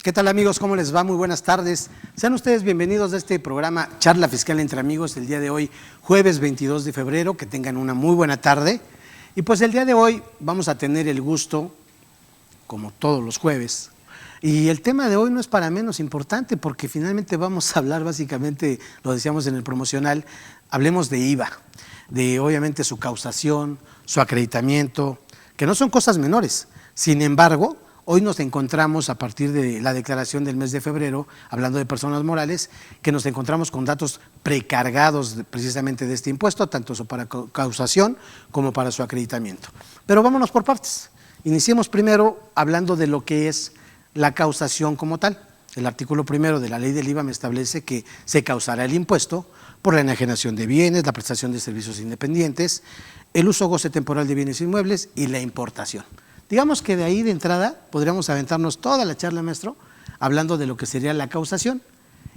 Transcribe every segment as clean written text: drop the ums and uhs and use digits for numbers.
¿Qué tal, amigos? ¿Cómo les va? Muy buenas tardes. Sean ustedes bienvenidos a este programa Charla Fiscal entre Amigos el día de hoy, jueves 22 de febrero. Que tengan una muy buena tarde. Y pues el día de hoy vamos a tener el gusto, como todos los jueves, y el tema de hoy no es para menos importante porque finalmente vamos a hablar básicamente, lo decíamos en el promocional, hablemos de IVA, de obviamente su causación, su acreditamiento, que no son cosas menores. Sin embargo, hoy nos encontramos a partir de la declaración del mes de febrero, hablando de personas morales, que nos encontramos con datos precargados precisamente de este impuesto, tanto para causación como para su acreditamiento. Pero vámonos por partes. Iniciemos primero hablando de lo que es la causación como tal. El artículo primero de la ley del IVA me establece que se causará el impuesto por la enajenación de bienes, la prestación de servicios independientes, el uso o goce temporal de bienes inmuebles y la importación. Digamos que de ahí de entrada podríamos aventarnos toda la charla, maestro, hablando de lo que sería la causación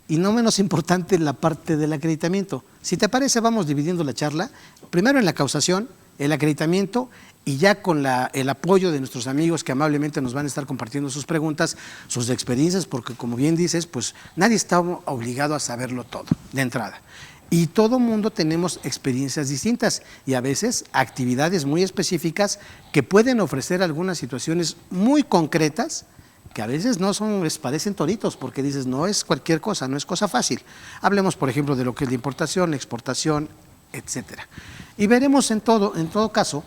y no menos importante la parte del acreditamiento. Si te parece, vamos dividiendo la charla, primero en la causación, el acreditamiento y ya con el apoyo de nuestros amigos que amablemente nos van a estar compartiendo sus preguntas, sus experiencias, porque como bien dices, pues nadie está obligado a saberlo todo de entrada. Y todo mundo tenemos experiencias distintas y a veces actividades muy específicas que pueden ofrecer algunas situaciones muy concretas que a veces no son, les parecen toritos porque dices, no es cualquier cosa, no es cosa fácil. Hablemos, por ejemplo, de lo que es la importación, la exportación, etcétera. Y veremos en todo caso,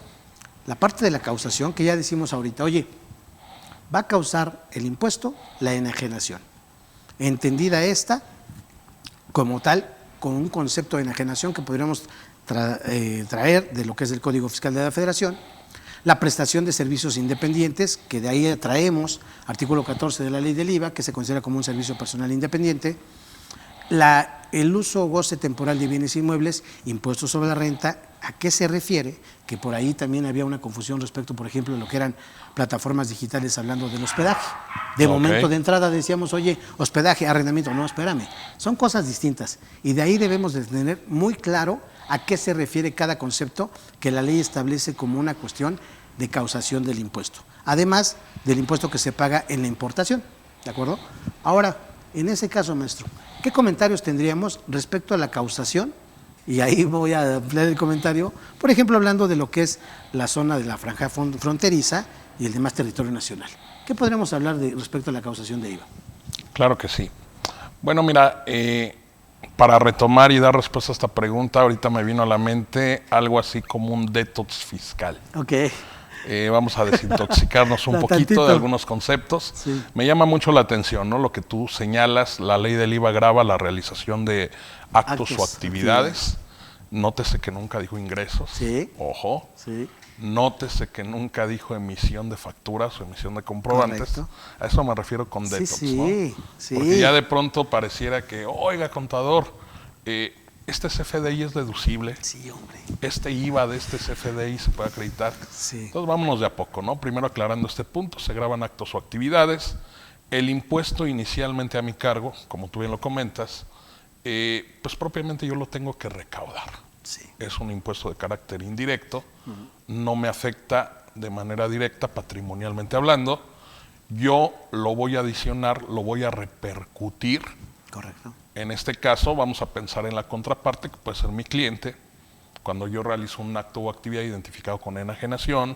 la parte de la causación que ya decimos ahorita, oye, va a causar el impuesto la enajenación. Entendida esta como tal, con un concepto de enajenación que podríamos traer de lo que es el Código Fiscal de la Federación, la prestación de servicios independientes, que de ahí traemos artículo 14 de la ley del IVA, que se considera como un servicio personal independiente, el uso o goce temporal de bienes inmuebles, impuestos sobre la renta. ¿A qué se refiere? Que por ahí también había una confusión respecto, por ejemplo, de lo que eran plataformas digitales hablando del hospedaje. De momento de entrada decíamos, oye, hospedaje, arrendamiento. No, espérame, son cosas distintas. Y de ahí debemos de tener muy claro a qué se refiere cada concepto que la ley establece como una cuestión de causación del impuesto. Además del impuesto que se paga en la importación, ¿de acuerdo? Ahora, en ese caso, maestro, ¿qué comentarios tendríamos respecto a la causación? Y ahí voy a ampliar el comentario, por ejemplo, hablando de lo que es la zona de la franja fronteriza y el demás territorio nacional. ¿Qué podríamos hablar respecto a la causación de IVA? Claro que sí. Bueno, mira, para retomar y dar respuesta a esta pregunta, ahorita me vino a la mente algo así como un detox fiscal. Ok. Vamos a desintoxicarnos un poquito de algunos conceptos. Sí. Me llama mucho la atención, ¿no? Lo que tú señalas, la ley del IVA grava la realización de actos o actividades. Nótese que nunca dijo ingresos. Sí. Ojo. Sí. Nótese que nunca dijo emisión de facturas o emisión de comprobantes. Correcto. A eso me refiero con detox, sí, ¿no? Sí. Porque ya de pronto pareciera que, oiga, contador, este CFDI es deducible. Sí, hombre. Este IVA de este CFDI se puede acreditar. Sí. Entonces vámonos de a poco, ¿no? Primero aclarando este punto, se graban actos o actividades. El impuesto inicialmente a mi cargo, como tú bien lo comentas, pues propiamente yo lo tengo que recaudar. Sí. Es un impuesto de carácter indirecto, no me afecta de manera directa patrimonialmente hablando. Yo lo voy a adicionar, lo voy a repercutir. Correcto. En este caso vamos a pensar en la contraparte, que puede ser mi cliente, cuando yo realizo un acto o actividad identificado con enajenación,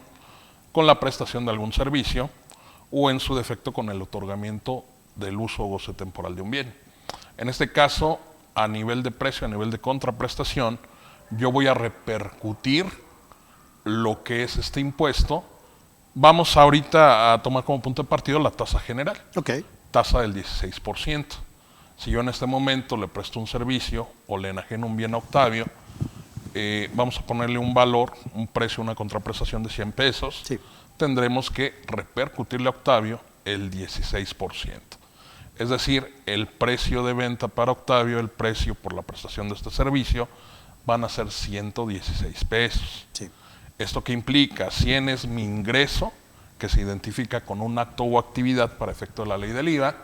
con la prestación de algún servicio o en su defecto con el otorgamiento del uso o goce temporal de un bien. En este caso, a nivel de precio, a nivel de contraprestación, yo voy a repercutir lo que es este impuesto. Vamos ahorita a tomar como punto de partida la tasa general. Ok. Tasa del 16%. Si yo en este momento le presto un servicio o le enajeno un bien a Octavio, vamos a ponerle un valor, un precio, una contraprestación de 100 pesos, Sí. tendremos que repercutirle a Octavio el 16%. Es decir, el precio de venta para Octavio, el precio por la prestación de este servicio, van a ser 116 pesos. Sí. ¿Esto qué implica? 100 es mi ingreso, que se identifica con un acto o actividad para efecto de la ley del IVA,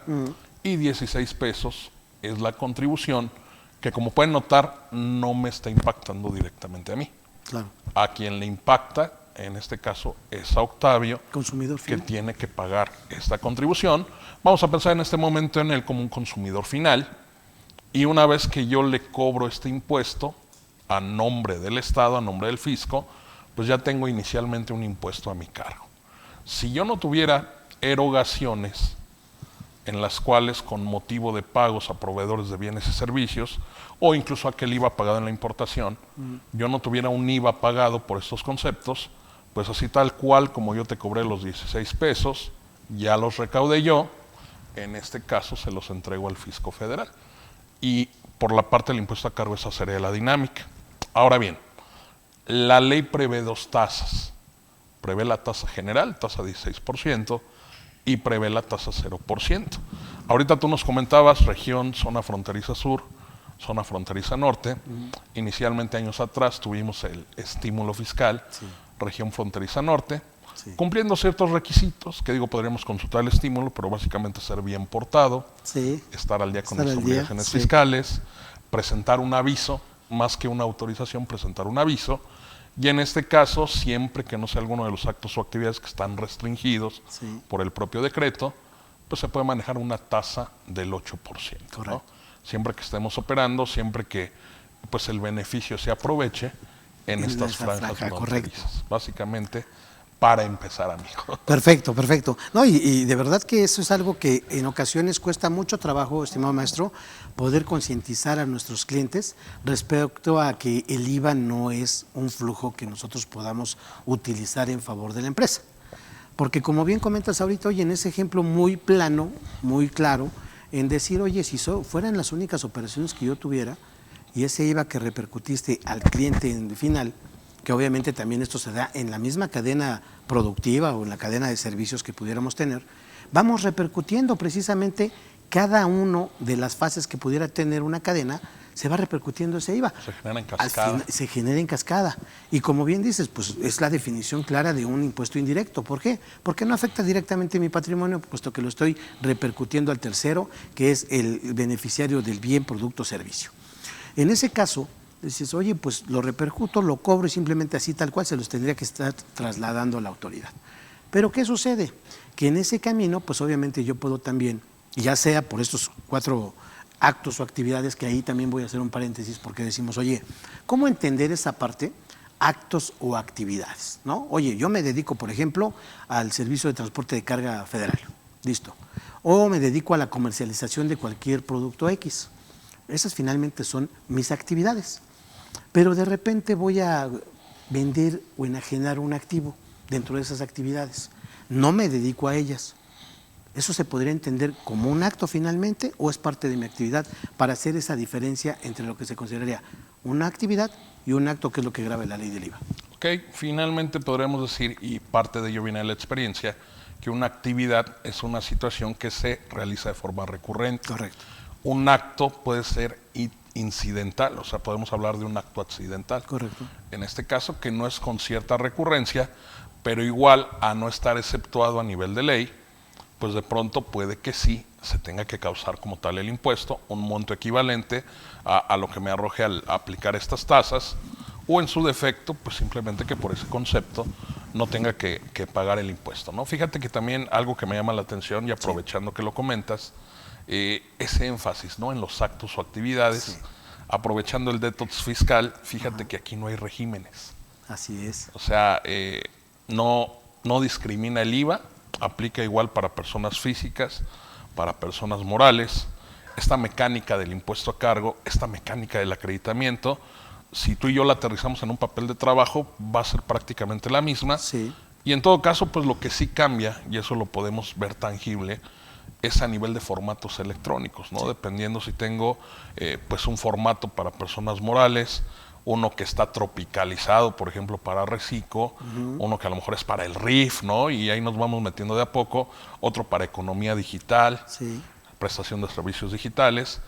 y 16 pesos es la contribución, que como pueden notar, no me está impactando directamente a mí. Claro. A quien le impacta en este caso es a Octavio, Consumidor que final. tiene que pagar esta contribución. Vamos a pensar en este momento en él como un consumidor final, y una vez que yo le cobro este impuesto a nombre del Estado, a nombre del fisco, pues ya tengo inicialmente un impuesto a mi cargo. Si yo no tuviera erogaciones en las cuales con motivo de pagos a proveedores de bienes y servicios, o incluso aquel IVA pagado en la importación, yo no tuviera un IVA pagado por estos conceptos, pues así tal cual como yo te cobré los 16 pesos, ya los recaudé yo, en este caso se los entrego al fisco federal. Y por la parte del impuesto a cargo esa sería la dinámica. Ahora bien, la ley prevé dos tasas. Prevé la tasa general, tasa 16%, y prevé la tasa 0%. Ahorita tú nos comentabas región, zona fronteriza sur, zona fronteriza norte. Inicialmente años atrás tuvimos el estímulo fiscal, región fronteriza norte, cumpliendo ciertos requisitos, que digo, podríamos consultar el estímulo, pero básicamente ser bien portado, estar al día con las obligaciones fiscales, presentar un aviso, más que una autorización, presentar un aviso. Y en este caso, siempre que no sea alguno de los actos o actividades que están restringidos por el propio decreto, pues se puede manejar una tasa del 8%. ¿No? Siempre que estemos operando, siempre que pues el beneficio se aproveche en estas franjas fronterizas. Básicamente, para empezar, amigo. Perfecto, perfecto. No, y de verdad que eso es algo que en ocasiones cuesta mucho trabajo, estimado maestro, poder concientizar a nuestros clientes respecto a que el IVA no es un flujo que nosotros podamos utilizar en favor de la empresa. Porque como bien comentas ahorita, oye, en ese ejemplo muy plano, muy claro, en decir, oye, si fueran las únicas operaciones que yo tuviera y ese IVA que repercutiste al cliente en el final, que obviamente también esto se da en la misma cadena productiva o en la cadena de servicios que pudiéramos tener, vamos repercutiendo precisamente cada uno de las fases que pudiera tener una cadena, se va repercutiendo ese IVA. Se genera en cascada. Se genera en cascada. Y como bien dices, pues es la definición clara de un impuesto indirecto. ¿Por qué? Porque no afecta directamente mi patrimonio, puesto que lo estoy repercutiendo al tercero, que es el beneficiario del bien, producto o servicio. En ese caso, dices, oye, pues lo repercuto, lo cobro y simplemente así tal cual se los tendría que estar trasladando a la autoridad. Pero ¿qué sucede? Que en ese camino, pues obviamente yo puedo también, ya sea por estos 4 actos o actividades, que ahí también voy a hacer un paréntesis porque decimos, oye, ¿cómo entender esa parte? Actos o actividades, ¿no? Oye, yo me dedico, por ejemplo, al servicio de transporte de carga federal, listo. O me dedico a la comercialización de cualquier producto X. Esas finalmente son mis actividades. Pero de repente voy a vender o enajenar un activo dentro de esas actividades. No me dedico a ellas. ¿Eso se podría entender como un acto finalmente o es parte de mi actividad para hacer esa diferencia entre lo que se consideraría una actividad y un acto, que es lo que grava la ley del IVA? Ok, finalmente podremos decir, y parte de ello viene de la experiencia, que una actividad es una situación que se realiza de forma recurrente. Correcto. Un acto puede ser incidental, o sea, podemos hablar de un acto accidental. Correcto. En este caso, que no es con cierta recurrencia, pero igual a no estar exceptuado a nivel de ley, pues de pronto puede que sí se tenga que causar como tal el impuesto, un monto equivalente a lo que me arroje al aplicar estas tasas, o en su defecto, pues simplemente que por ese concepto no tenga que pagar el impuesto, ¿no? Fíjate que también algo que me llama la atención, y aprovechando que lo comentas, ese énfasis, ¿no?, en los actos o actividades, aprovechando el detox fiscal, fíjate que aquí no hay regímenes. Así es. O sea, no discrimina el IVA, aplica igual para personas físicas, para personas morales. Esta mecánica del impuesto a cargo, esta mecánica del acreditamiento, si tú y yo la aterrizamos en un papel de trabajo, va a ser prácticamente la misma. Sí. Y en todo caso, pues lo que sí cambia, y eso lo podemos ver tangible, es a nivel de formatos electrónicos, ¿no? Dependiendo si tengo pues un formato para personas morales, uno que está tropicalizado, por ejemplo, para Reciclo, uno que a lo mejor es para el RIF, ¿no? Y ahí nos vamos metiendo de a poco, otro para economía digital, prestación de servicios digitales,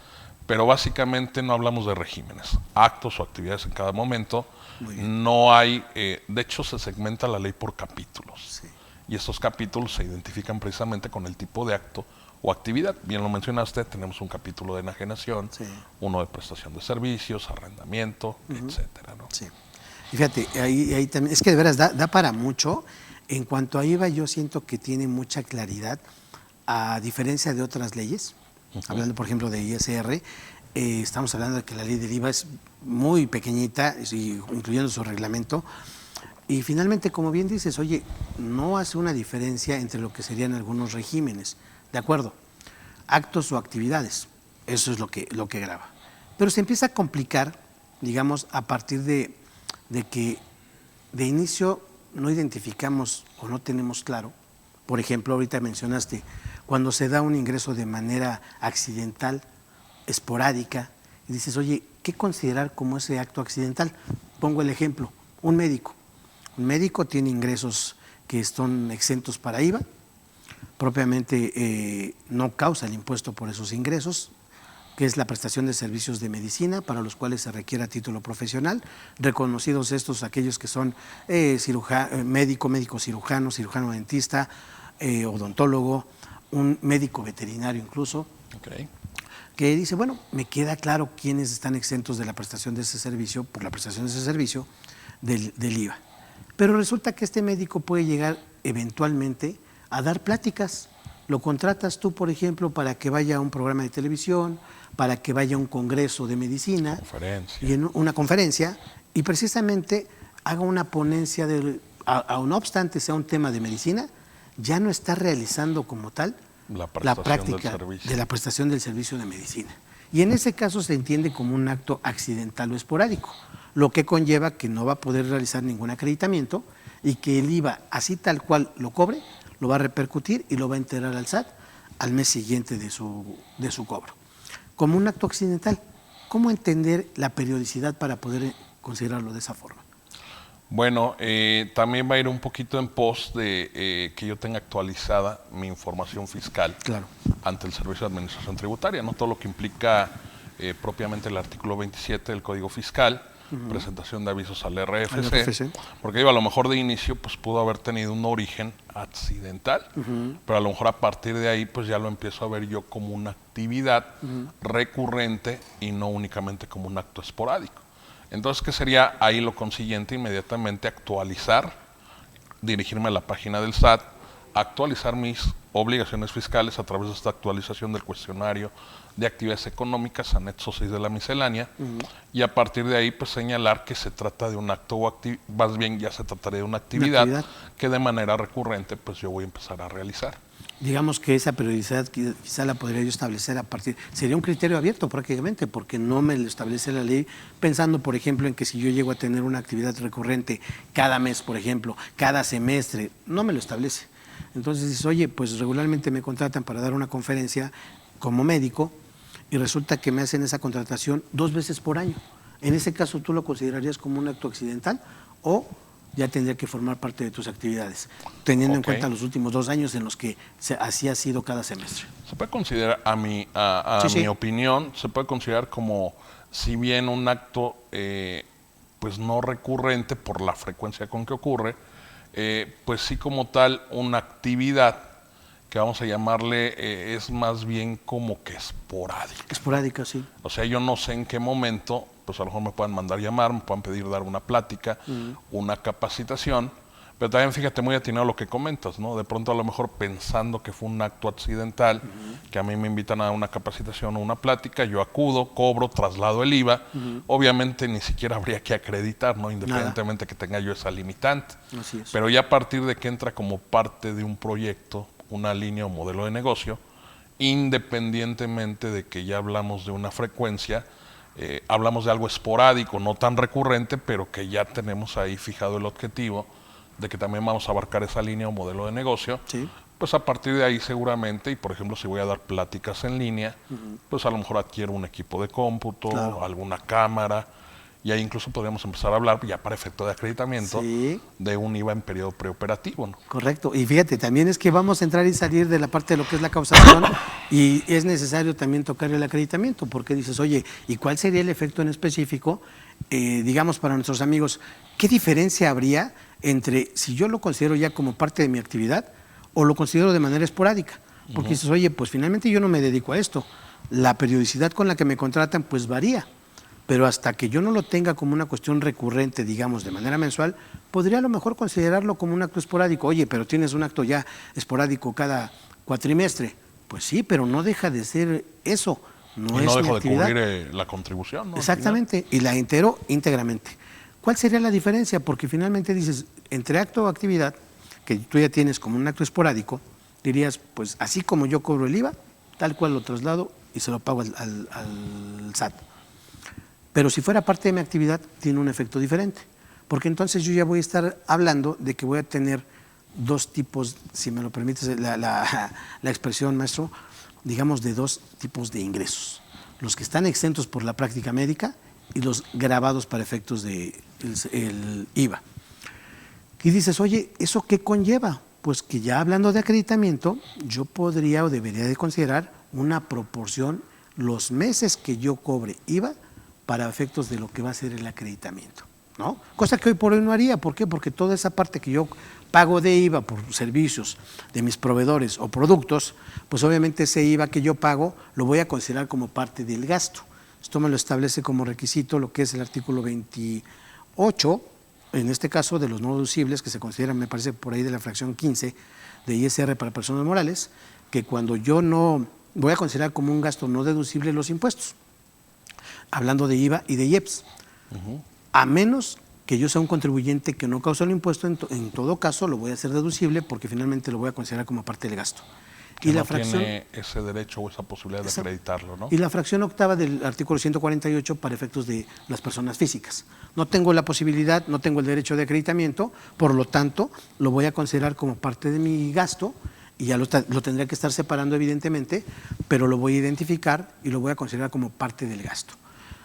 pero básicamente no hablamos de regímenes, actos o actividades en cada momento. No hay, de hecho se segmenta la ley por capítulos, y estos capítulos se identifican precisamente con el tipo de acto o actividad. Bien lo mencionaste, tenemos un capítulo de enajenación, uno de prestación de servicios, arrendamiento, etcétera, ¿no? Y fíjate, ahí también, es que de veras da para mucho. En cuanto a IVA, yo siento que tiene mucha claridad, a diferencia de otras leyes. Hablando, por ejemplo, de ISR, estamos hablando de que la ley del IVA es muy pequeñita, incluyendo su reglamento. Y finalmente, como bien dices, oye, no hace una diferencia entre lo que serían algunos regímenes, ¿de acuerdo? Actos o actividades, eso es lo que grava. Pero se empieza a complicar, digamos, a partir de que de inicio no identificamos o no tenemos claro. Por ejemplo, ahorita mencionaste, cuando se da un ingreso de manera accidental, esporádica, y dices, oye, ¿qué considerar como ese acto accidental? Pongo el ejemplo, un médico. Un médico tiene ingresos que son exentos para IVA, propiamente no causa el impuesto por esos ingresos, que es la prestación de servicios de medicina para los cuales se requiera título profesional, reconocidos estos aquellos que son médico cirujano, cirujano dentista, odontólogo, un médico veterinario incluso, que dice, bueno, me queda claro quiénes están exentos de la prestación de ese servicio, por la prestación de ese servicio del IVA. Pero resulta que este médico puede llegar eventualmente a dar pláticas. Lo contratas tú, por ejemplo, para que vaya a un programa de televisión, para que vaya a un congreso de medicina, y en una conferencia, y precisamente haga una ponencia, no obstante sea un tema de medicina, ya no está realizando como tal la práctica de la prestación del servicio de medicina. Y en ese caso se entiende como un acto accidental o esporádico, lo que conlleva que no va a poder realizar ningún acreditamiento y que el IVA, así tal cual lo cobre, lo va a repercutir y lo va a enterar al SAT al mes siguiente de su cobro. Como un acto accidental, ¿cómo entender la periodicidad para poder considerarlo de esa forma? Bueno, también va a ir un poquito en pos de que yo tenga actualizada mi información fiscal ante el Servicio de Administración Tributaria, ¿no? Todo lo que implica propiamente el artículo 27 del Código Fiscal, presentación de avisos al RFC, porque digo, a lo mejor de inicio pues pudo haber tenido un origen accidental, pero a lo mejor a partir de ahí pues ya lo empiezo a ver yo como una actividad recurrente y no únicamente como un acto esporádico. Entonces, ¿qué sería ahí lo consiguiente? Inmediatamente actualizar, dirigirme a la página del SAT, actualizar mis obligaciones fiscales a través de esta actualización del cuestionario de actividades económicas, anexo 6 de la miscelánea, y a partir de ahí pues señalar que se trata de un acto o más bien ya se trataría de una actividad que de manera recurrente pues yo voy a empezar a realizar. Digamos que esa periodicidad quizá la podría yo establecer a partir, sería un criterio abierto prácticamente, porque no me lo establece la ley, pensando por ejemplo en que si yo llego a tener una actividad recurrente cada mes, por ejemplo, cada semestre, no me lo establece. Entonces dices, oye, pues regularmente me contratan para dar una conferencia como médico y resulta que me hacen esa contratación 2 veces por año. En ese caso, ¿tú lo considerarías como un acto accidental o ya tendría que formar parte de tus actividades, teniendo en cuenta los últimos 2 años en los que así ha sido cada semestre? Se puede considerar, a mi opinión, se puede considerar como, si bien un acto pues no recurrente por la frecuencia con que ocurre, pues sí como tal una actividad que vamos a llamarle es más bien como que esporádica. Esporádica, sí. O sea, yo no sé en qué momento, pues a lo mejor me puedan mandar llamar, me puedan pedir dar una plática, una capacitación, pero también fíjate muy atinado lo que comentas, ¿no? De pronto a lo mejor pensando que fue un acto accidental, que a mí me invitan a una capacitación o una plática, yo acudo, cobro, traslado el IVA, obviamente ni siquiera habría que acreditar, ¿no? Independientemente que tenga yo esa limitante. Así es. Pero ya a partir de que entra como parte de un proyecto, una línea o modelo de negocio, independientemente de que ya hablamos de una frecuencia, hablamos de algo esporádico, no tan recurrente, pero que ya tenemos ahí fijado el objetivo de que también vamos a abarcar esa línea o modelo de negocio, pues a partir de ahí seguramente, y por ejemplo si voy a dar pláticas en línea, pues a lo mejor adquiero un equipo de cómputo, alguna cámara, y ahí incluso podríamos empezar a hablar ya para efecto de acreditamiento de un IVA en periodo preoperativo, ¿no? Correcto. Y fíjate, también es que vamos a entrar y salir de la parte de lo que es la causación y es necesario también tocar el acreditamiento, porque dices, oye, ¿y cuál sería el efecto en específico? Digamos, para nuestros amigos, ¿qué diferencia habría entre si yo lo considero ya como parte de mi actividad o lo considero de manera esporádica? Porque dices, oye, pues finalmente yo no me dedico a esto. La periodicidad con la que me contratan pues varía. pero hasta que yo no lo tenga como una cuestión recurrente, digamos, de manera mensual, podría a lo mejor considerarlo como un acto esporádico. Oye, pero tienes un acto ya esporádico cada cuatrimestre. Pues sí, pero no deja de ser eso. No y no es mi dejo de actividad. cubrir la contribución, ¿no? Exactamente, y la entero íntegramente. ¿Cuál sería la diferencia? Porque finalmente dices, entre acto o actividad, que tú ya tienes como un acto esporádico, dirías, pues así como yo cobro el IVA, tal cual lo traslado y se lo pago al SAT. Pero si fuera parte de mi actividad, tiene un efecto diferente, porque entonces yo ya voy a estar hablando de que voy a tener dos tipos, si me lo permites la expresión, maestro, digamos de dos tipos de ingresos. Los que están exentos por la práctica médica y los grabados para efectos del IVA. Y dices, oye, ¿eso qué conlleva? Pues que ya hablando de acreditamiento, yo podría o debería de considerar una proporción los meses que yo cobre IVA para efectos de lo que va a ser el acreditamiento, ¿no? Cosa que hoy por hoy no haría. ¿Por qué? Porque toda esa parte que yo pago de IVA por servicios de mis proveedores o productos, pues obviamente ese IVA que yo pago lo voy a considerar como parte del gasto. Esto me lo establece como requisito lo que es el artículo 28, en este caso de los no deducibles, que se consideran, me parece, por ahí de la fracción 15 de ISR para personas morales, que cuando yo no voy a considerar como un gasto no deducible los impuestos, hablando de IVA y de IEPS, a menos que yo sea un contribuyente que no causó el impuesto, en todo caso lo voy a hacer deducible porque finalmente lo voy a considerar como parte del gasto. Que y no la fracción, tiene ese derecho o esa posibilidad de acreditarlo, ¿no? Y la fracción octava del artículo 148 para efectos de las personas físicas. No tengo la posibilidad, no tengo el derecho de acreditamiento, por lo tanto lo voy a considerar como parte de mi gasto y ya lo tendría que estar separando evidentemente, pero lo voy a identificar y lo voy a considerar como parte del gasto.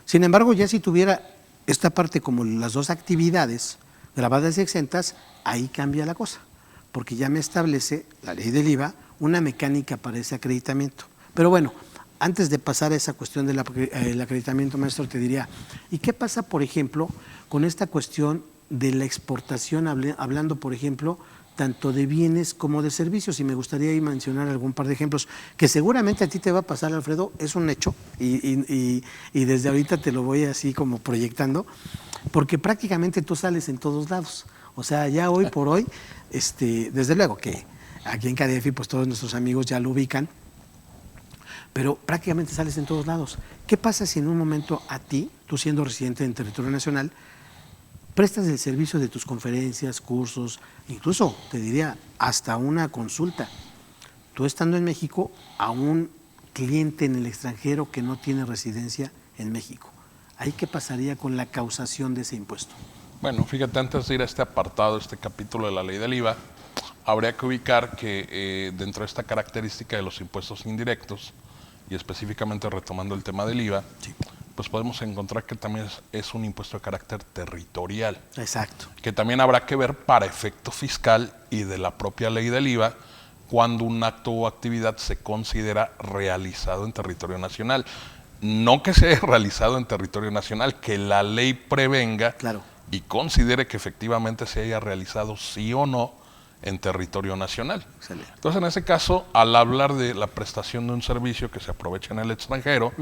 Sin embargo, ya si tuviera esta parte como las dos actividades grabadas y exentas, ahí cambia la cosa, porque ya me establece la ley del IVA una mecánica para ese acreditamiento. Pero bueno, antes de pasar a esa cuestión del acreditamiento, maestro, te diría, ¿y qué pasa, por ejemplo, con esta cuestión de la exportación, hablando, por ejemplo, tanto de bienes como de servicios? Y me gustaría ahí mencionar algún par de ejemplos que seguramente a ti te va a pasar, Alfredo, es un hecho, y desde ahorita te lo voy así como proyectando, porque prácticamente tú sales en todos lados. O sea, ya hoy por hoy, desde luego que aquí en KDF, pues todos nuestros amigos ya lo ubican, pero prácticamente sales en todos lados. ¿Qué pasa si en un momento a ti, tú siendo residente en territorio nacional, prestas el servicio de tus conferencias, cursos, incluso te diría hasta una consulta, tú estando en México, a un cliente en el extranjero que no tiene residencia en México? ¿Ahí qué pasaría con la causación de ese impuesto? Bueno, fíjate, antes de ir a este apartado, este capítulo de la ley del IVA, habría que ubicar que dentro de esta característica de los impuestos indirectos, y específicamente retomando el tema del IVA, Sí. pues podemos encontrar que también es un impuesto de carácter territorial. Exacto. Que también habrá que ver para efecto fiscal y de la propia ley del IVA cuando un acto o actividad se considera realizado en territorio nacional. No que sea realizado en territorio nacional, que la ley prevenga Claro. y considere que efectivamente se haya realizado sí o no en territorio nacional. Excelente. Entonces, en ese caso, al hablar de la prestación de un servicio que se aprovecha en el extranjero,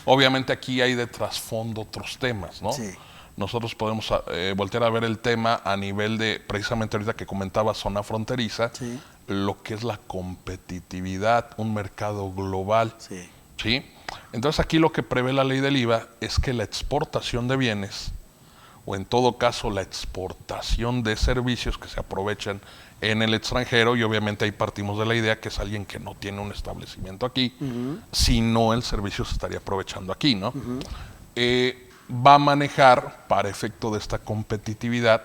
obviamente aquí hay de trasfondo otros temas, ¿no? Sí. Nosotros podemos voltear a ver el tema a nivel de, precisamente ahorita que comentaba, zona fronteriza, Sí. lo que es la competitividad, un mercado global, Sí. ¿sí? Entonces aquí lo que prevé la ley del IVA es que la exportación de bienes, o en todo caso la exportación de servicios que se aprovechan en el extranjero, y obviamente ahí partimos de la idea que es alguien que no tiene un establecimiento aquí, si no el servicio se estaría aprovechando aquí, ¿no? Va a manejar, para efecto de esta competitividad,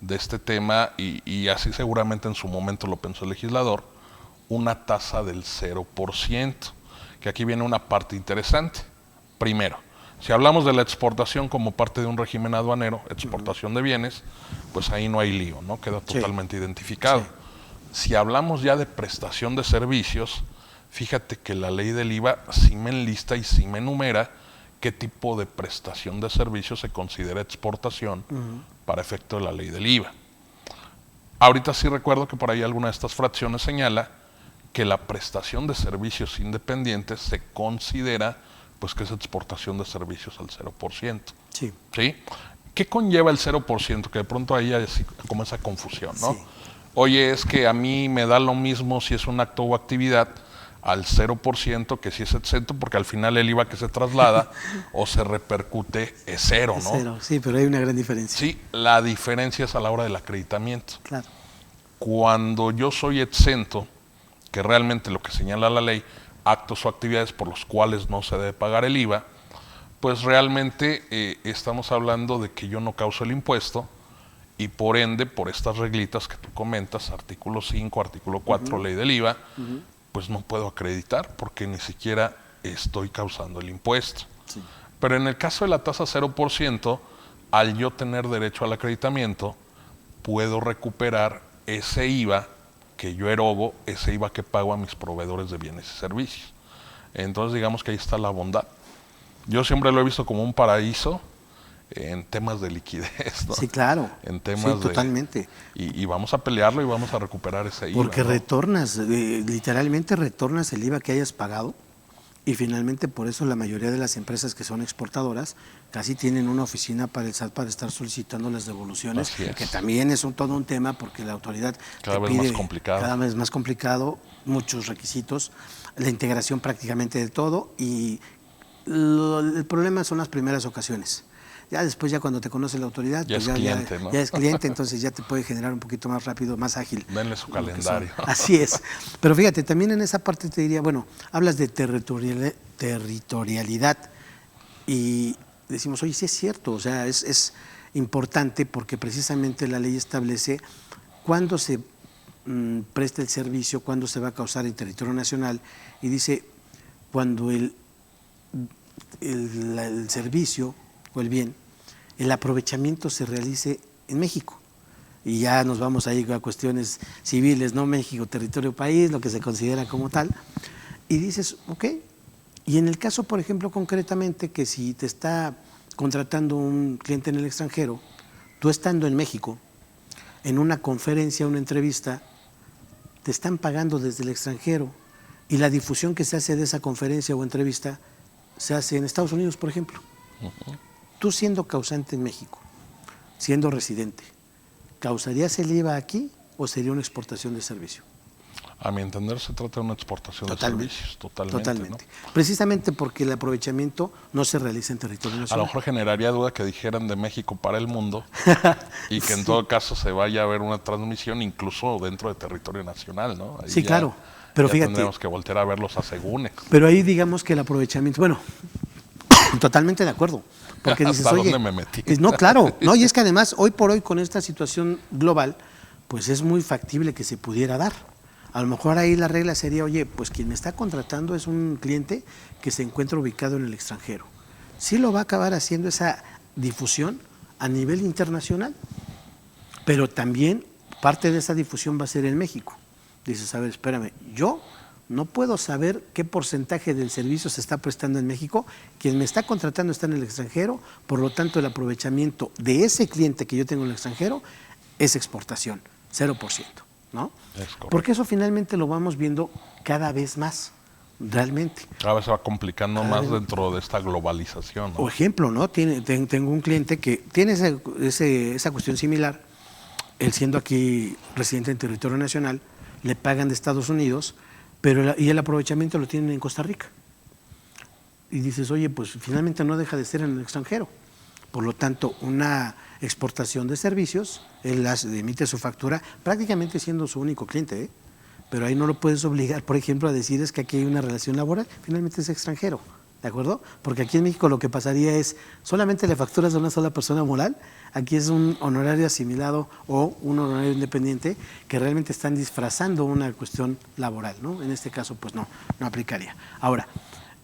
de este tema, y así seguramente en su momento lo pensó el legislador, una tasa del 0%, que aquí viene una parte interesante. Primero, si hablamos de la exportación como parte de un régimen aduanero, exportación de bienes, pues ahí no hay lío, ¿no? Queda totalmente identificado. Sí. Si hablamos ya de prestación de servicios, fíjate que la ley del IVA sí me enlista y sí me enumera qué tipo de prestación de servicios se considera exportación para efecto de la ley del IVA. Ahorita sí recuerdo que por ahí alguna de estas fracciones señala que la prestación de servicios independientes se considera pues que es exportación de servicios al 0%. Sí. ¿Sí? ¿Qué conlleva el 0%? Que de pronto ahí hay así como esa confusión, ¿no? Sí. Oye, es que a mí me da lo mismo si es un acto o actividad al 0% que si es exento, porque al final el IVA que se traslada o se repercute es cero, ¿no? Cero, sí, pero hay una gran diferencia. Sí, la diferencia es a la hora del acreditamiento. Claro. Cuando yo soy exento, que realmente lo que señala la ley, actos o actividades por los cuales no se debe pagar el IVA, pues realmente estamos hablando de que yo no causo el impuesto y por ende, por estas reglitas que tú comentas, artículo 5, artículo 4, ley del IVA, pues no puedo acreditar porque ni siquiera estoy causando el impuesto. Sí. Pero en el caso de la tasa 0%, al yo tener derecho al acreditamiento, puedo recuperar ese IVA que yo erogo, ese IVA que pago a mis proveedores de bienes y servicios. Entonces digamos que ahí está la bondad. Yo siempre lo he visto como un paraíso en temas de liquidez, ¿no? Sí, claro. En temas sí, totalmente. Y vamos a pelearlo y vamos a recuperar ese IVA. Porque ¿no? retornas, literalmente retornas el IVA que hayas pagado y finalmente por eso la mayoría de las empresas que son exportadoras casi tienen una oficina para el SAT para estar solicitando las devoluciones, Así es. que también es todo un tema porque la autoridad Cada te vez pide más complicado. cada vez más complicado, muchos requisitos, la integración prácticamente de todo y el problema son las primeras ocasiones. Ya después, ya cuando te conoce la autoridad, Ya pues es cliente, ¿no? ya es cliente, entonces ya te puede generar un poquito más rápido, más ágil. Denle su lo que son. calendario. Así es. Pero fíjate, también en esa parte te diría, bueno, hablas de territorialidad y decimos, oye, sí es cierto, o sea, es importante porque precisamente la ley establece cuándo se presta el servicio, cuándo se va a causar en territorio nacional y dice, cuando el servicio o el bien, el aprovechamiento se realice en México. Y ya nos vamos a ir a cuestiones civiles, ¿no? México, territorio, país, lo que se considera como tal. Y dices, ok. Y en el caso, por ejemplo, concretamente, que si te está contratando un cliente en el extranjero, tú estando en México, en una conferencia, una entrevista, te están pagando desde el extranjero y la difusión que se hace de esa conferencia o entrevista se hace en Estados Unidos, por ejemplo. Tú siendo causante en México, siendo residente, ¿causarías el IVA aquí o sería una exportación de servicio? A mi entender se trata de una exportación de servicios, totalmente. ¿No? Precisamente porque el aprovechamiento no se realiza en territorio A nacional. lo mejor generaría duda que dijeran de México para el mundo y que en todo caso se vaya a ver una transmisión incluso dentro de territorio nacional, ¿no? Ahí Sí, ya, claro. Pero ya fíjate. tendremos que voltear a ver los asegúnes. Pero ahí digamos que el aprovechamiento, bueno, totalmente de acuerdo. Porque dices, ¿Hasta oye, dónde me metí? No, claro, no, y es que además hoy por hoy con esta situación global, pues es muy factible que se pudiera dar. A lo mejor ahí la regla sería, oye, pues quien me está contratando es un cliente que se encuentra ubicado en el extranjero. Sí lo va a acabar haciendo esa difusión a nivel internacional, pero también parte de esa difusión va a ser en México. Dices, a ver, espérame, yo no puedo saber qué porcentaje del servicio se está prestando en México. Quien me está contratando está en el extranjero, por lo tanto el aprovechamiento de ese cliente que yo tengo en el extranjero es exportación, 0%, ¿no? Porque eso finalmente lo vamos viendo cada vez más, realmente. Cada vez se va complicando más dentro de esta globalización, ¿no? O ejemplo, ¿no? Tengo un cliente que tiene esa cuestión similar, él siendo aquí residente en territorio nacional, le pagan de Estados Unidos, y el aprovechamiento lo tienen en Costa Rica. Y dices, oye, pues finalmente no deja de ser en el extranjero. Por lo tanto, una exportación de servicios, él emite su factura prácticamente siendo su único cliente, ¿eh? Pero ahí no lo puedes obligar, por ejemplo, a decir es que aquí hay una relación laboral, finalmente es extranjero, ¿de acuerdo? Porque aquí en México lo que pasaría es, solamente le facturas a una sola persona moral, aquí es un honorario asimilado o un honorario independiente que realmente están disfrazando una cuestión laboral, ¿no? En este caso, pues no aplicaría. Ahora,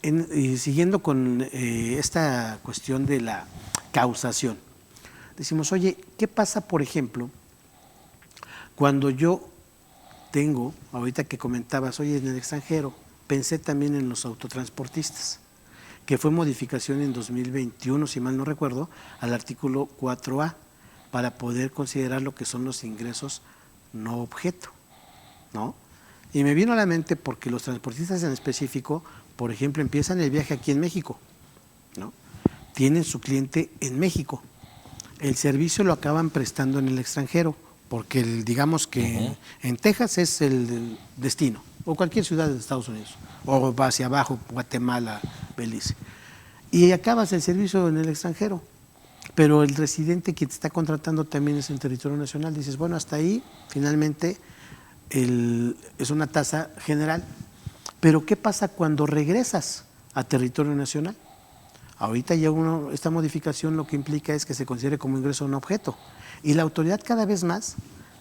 y siguiendo con esta cuestión de la causación, decimos, oye, ¿qué pasa, por ejemplo, cuando yo tengo, ahorita que comentabas, oye, en el extranjero, pensé también en los autotransportistas, que fue modificación en 2021, si mal no recuerdo, al artículo 4A, para poder considerar lo que son los ingresos no objeto, ¿no? Y me vino a la mente porque los transportistas en específico, por ejemplo, empiezan el viaje aquí en México, ¿no? Tienen su cliente en México. El servicio lo acaban prestando en el extranjero, porque digamos que en Texas es el destino, o cualquier ciudad de Estados Unidos, o va hacia abajo, Guatemala, Belice. Y acabas el servicio en el extranjero, pero el residente que te está contratando también es en territorio nacional. Dices, bueno, hasta ahí finalmente es una tasa general. Pero ¿qué pasa cuando regresas a territorio nacional? Ahorita ya esta modificación lo que implica es que se considere como ingreso a un objeto. Y la autoridad cada vez más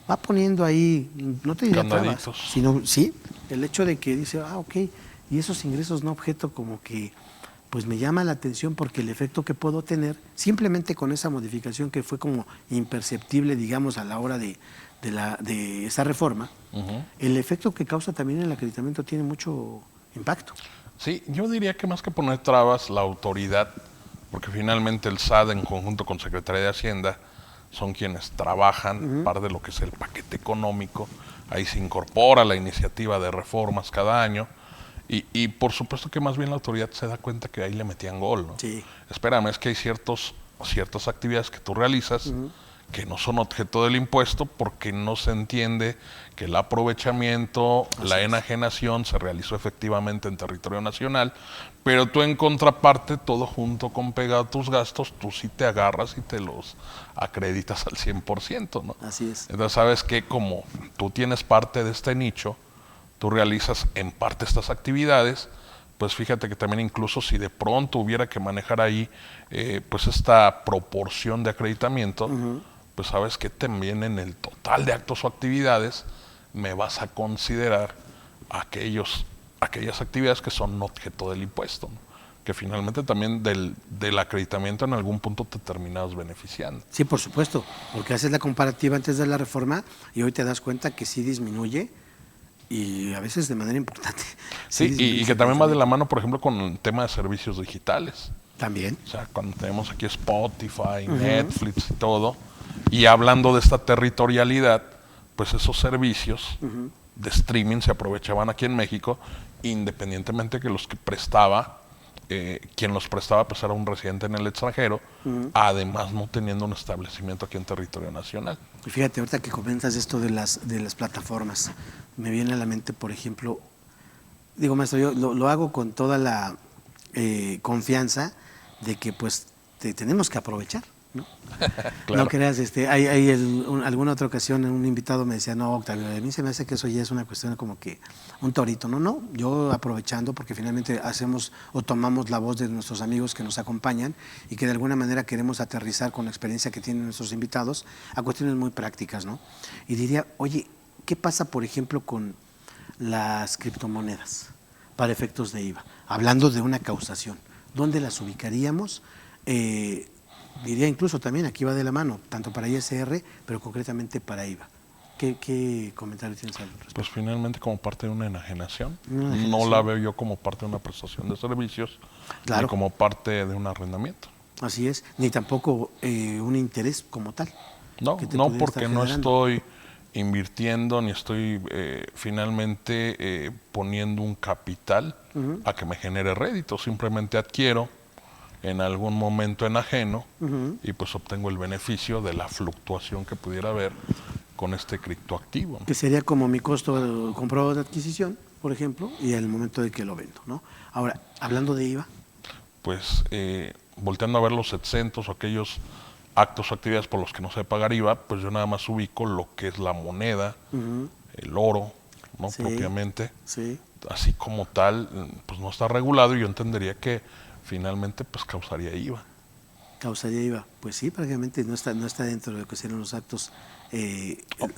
va poniendo ahí, no te diría trabas, sino sí, el hecho de que dice, ok, y esos ingresos no objeto como que pues me llama la atención porque el efecto que puedo tener, simplemente con esa modificación que fue como imperceptible, digamos, a la hora de esa reforma, el efecto que causa también el acreditamiento tiene mucho impacto. Sí, yo diría que más que poner trabas, la autoridad, porque finalmente el SAT en conjunto con Secretaría de Hacienda son quienes trabajan parte de lo que es el paquete económico, ahí se incorpora la iniciativa de reformas cada año, y por supuesto que más bien la autoridad se da cuenta que ahí le metían gol, ¿no? Sí. Espérame, es que hay ciertas actividades que tú realizas que no son objeto del impuesto porque no se entiende que el aprovechamiento, la enajenación se realizó efectivamente en territorio nacional, pero tú en contraparte, todo junto con pegado tus gastos, tú sí te agarras y te los acreditas al 100%, ¿no? Así es. Entonces sabes que como tú tienes parte de este nicho, tú realizas en parte estas actividades, pues fíjate que también incluso si de pronto hubiera que manejar ahí pues esta proporción de acreditamiento, pues sabes que también en el total de actos o actividades me vas a considerar aquellas actividades que son objeto del impuesto, ¿no? Que finalmente también del acreditamiento en algún punto te terminas beneficiando. Sí, por supuesto, porque haces la comparativa antes de la reforma y hoy te das cuenta que sí disminuye y a veces de manera importante. Sí, y que también va de la mano, por ejemplo, con el tema de servicios digitales. También. O sea, cuando tenemos aquí Spotify, Netflix y todo, y hablando de esta territorialidad, pues esos servicios de streaming se aprovechaban aquí en México, independientemente que los que prestaba, quien los prestaba pues era un residente en el extranjero, además no teniendo un establecimiento aquí en territorio nacional. Y fíjate, ahorita que comentas esto de las plataformas, me viene a la mente, por ejemplo, digo, maestro, yo lo hago con toda la confianza de que pues tenemos que aprovechar, ¿no? Claro. No creas, hay alguna otra ocasión un invitado me decía, no, Octavio, a mí se me hace que eso ya es una cuestión como que un torito. No, yo aprovechando porque finalmente hacemos o tomamos la voz de nuestros amigos que nos acompañan y que de alguna manera queremos aterrizar con la experiencia que tienen nuestros invitados a cuestiones muy prácticas, ¿no? Y diría, oye, ¿qué pasa, por ejemplo, con las criptomonedas para efectos de IVA? Hablando de una causación, ¿dónde las ubicaríamos? Diría incluso también, aquí va de la mano, tanto para ISR, pero concretamente para IVA. ¿Qué comentario tienes al respecto? Pues finalmente como parte de una enajenación. No la veo yo como parte de una prestación de servicios, claro, ni como parte de un arrendamiento. Así es, ni tampoco un interés como tal. No, porque no estoy invirtiendo ni estoy finalmente poniendo un capital a que me genere rédito. Simplemente adquiero en algún momento enajeno y pues obtengo el beneficio de la fluctuación que pudiera haber con este criptoactivo, ¿no? Que sería como mi costo comprobado de adquisición, por ejemplo, y el momento de que lo vendo, ¿no? Ahora, hablando de IVA. Pues volteando a ver los exentos o aquellos actos o actividades por los que no se debe pagar IVA, pues yo nada más ubico lo que es la moneda, el oro, ¿no? Sí, propiamente. Sí. Así como tal, pues no está regulado y yo entendería que finalmente pues causaría IVA. Causaría IVA. Pues sí, prácticamente no está dentro de lo que serían los actos.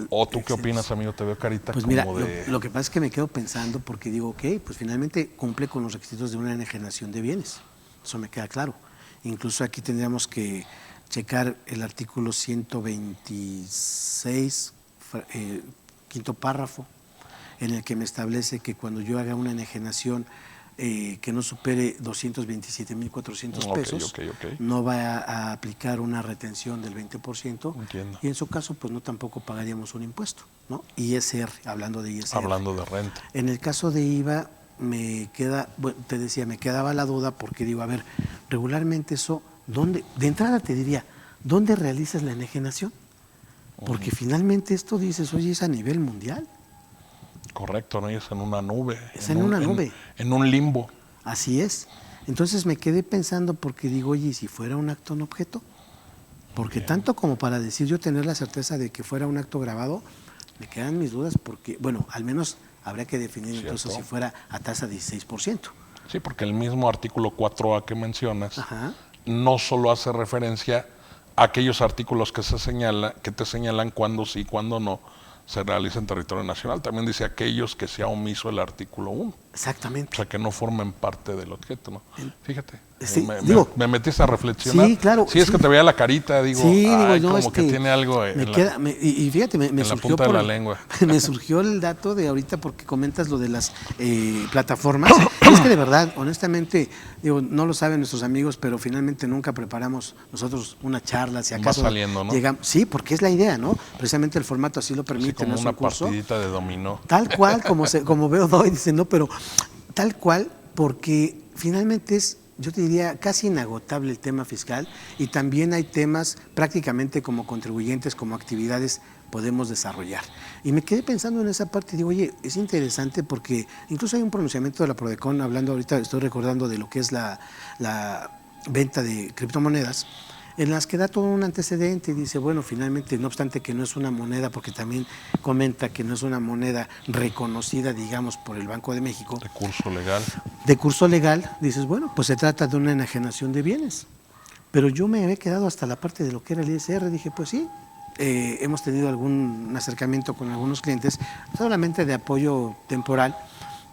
¿O tú qué opinas, amigo? Te veo carita pues como mira, de... lo que pasa es que me quedo pensando porque digo, ok, pues finalmente cumple con los requisitos de una enajenación de bienes. Eso me queda claro. Incluso aquí tendríamos que checar el artículo 126, quinto párrafo, en el que me establece que cuando yo haga una enajenación que no supere 227,400 pesos, Okay. no va a aplicar una retención del 20%. Entiendo. Y en su caso, pues no tampoco pagaríamos un impuesto, ¿no? ISR, hablando de ISR. Hablando de renta. En el caso de IVA, me queda, bueno, te decía, me quedaba la duda porque digo, a ver, regularmente eso, ¿dónde? De entrada te diría, ¿dónde realizas la enajenación? Porque finalmente esto dices, oye, es a nivel mundial. Correcto, ¿no? Y es en una nube. Es en una nube. En un limbo. Así es. Entonces me quedé pensando porque digo, oye, ¿y si fuera un acto en objeto? Porque tanto como para decir yo tener la certeza de que fuera un acto grabado, me quedan mis dudas porque, bueno, al menos habría que definir incluso si fuera a tasa 16%. Sí, porque el mismo artículo 4A que mencionas Ajá. no solo hace referencia a aquellos artículos que te señalan cuándo sí y cuándo no se realiza en territorio nacional. También dice aquellos que sea omiso el artículo 1. Exactamente. O sea, que no formen parte del objeto, ¿no? Fíjate, Sí, me metiste a reflexionar. Sí, claro. Sí, es que te veía la carita, digo, sí, ay, digo, no, como que tiene algo y fíjate, me en la surgió punta de la lengua. me surgió el dato de ahorita porque comentas lo de las plataformas. Y es que de verdad, honestamente, digo, no lo saben nuestros amigos, pero finalmente nunca preparamos nosotros una charla, si acaso Va saliendo, ¿no? llegamos. Sí, porque es la idea, ¿no? Precisamente el formato así lo permite. Así como ¿no? Es una un curso. partidita de dominó. Tal cual, como veo Doy, dice, no, pero tal cual, porque finalmente es, yo te diría, casi inagotable el tema fiscal y también hay temas prácticamente como contribuyentes, como actividades podemos desarrollar. Y me quedé pensando en esa parte y digo, oye, es interesante porque incluso hay un pronunciamiento de la Prodecon, hablando ahorita, estoy recordando de lo que es la venta de criptomonedas, en las que da todo un antecedente y dice, bueno, finalmente, no obstante que no es una moneda, porque también comenta que no es una moneda reconocida, digamos, por el Banco de México. De curso legal. De curso legal, dices, bueno, pues se trata de una enajenación de bienes. Pero yo me había quedado hasta la parte de lo que era el ISR, dije, pues sí, hemos tenido algún acercamiento con algunos clientes, solamente de apoyo temporal,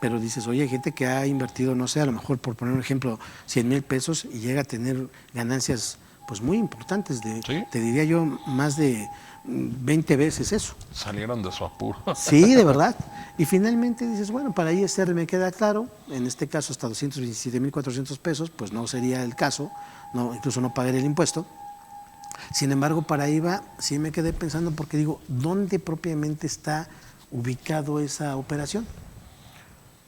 pero dices, oye, hay gente que ha invertido, no sé, a lo mejor por poner un ejemplo, 100,000 pesos y llega a tener ganancias pues muy importantes, ¿Sí? te diría yo, más de 20 veces eso. Salieron de su apuro. Sí, de verdad. Y finalmente dices, bueno, para ISR me queda claro, en este caso hasta 227,400 pesos, pues no sería el caso, no, incluso no pagar el impuesto. Sin embargo, para IVA sí me quedé pensando porque digo, ¿dónde propiamente está ubicado esa operación?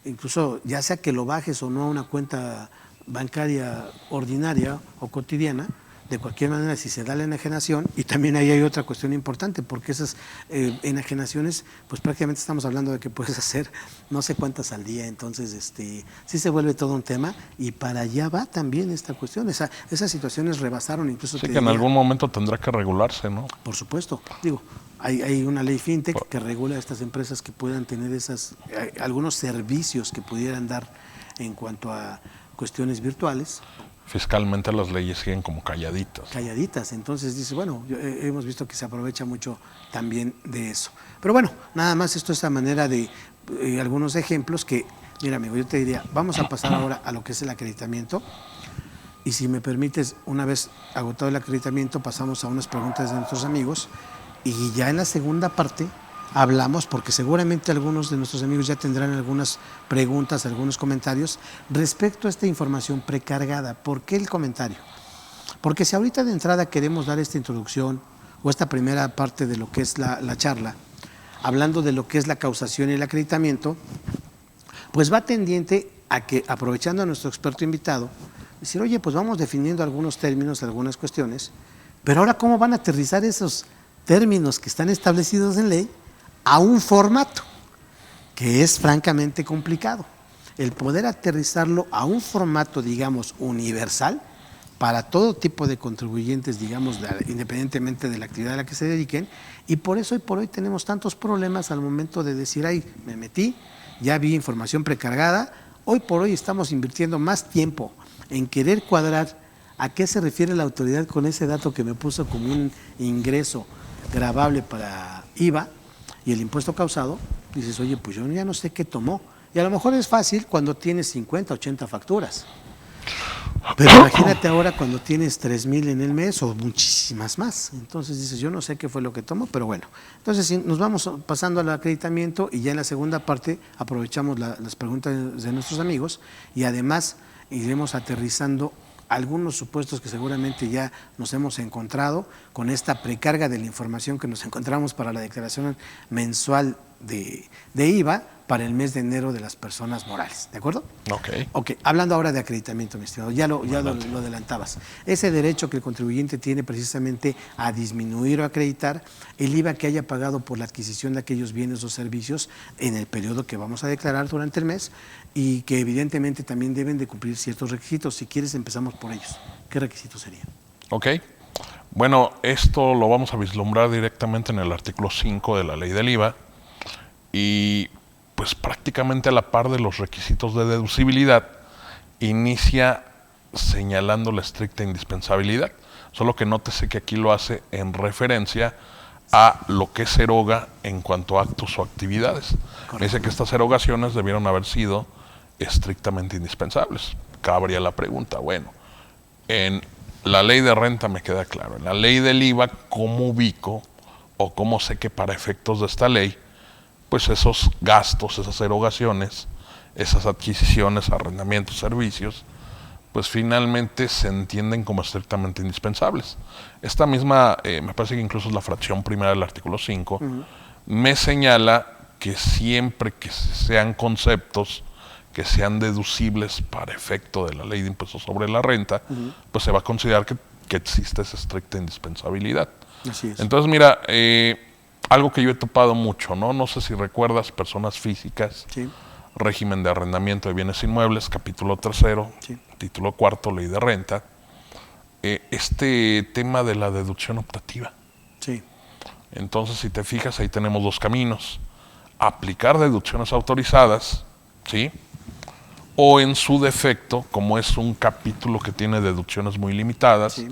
Incluso ya sea que lo bajes o no a una cuenta bancaria ordinaria o cotidiana, de cualquier manera, si se da la enajenación, y también ahí hay otra cuestión importante, porque esas enajenaciones, pues prácticamente estamos hablando de que puedes hacer no sé cuántas al día, entonces sí se vuelve todo un tema, y para allá va también esta cuestión. Esas situaciones rebasaron incluso... Sí, que en algún momento tendrá que regularse, ¿no? Por supuesto, digo, hay una ley fintech que regula a estas empresas que puedan tener algunos servicios que pudieran dar en cuanto a cuestiones virtuales. Fiscalmente las leyes siguen como calladitas. Calladitas, entonces dice, bueno, hemos visto que se aprovecha mucho también de eso. Pero bueno, nada más esto es a manera de algunos ejemplos que, mira amigo, yo te diría, vamos a pasar ahora a lo que es el acreditamiento. Y si me permites, una vez agotado el acreditamiento, pasamos a unas preguntas de nuestros amigos y ya en la segunda parte hablamos, porque seguramente algunos de nuestros amigos ya tendrán algunas preguntas, algunos comentarios respecto a esta información precargada. ¿Por qué el comentario? Porque si ahorita de entrada queremos dar esta introducción o esta primera parte de lo que es la charla, hablando de lo que es la causación y el acreditamiento, pues va tendiente a que, aprovechando a nuestro experto invitado, decir, oye, pues vamos definiendo algunos términos, algunas cuestiones, pero ahora ¿cómo van a aterrizar esos términos que están establecidos en ley a un formato que es francamente complicado? El poder aterrizarlo a un formato, digamos, universal para todo tipo de contribuyentes, digamos, independientemente de la actividad a la que se dediquen, y por eso hoy por hoy tenemos tantos problemas al momento de decir, ay, me metí, ya vi información precargada. Hoy por hoy estamos invirtiendo más tiempo en querer cuadrar a qué se refiere la autoridad con ese dato que me puso como un ingreso gravable para IVA y el impuesto causado. Dices, oye, pues yo ya no sé qué tomó. Y a lo mejor es fácil cuando tienes 50, 80 facturas. Pero imagínate ahora cuando tienes 3,000 en el mes o muchísimas más. Entonces dices, yo no sé qué fue lo que tomó, pero bueno. Entonces si nos vamos pasando al acreditamiento y ya en la segunda parte aprovechamos las preguntas de nuestros amigos y además iremos aterrizando algunos supuestos que seguramente ya nos hemos encontrado con esta precarga de la información que nos encontramos para la declaración mensual de IVA, para el mes de enero de las personas morales, ¿de acuerdo? Ok. Hablando ahora de acreditamiento, mi estimado, ya lo adelantabas. Ese derecho que el contribuyente tiene precisamente a disminuir o acreditar el IVA que haya pagado por la adquisición de aquellos bienes o servicios en el periodo que vamos a declarar durante el mes y que evidentemente también deben de cumplir ciertos requisitos. Si quieres, empezamos por ellos. ¿Qué requisitos serían? Ok. Bueno, esto lo vamos a vislumbrar directamente en el artículo 5 de la Ley del IVA y pues prácticamente a la par de los requisitos de deducibilidad inicia señalando la estricta indispensabilidad, solo que nótese que aquí lo hace en referencia a lo que se eroga en cuanto a actos o actividades. Dice que estas erogaciones debieron haber sido estrictamente indispensables. Cabría la pregunta, bueno, en la ley de renta me queda claro, en la ley del IVA, ¿cómo ubico o cómo sé que para efectos de esta ley, pues esos gastos, esas erogaciones, esas adquisiciones, arrendamientos, servicios, pues finalmente se entienden como estrictamente indispensables? Esta misma, me parece que incluso es la fracción primera del artículo 5, me señala que siempre que sean conceptos que sean deducibles para efecto de la ley de impuestos sobre la renta, pues se va a considerar que existe esa estricta indispensabilidad. Así es. Entonces, mira, algo que yo he topado mucho, ¿no? No sé si recuerdas, personas físicas, Sí. régimen de arrendamiento de bienes inmuebles, capítulo 3, Sí. título 4, ley de renta, este tema de la deducción optativa. Sí. Entonces, si te fijas, ahí tenemos dos caminos: aplicar deducciones autorizadas, ¿sí?, o en su defecto, como es un capítulo que tiene deducciones muy limitadas, Sí.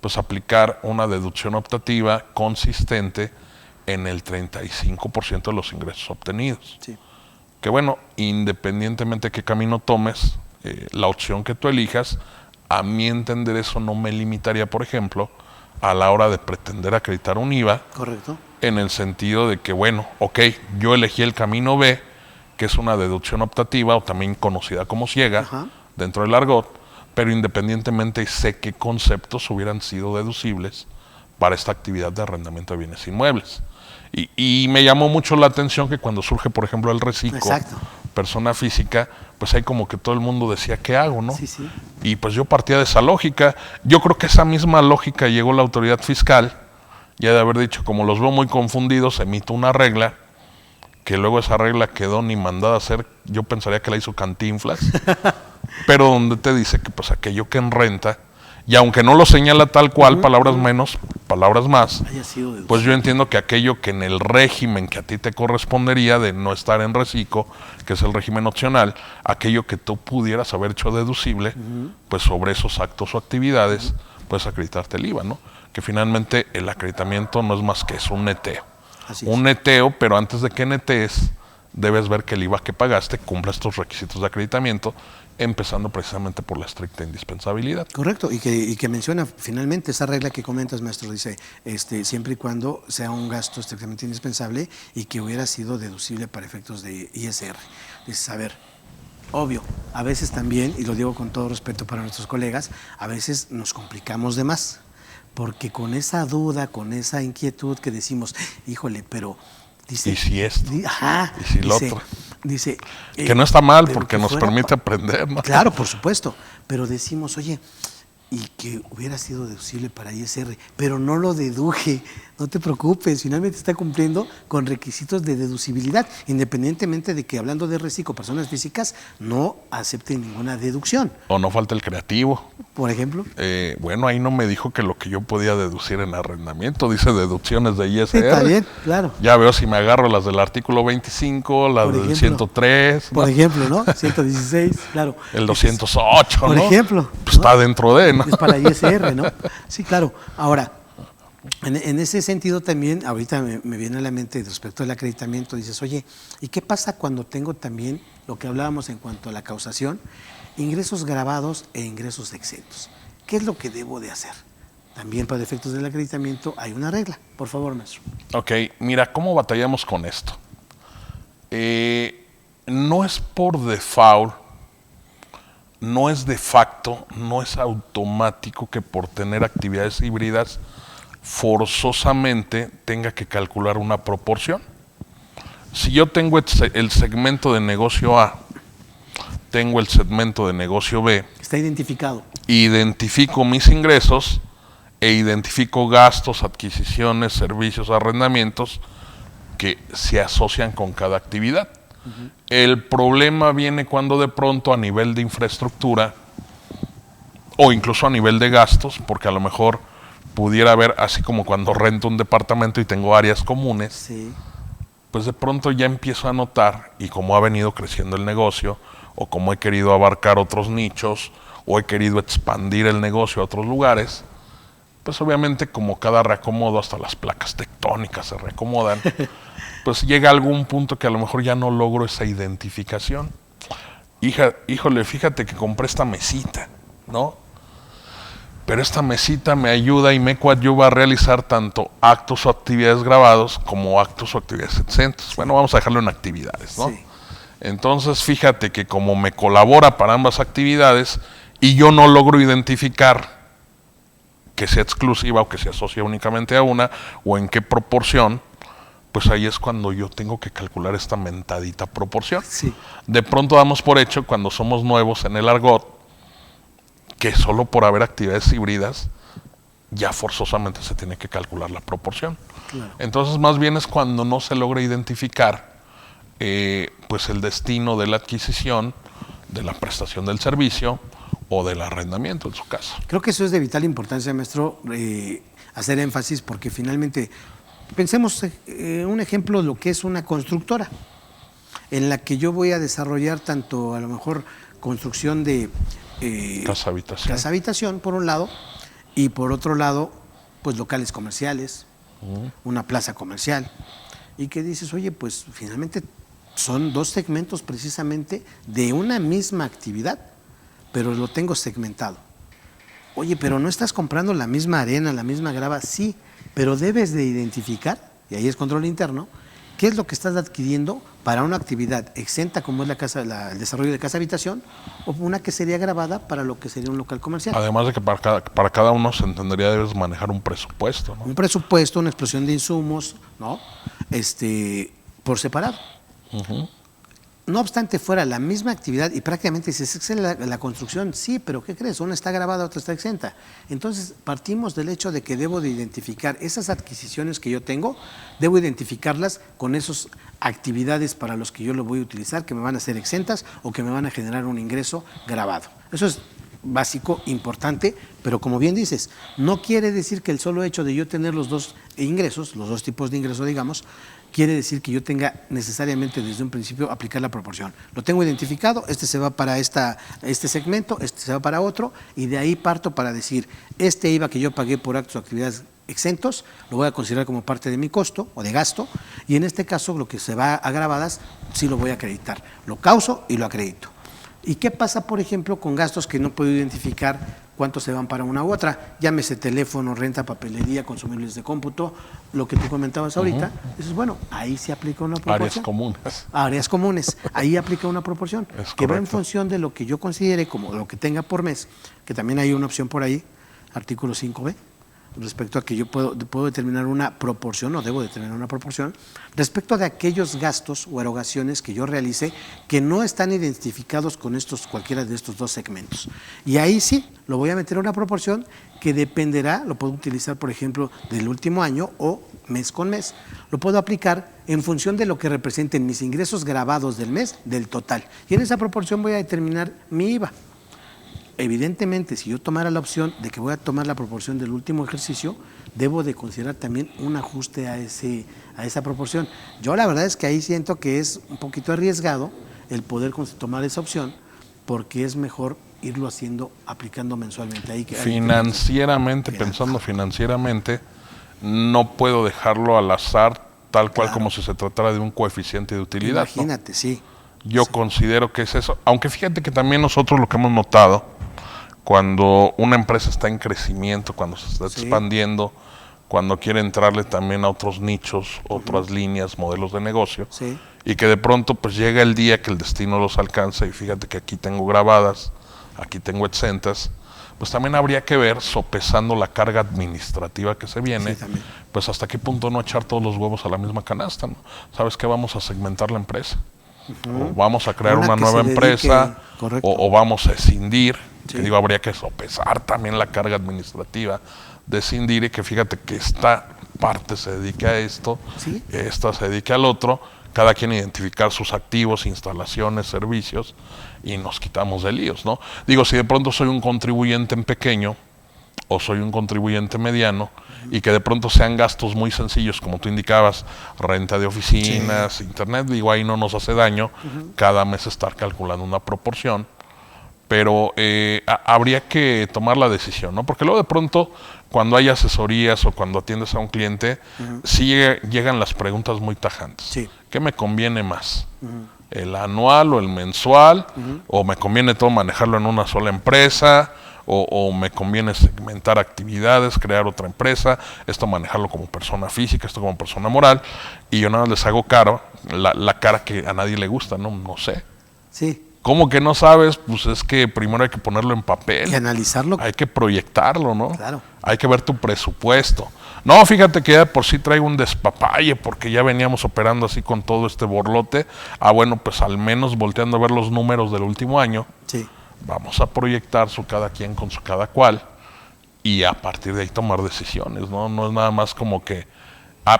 pues aplicar una deducción optativa consistente en el 35% de los ingresos obtenidos. Sí. Que bueno, independientemente de qué camino tomes, la opción que tú elijas, a mi entender eso no me limitaría, por ejemplo, a la hora de pretender acreditar un IVA. Correcto. En el sentido de que, bueno, ok, yo elegí el camino B, que es una deducción optativa o también conocida como ciega, Ajá, dentro del argot, pero independientemente sé qué conceptos hubieran sido deducibles para esta actividad de arrendamiento de bienes inmuebles. Y me llamó mucho la atención que cuando surge, por ejemplo, el reciclo, exacto, persona física, pues ahí como que todo el mundo decía, ¿qué hago, no? sí, sí, Y pues yo partía de esa lógica. Yo creo que esa misma lógica llegó la autoridad fiscal, ya de haber dicho, como los veo muy confundidos, emito una regla, que luego esa regla quedó ni mandada a hacer, yo pensaría que la hizo Cantinflas, pero donde te dice que pues aquello que en renta, y aunque no lo señala tal cual, palabras menos, palabras más, haya sido deducible. pues yo entiendo que aquello que en el régimen que a ti te correspondería de no estar en reciclo, que es el régimen opcional, aquello que tú pudieras haber hecho deducible, pues sobre esos actos o actividades, puedes acreditarte el IVA, ¿no? Que finalmente el acreditamiento no es más que eso, un neteo. Así es. Un neteo, pero antes de que netees, debes ver que el IVA que pagaste cumpla estos requisitos de acreditamiento, empezando precisamente por la estricta indispensabilidad. Correcto, y que menciona finalmente esa regla que comentas, maestro, dice, siempre y cuando sea un gasto estrictamente indispensable y que hubiera sido deducible para efectos de ISR. Dices, a ver, obvio, a veces también, y lo digo con todo respeto para nuestros colegas, a veces nos complicamos de más, porque con esa duda, con esa inquietud que decimos, híjole, pero... Dice, ¿Y si esto? Ajá, ¿Y si lo otro? Dice, Que no está mal pero porque que nos fuera permite aprender, ¿no? Claro, por supuesto, pero decimos, oye, y que hubiera sido deducible para ISR, pero no lo deduje, no te preocupes, finalmente está cumpliendo con requisitos de deducibilidad, independientemente de que, hablando de reciclo, personas físicas no acepten ninguna deducción. O no falta el creativo. Por ejemplo. Bueno, ahí no me dijo que lo que yo podía deducir en arrendamiento, dice deducciones de ISR. Sí, está bien, claro. Ya veo si me agarro las del artículo 25, las Por del ejemplo, 103. Por ¿no? ejemplo, ¿no? 116, claro. El 208, Por ¿no? ejemplo. Pues ¿no? está dentro de, ¿no? Es para ISR, ¿no? Sí, claro. Ahora, en ese sentido también, ahorita me viene a la mente respecto al acreditamiento, dices, oye, ¿y qué pasa cuando tengo también lo que hablábamos en cuanto a la causación, ingresos grabados e ingresos exentos? ¿Qué es lo que debo de hacer? También para efectos del acreditamiento hay una regla. Por favor, maestro. Ok, mira, ¿cómo batallamos con esto? No es por default, no es de facto, no es automático que por tener actividades híbridas forzosamente tenga que calcular una proporción. Si yo tengo el segmento de negocio A, tengo el segmento de negocio B, está identificado. Identifico mis ingresos e identifico gastos, adquisiciones, servicios, arrendamientos que se asocian con cada actividad. El problema viene cuando de pronto a nivel de infraestructura o incluso a nivel de gastos, porque a lo mejor pudiera haber, así como cuando rento un departamento y tengo áreas comunes, Sí. pues de pronto ya empiezo a notar, y como ha venido creciendo el negocio, o como he querido abarcar otros nichos, o he querido expandir el negocio a otros lugares, pues obviamente como cada reacomodo, hasta las placas tectónicas se reacomodan, pues llega algún punto que a lo mejor ya no logro esa identificación. Híjole, fíjate que compré esta mesita, ¿no? Pero esta mesita me ayuda y me coadyuva a realizar tanto actos o actividades grabados como actos o actividades exentos. Bueno, vamos a dejarlo en actividades, ¿no? Sí. Entonces, fíjate que como me colabora para ambas actividades y yo no logro identificar que sea exclusiva o que se asocia únicamente a una o en qué proporción, pues ahí es cuando yo tengo que calcular esta mentadita proporción. Sí. De pronto damos por hecho cuando somos nuevos en el argot que solo por haber actividades híbridas ya forzosamente se tiene que calcular la proporción. Claro. Entonces más bien es cuando no se logra identificar pues el destino de la adquisición, de la prestación del servicio o del arrendamiento en su caso. Creo que eso es de vital importancia, maestro, hacer énfasis, porque finalmente, pensemos un ejemplo de lo que es una constructora, en la que yo voy a desarrollar tanto a lo mejor construcción de casa habitación por un lado, y por otro lado, pues locales comerciales, una plaza comercial, y que dices, oye, pues finalmente son dos segmentos precisamente de una misma actividad, pero lo tengo segmentado. Oye, pero no estás comprando la misma arena, la misma grava, sí, pero debes de identificar, y ahí es control interno, qué es lo que estás adquiriendo para una actividad exenta como es el desarrollo de casa habitación, o una que sería grabada para lo que sería un local comercial. Además de que para cada uno se entendería debes manejar un presupuesto, ¿no? Un presupuesto, una explosión de insumos, ¿no? Por separado. No obstante fuera la misma actividad y prácticamente si es la construcción, sí, pero ¿qué crees? Una está grabada, otra está exenta. Entonces partimos del hecho de que debo de identificar esas adquisiciones que yo tengo, debo identificarlas con esas actividades para los que yo lo voy a utilizar, que me van a ser exentas o que me van a generar un ingreso grabado. Eso es básico, importante, pero como bien dices, no quiere decir que el solo hecho de yo tener los dos ingresos, los dos tipos de ingresos, digamos, quiere decir que yo tenga necesariamente desde un principio aplicar la proporción. Lo tengo identificado, este se va para este segmento, este se va para otro, y de ahí parto para decir, este IVA que yo pagué por actos o actividades exentos, lo voy a considerar como parte de mi costo o de gasto, y en este caso lo que se va a grabadas, sí lo voy a acreditar. Lo causo y lo acredito. ¿Y qué pasa, por ejemplo, con gastos que no puedo identificar cuántos se van para una u otra? Llámese teléfono, renta, papelería, consumibles de cómputo, lo que tú comentabas ahorita. Dices, bueno, ahí se aplica una proporción. Áreas comunes. Áreas comunes, ahí aplica una proporción, que va en función de lo que yo considere como lo que tenga por mes, que también hay una opción por ahí, artículo 5B, respecto a que yo puedo determinar una proporción o debo determinar una proporción respecto de aquellos gastos o erogaciones que yo realice que no están identificados con cualquiera de estos dos segmentos. Y ahí sí, lo voy a meter a una proporción que dependerá, lo puedo utilizar por ejemplo del último año o mes con mes. Lo puedo aplicar en función de lo que representen mis ingresos grabados del mes del total. Y en esa proporción voy a determinar mi IVA. Evidentemente, si yo tomara la opción de que voy a tomar la proporción del último ejercicio, debo de considerar también un ajuste a esa proporción. Yo la verdad es que ahí siento que es un poquito arriesgado el poder tomar esa opción, porque es mejor irlo haciendo, aplicando mensualmente. Financieramente, pensando financieramente, no puedo dejarlo al azar, tal cual Claro. como si se tratara de un coeficiente de utilidad. Imagínate, ¿no? Sí. Yo considero que es eso, aunque fíjate que también nosotros lo que hemos notado, cuando una empresa está en crecimiento, cuando se está expandiendo, cuando quiere entrarle también a otros nichos, otras líneas, modelos de negocio, y que de pronto pues llega el día que el destino los alcanza y fíjate que aquí tengo grabadas, aquí tengo exentas, pues también habría que ver, sopesando la carga administrativa que se viene, pues hasta qué punto no echar todos los huevos a la misma canasta, ¿no? ¿Sabes qué? Vamos a segmentar la empresa. O vamos a crear una nueva empresa, o vamos a escindir, que digo, habría que sopesar también la carga administrativa de escindir, y que fíjate que esta parte se dedique a esto, esta se dedique al otro, cada quien identificar sus activos, instalaciones, servicios, y nos quitamos de líos, ¿no? Digo, si de pronto soy un contribuyente en pequeño o soy un contribuyente mediano, y que de pronto sean gastos muy sencillos, como tú indicabas, renta de oficinas, internet, digo, ahí no nos hace daño cada mes estar calculando una proporción, pero habría que tomar la decisión, ¿no? Porque luego de pronto, cuando hay asesorías o cuando atiendes a un cliente, sí llegan las preguntas muy tajantes. ¿Qué me conviene más? ¿El anual o el mensual? ¿O me conviene todo manejarlo en una sola empresa? ¿O me conviene segmentar actividades, crear otra empresa, esto manejarlo como persona física, esto como persona moral? Y yo nada más les hago la cara que a nadie le gusta, ¿no? No sé. Sí. ¿Cómo que no sabes? Pues es que primero hay que ponerlo en papel. Y analizarlo. Hay que proyectarlo, ¿no? Claro. Hay que ver tu presupuesto. No, fíjate que ya de por sí traigo un despapalle porque ya veníamos operando así con todo este borlote. Bueno, pues al menos volteando a ver los números del último año. Sí. Vamos a proyectar su cada quien con su cada cual y a partir de ahí tomar decisiones, ¿no? No es nada más como que,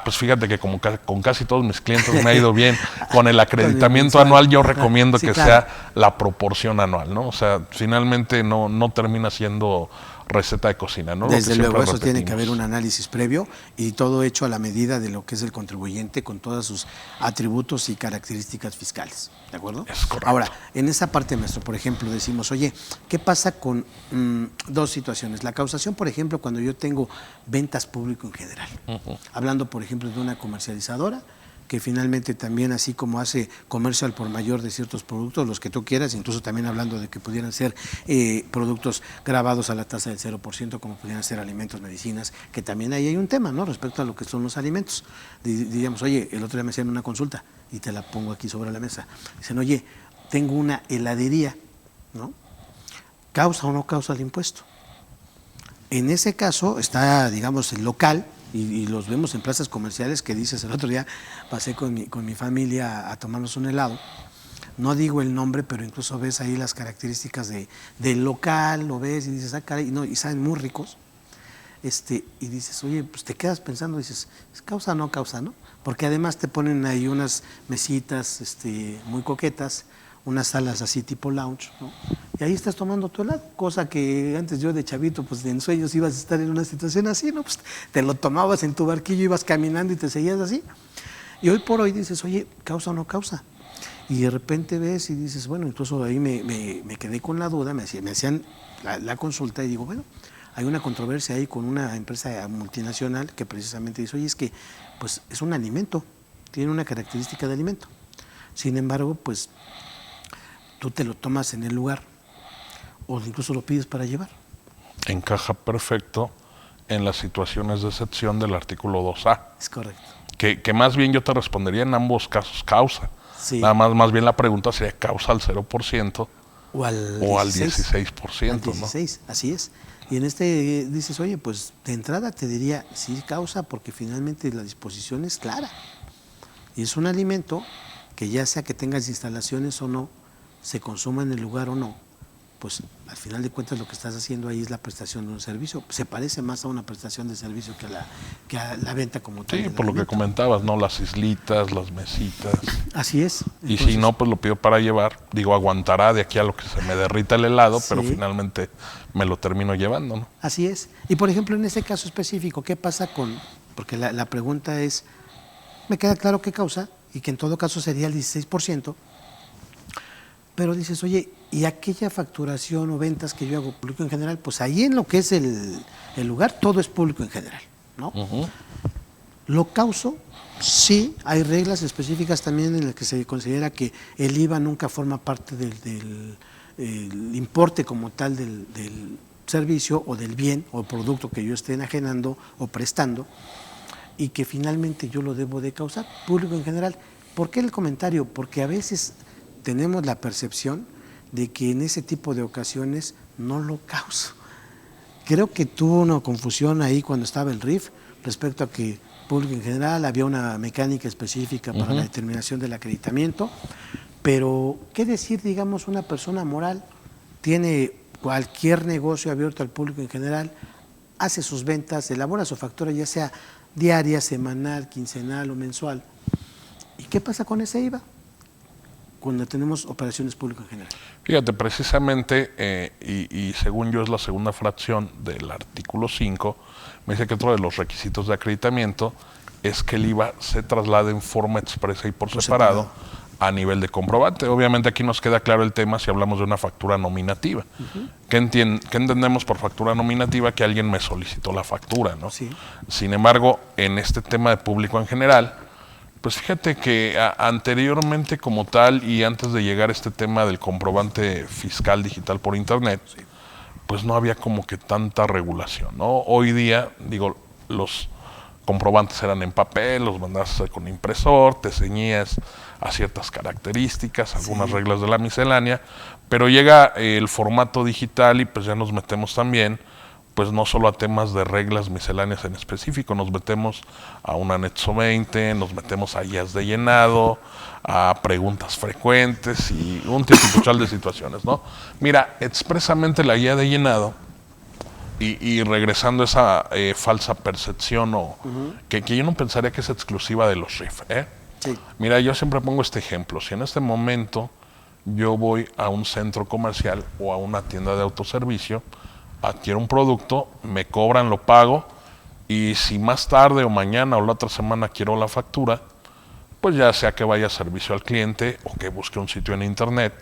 pues fíjate que como con casi todos mis clientes me ha ido bien. Con el acreditamiento anual yo recomiendo que sea la proporción anual, ¿no? O sea, finalmente no termina siendo receta de cocina, ¿no? Desde luego, eso tiene que haber un análisis previo y todo hecho a la medida de lo que es el contribuyente con todos sus atributos y características fiscales, ¿de acuerdo? Es correcto. Ahora, en esa parte, maestro, por ejemplo, decimos, oye, ¿qué pasa con dos situaciones? La causación, por ejemplo, cuando yo tengo ventas público en general, hablando, por ejemplo, de una comercializadora, que finalmente también, así como hace comercio al por mayor de ciertos productos, los que tú quieras, incluso también hablando de que pudieran ser productos grabados a la tasa del 0%, como pudieran ser alimentos, medicinas, que también ahí hay un tema, ¿no? Respecto a lo que son los alimentos. Diríamos, oye, el otro día me hacían una consulta, y te la pongo aquí sobre la mesa. Dicen, oye, tengo una heladería, ¿no? ¿Causa o no causa el impuesto? En ese caso está, digamos, el local, y los vemos en plazas comerciales, que dices, el otro día pasé con mi familia a tomarnos un helado, no digo el nombre, pero incluso ves ahí las características del local, lo ves y dices, caray, no, y saben muy ricos, y dices, oye, pues te quedas pensando, dices, ¿es causa o no causa, no? Porque además te ponen ahí unas mesitas muy coquetas, unas salas así tipo lounge, ¿no? Y ahí estás tomando tu helado, cosa que antes yo de chavito, pues en sueños ibas a estar en una situación así, ¿no? Pues te lo tomabas en tu barquillo, ibas caminando y te seguías así. Y hoy por hoy dices, oye, ¿causa o no causa? Y de repente ves y dices, bueno, incluso ahí me quedé con la duda, me hacían la consulta y digo, bueno, hay una controversia ahí con una empresa multinacional que precisamente dice, oye, es que pues es un alimento, tiene una característica de alimento. Sin embargo, pues tú te lo tomas en el lugar o incluso lo pides para llevar. Encaja perfecto en las situaciones de excepción del artículo 2A. Es correcto. Que más bien yo te respondería en ambos casos causa. Sí. Nada más bien la pregunta sería causa al 0% o al 16%. Al 16, ¿no? Así es. Y en dices, oye, pues de entrada te diría, sí causa, porque finalmente la disposición es clara. Y es un alimento que ya sea que tengas instalaciones o no, se consuma en el lugar o no, pues al final de cuentas lo que estás haciendo ahí es la prestación de un servicio. Se parece más a una prestación de servicio que a la venta como tal. Sí, por lo que comentabas, ¿no? Las islitas, las mesitas. Así es. Y entonces, si no, pues lo pido para llevar. Digo, aguantará de aquí a lo que se me derrita el helado, sí, pero finalmente me lo termino llevando, ¿no? Así es. Y por ejemplo, en ese caso específico, ¿qué pasa con...? Porque la pregunta es, me queda claro qué causa, y que en todo caso sería el 16%, pero dices, oye, y aquella facturación o ventas que yo hago público en general, pues ahí en lo que es el lugar, todo es público en general, ¿no? Lo causo, sí, hay reglas específicas también en las que se considera que el IVA nunca forma parte del importe como tal del servicio o del bien o producto que yo esté enajenando o prestando, y que finalmente yo lo debo de causar, público en general. ¿Por qué el comentario? Porque a veces tenemos la percepción de que en ese tipo de ocasiones no lo causo. Creo que tuvo una confusión ahí cuando estaba el RIF respecto a que público en general había una mecánica específica para la determinación del acreditamiento, pero ¿qué decir, digamos, una persona moral tiene cualquier negocio abierto al público en general, hace sus ventas, elabora su factura ya sea diaria, semanal, quincenal o mensual? ¿Y qué pasa con ese IVA cuando tenemos operaciones públicas en general? Fíjate, precisamente, y según yo es la segunda fracción del artículo 5, me dice que otro de los requisitos de acreditamiento es que el IVA se traslade en forma expresa y por separado a nivel de comprobante. Obviamente aquí nos queda claro el tema si hablamos de una factura nominativa. ¿Qué entendemos por factura nominativa? Que alguien me solicitó la factura, ¿no? Sí. Sin embargo, en este tema de público en general, pues fíjate que anteriormente como tal y antes de llegar a este tema del comprobante fiscal digital por internet, pues no había como que tanta regulación, ¿no? Hoy día, digo, los comprobantes eran en papel, los mandabas a hacer con impresor, te ceñías a ciertas características, algunas reglas de la miscelánea, pero llega el formato digital y pues ya nos metemos también, pues no solo a temas de reglas misceláneas en específico, nos metemos a un anexo 20, nos metemos a guías de llenado, a preguntas frecuentes y un tipical de situaciones, ¿no? Mira, expresamente la guía de llenado, y regresando a esa falsa percepción que yo no pensaría que es exclusiva de los RIF, ¿eh? Sí. Mira, yo siempre pongo este ejemplo. Si en este momento yo voy a un centro comercial o a una tienda de autoservicio, adquiero un producto, me cobran, lo pago, y si más tarde o mañana o la otra semana quiero la factura, pues ya sea que vaya a servicio al cliente o que busque un sitio en internet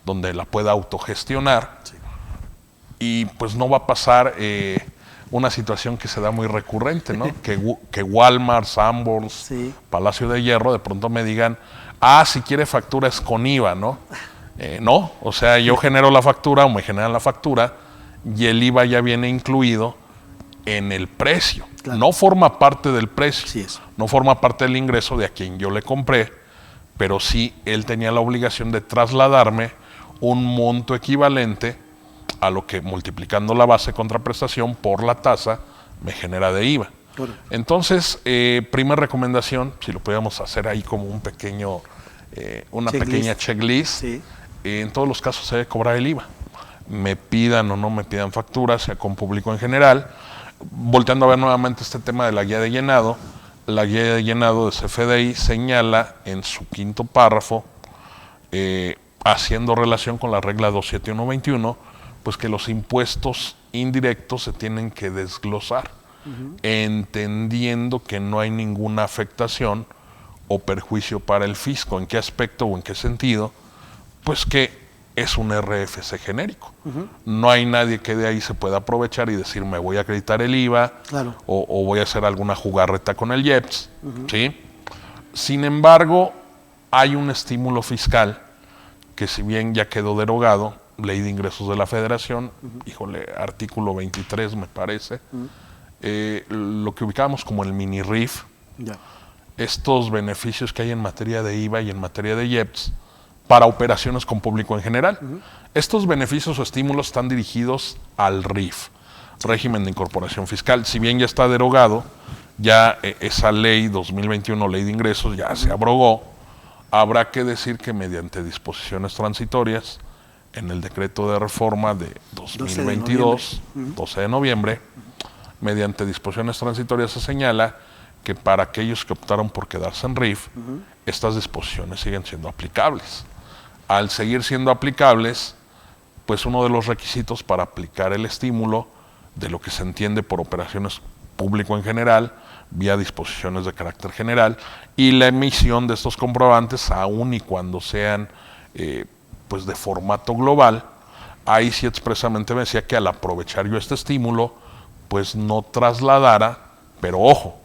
donde la pueda autogestionar. Sí. Y pues no va a pasar una situación que se da muy recurrente, ¿no? que Walmart, Sanborns, Palacio de Hierro de pronto me digan, si quiere factura es con IVA, ¿no? No, o sea, yo genero la factura o me generan la factura y el IVA ya viene incluido en el precio. Claro. No forma parte del precio, sí es. No forma parte del ingreso de a quien yo le compré, pero sí él tenía la obligación de trasladarme un monto equivalente a lo que multiplicando la base contraprestación por la tasa me genera de IVA. Claro. Entonces, primera recomendación, si lo pudiéramos hacer ahí como un pequeño, pequeña checklist, en todos los casos se debe cobrar el IVA. Me pidan o no me pidan facturas, sea con público en general. Volteando a ver nuevamente este tema de la guía de llenado, la guía de llenado de CFDI señala en su quinto párrafo, haciendo relación con la regla 27121, pues que los impuestos indirectos se tienen que desglosar, entendiendo que no hay ninguna afectación o perjuicio para el fisco. ¿En qué aspecto o en qué sentido? Pues que es un RFC genérico. No hay nadie que de ahí se pueda aprovechar y decir me voy a acreditar el IVA, claro, o voy a hacer alguna jugarreta con el IEPS. ¿Sí? Sin embargo, hay un estímulo fiscal que si bien ya quedó derogado, Ley de Ingresos de la Federación, artículo 23 me parece, lo que ubicábamos como el mini RIF, estos beneficios que hay en materia de IVA y en materia de IEPS para operaciones con público en general. Estos beneficios o estímulos están dirigidos al RIF, régimen de incorporación fiscal. Si bien ya está derogado, ya esa ley 2021, Ley de Ingresos, ya se abrogó, habrá que decir que mediante disposiciones transitorias, en el decreto de reforma de 2022, 12 de noviembre, mediante disposiciones transitorias se señala que para aquellos que optaron por quedarse en RIF, estas disposiciones siguen siendo aplicables. Al seguir siendo aplicables, pues uno de los requisitos para aplicar el estímulo de lo que se entiende por operaciones público en general, vía disposiciones de carácter general, y la emisión de estos comprobantes, aun y cuando sean pues de formato global, ahí sí expresamente me decía que al aprovechar yo este estímulo, pues no trasladara, pero ojo,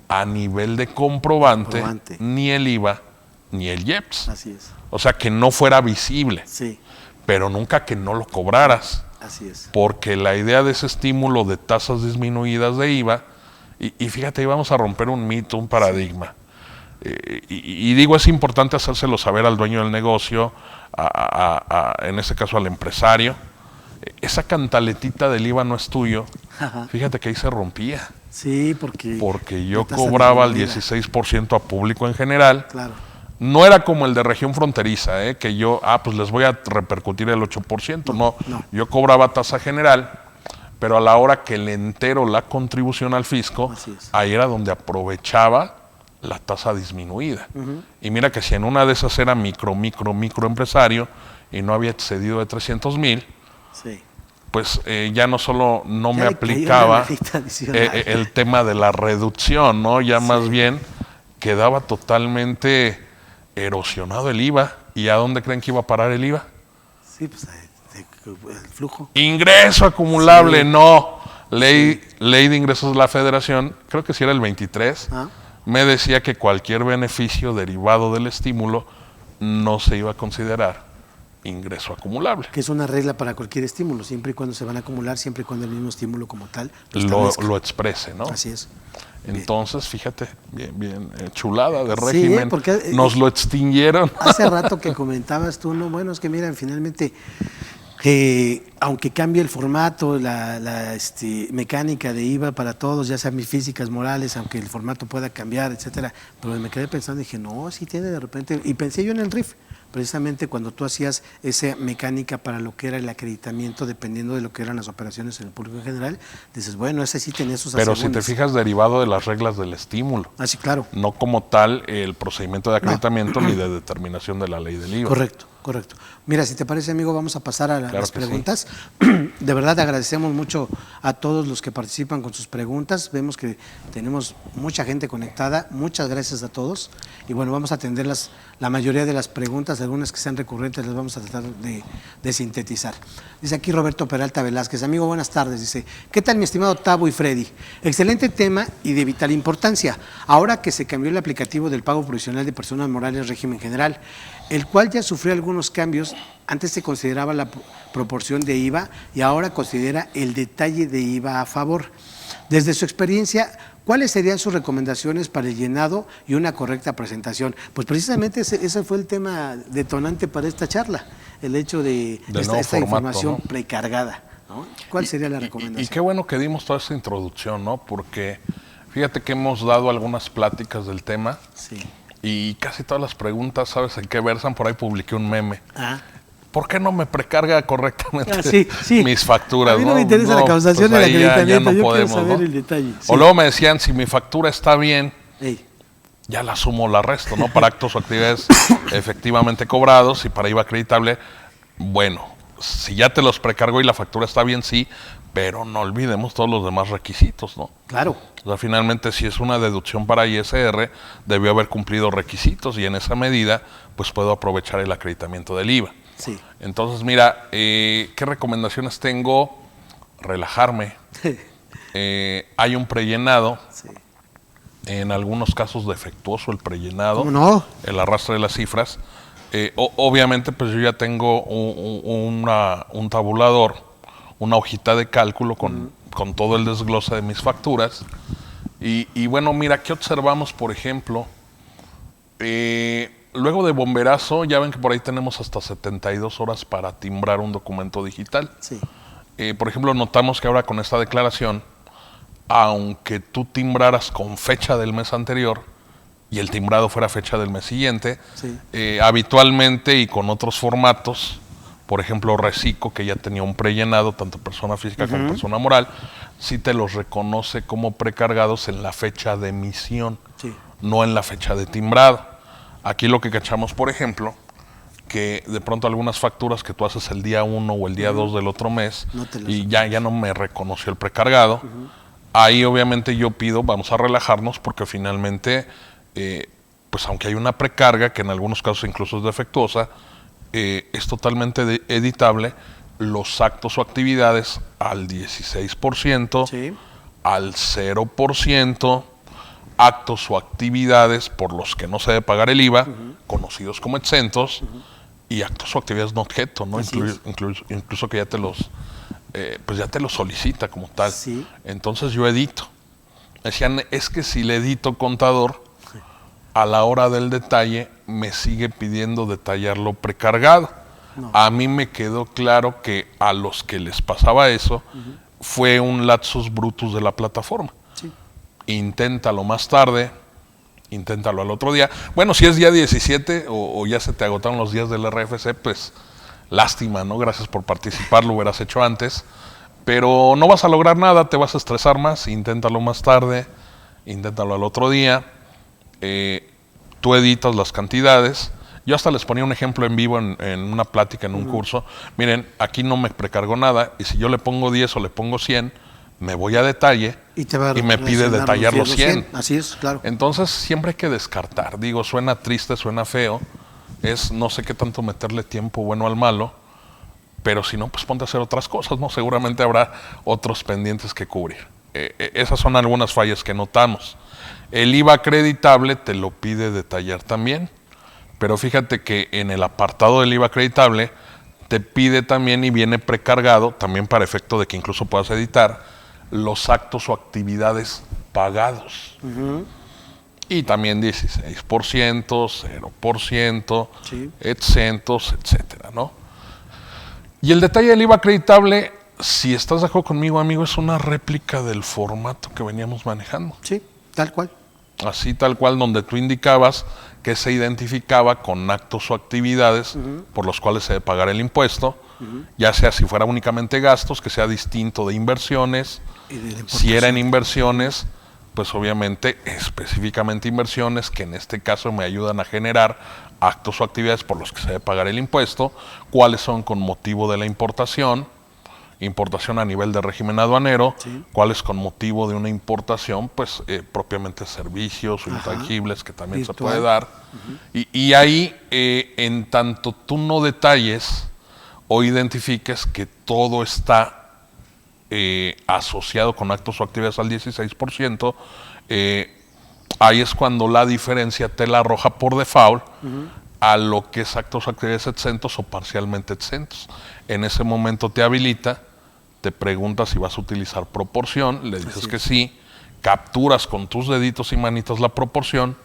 a nivel de comprobante, ni el IVA ni el IEPS. Así es. O sea, que no fuera visible, pero nunca que no lo cobraras. Así es. Porque la idea de ese estímulo de tasas disminuidas de IVA, y fíjate, ahí vamos a romper un mito, un paradigma. Y digo, es importante hacérselo saber al dueño del negocio, en este caso al empresario, esa cantaletita del IVA no es tuyo, Ajá. fíjate que ahí se rompía. Sí, Porque yo la tasa cobraba el disminuida. 16% a público en general. Claro. No era como el de región fronteriza, que yo, pues les voy a repercutir el 8%. No, no. yo cobraba tasa general, pero a la hora que le entero la contribución al fisco, Así es. ahí era donde aprovechaba la tasa disminuida. Y mira que si en una de esas era micro empresario y no había excedido de 300,000, Sí. pues ya no solo no Ya me le cayó aplicaba una lejita adicional. el tema de la reducción, ¿no? Ya más bien quedaba totalmente erosionado el IVA. ¿Y a dónde creen que iba a parar el IVA? Sí, pues el flujo. Ingreso acumulable, Sí. no. Ley de Ingresos de la Federación, creo que sí era el 23, Ah. me decía que cualquier beneficio derivado del estímulo no se iba a considerar ingreso acumulable. Que es una regla para cualquier estímulo, siempre y cuando se van a acumular, siempre y cuando el mismo estímulo como tal Lo establezca. exprese, ¿no? Así es. Entonces, fíjate, bien, chulada de Sí, régimen. porque, nos lo extinguieron. Hace rato que comentabas tú, no, bueno, es que miren, finalmente, aunque cambie el formato, la mecánica de IVA para todos, ya sean físicas, morales, aunque el formato pueda cambiar, etcétera, pero me quedé pensando, dije, no, sí tiene de repente, y pensé yo en el RIF, precisamente cuando tú hacías esa mecánica para lo que era el acreditamiento, dependiendo de lo que eran las operaciones en el público en general, dices, bueno, ese sí tenía sus Pero si te asegúnes. fijas, derivado de las reglas del estímulo. Ah, sí, claro. No como tal el procedimiento de acreditamiento ni de determinación de la ley del IVA. Correcto, correcto. Mira, si te parece, amigo, vamos a pasar a Claro las que preguntas. De verdad agradecemos mucho a todos los que participan con sus preguntas. Vemos que tenemos mucha gente conectada. Muchas gracias a todos. Y bueno, vamos a atender la mayoría de las preguntas, algunas que sean recurrentes, las vamos a tratar de sintetizar. Dice aquí Roberto Peralta Velázquez, amigo, buenas tardes. Dice, ¿qué tal mi estimado Tabo y Freddy? Excelente tema y de vital importancia. Ahora que se cambió el aplicativo del pago provisional de personas morales régimen general, el cual ya sufrió algunos cambios. Antes se consideraba la proporción de IVA y ahora considera el detalle de IVA a favor. Desde su experiencia, ¿cuáles serían sus recomendaciones para el llenado y una correcta presentación? Pues precisamente ese fue el tema detonante para esta charla, el hecho de esta formato, información, ¿no?, precargada, ¿no? ¿Cuál sería la recomendación? Y qué bueno que dimos toda esta introducción, ¿no? Porque fíjate que hemos dado algunas pláticas del tema. Sí. Y casi todas las preguntas, ¿sabes en qué versan? Por ahí publiqué un meme. Ah. ¿Por qué no me precarga correctamente Sí. mis facturas? A mí no me interesa la causación pues del ahí acreditamiento, no yo podemos, quiero saber ¿no? el detalle. Sí. O luego me decían, si mi factura está bien, Ey. ya la sumo, la resto, ¿no? Para actos o actividades efectivamente cobrados y para IVA acreditable, bueno, si ya te los precargo y la factura está bien, sí, pero no olvidemos todos los demás requisitos, ¿no? Claro. O sea, finalmente, si es una deducción para ISR, debió haber cumplido requisitos y en esa medida, pues puedo aprovechar el acreditamiento del IVA. Sí. Entonces, mira, ¿qué recomendaciones tengo? Relajarme. Hay un prellenado. Sí. En algunos casos defectuoso el prellenado. ¿Cómo no? El arrastre de las cifras. Obviamente, pues yo ya tengo un tabulador, una hojita de cálculo con todo el desglose de mis facturas. Y bueno, mira, ¿qué observamos, por ejemplo? Luego de bomberazo, ya ven que por ahí tenemos hasta 72 horas para timbrar un documento digital. Sí. Por ejemplo, notamos que ahora con esta declaración, aunque tú timbraras con fecha del mes anterior y el timbrado fuera fecha del mes siguiente, Sí. Habitualmente y con otros formatos, por ejemplo, Recico, que ya tenía un prellenado, tanto persona física como persona moral, sí te los reconoce como precargados en la fecha de emisión, Sí. no en la fecha de timbrado. Aquí lo que cachamos, por ejemplo, que de pronto algunas facturas que tú haces el día 1 o el día 2 del otro mes No te las y ya no me reconoció el precargado, ahí obviamente yo pido, vamos a relajarnos porque finalmente, pues aunque hay una precarga, que en algunos casos incluso es defectuosa, es totalmente editable, los actos o actividades al 16%, Sí. al 0%, actos o actividades por los que no se debe pagar el IVA, conocidos como exentos, y actos o actividades no objeto, ¿no? Así es. Incluso que ya te los pues ya te los solicita como tal. Sí. Entonces yo edito. Decían, es que si le edito contador, a la hora del detalle me sigue pidiendo detallarlo precargado. No. A mí me quedó claro que a los que les pasaba eso fue un lapsus brutus de la plataforma. Sí. Inténtalo más tarde, inténtalo al otro día. Bueno, si es día 17 o ya se te agotaron los días del RFC, pues lástima, ¿no? Gracias por participar, lo hubieras hecho antes. Pero no vas a lograr nada, te vas a estresar más, inténtalo más tarde, inténtalo al otro día. Tú editas las cantidades. Yo hasta les ponía un ejemplo en vivo en una plática, en un curso. Miren, aquí no me precargó nada y si yo le pongo 10 o le pongo 100, me voy a detalle y me pide detallar los 100. Así es, claro. Entonces siempre hay que descartar. Digo, suena triste, suena feo. Es no sé qué tanto meterle tiempo bueno al malo, pero si no, pues ponte a hacer otras cosas, ¿no? Seguramente habrá otros pendientes que cubrir. Esas son algunas fallas que notamos. El IVA acreditable te lo pide detallar también, pero fíjate que en el apartado del IVA acreditable te pide también y viene precargado, también para efecto de que incluso puedas editar, los actos o actividades pagados. Y también 16%, 0%, Sí. exentos, etcétera, ¿no? Y el detalle del IVA acreditable, si estás de acuerdo conmigo, amigo, es una réplica del formato que veníamos manejando. Sí, tal cual. Así tal cual, donde tú indicabas que se identificaba con actos o actividades por los cuales se debe pagar el impuesto, ya sea si fuera únicamente gastos, que sea distinto de inversiones. Y de Si eran inversiones, pues obviamente específicamente inversiones que en este caso me ayudan a generar actos o actividades por los que se debe pagar el impuesto, cuáles son con motivo de la importación a nivel de régimen aduanero, cuáles con motivo de una importación, pues propiamente servicios o intangibles que también virtual. se puede dar. Y ahí, en tanto tú no detalles o identifiques que todo está asociado con actos o actividades al 16%, ahí es cuando la diferencia te la arroja por default a lo que es actos o actividades exentos o parcialmente exentos. En ese momento te habilita, te pregunta si vas a utilizar proporción, le dices que sí, capturas con tus deditos y manitos la proporción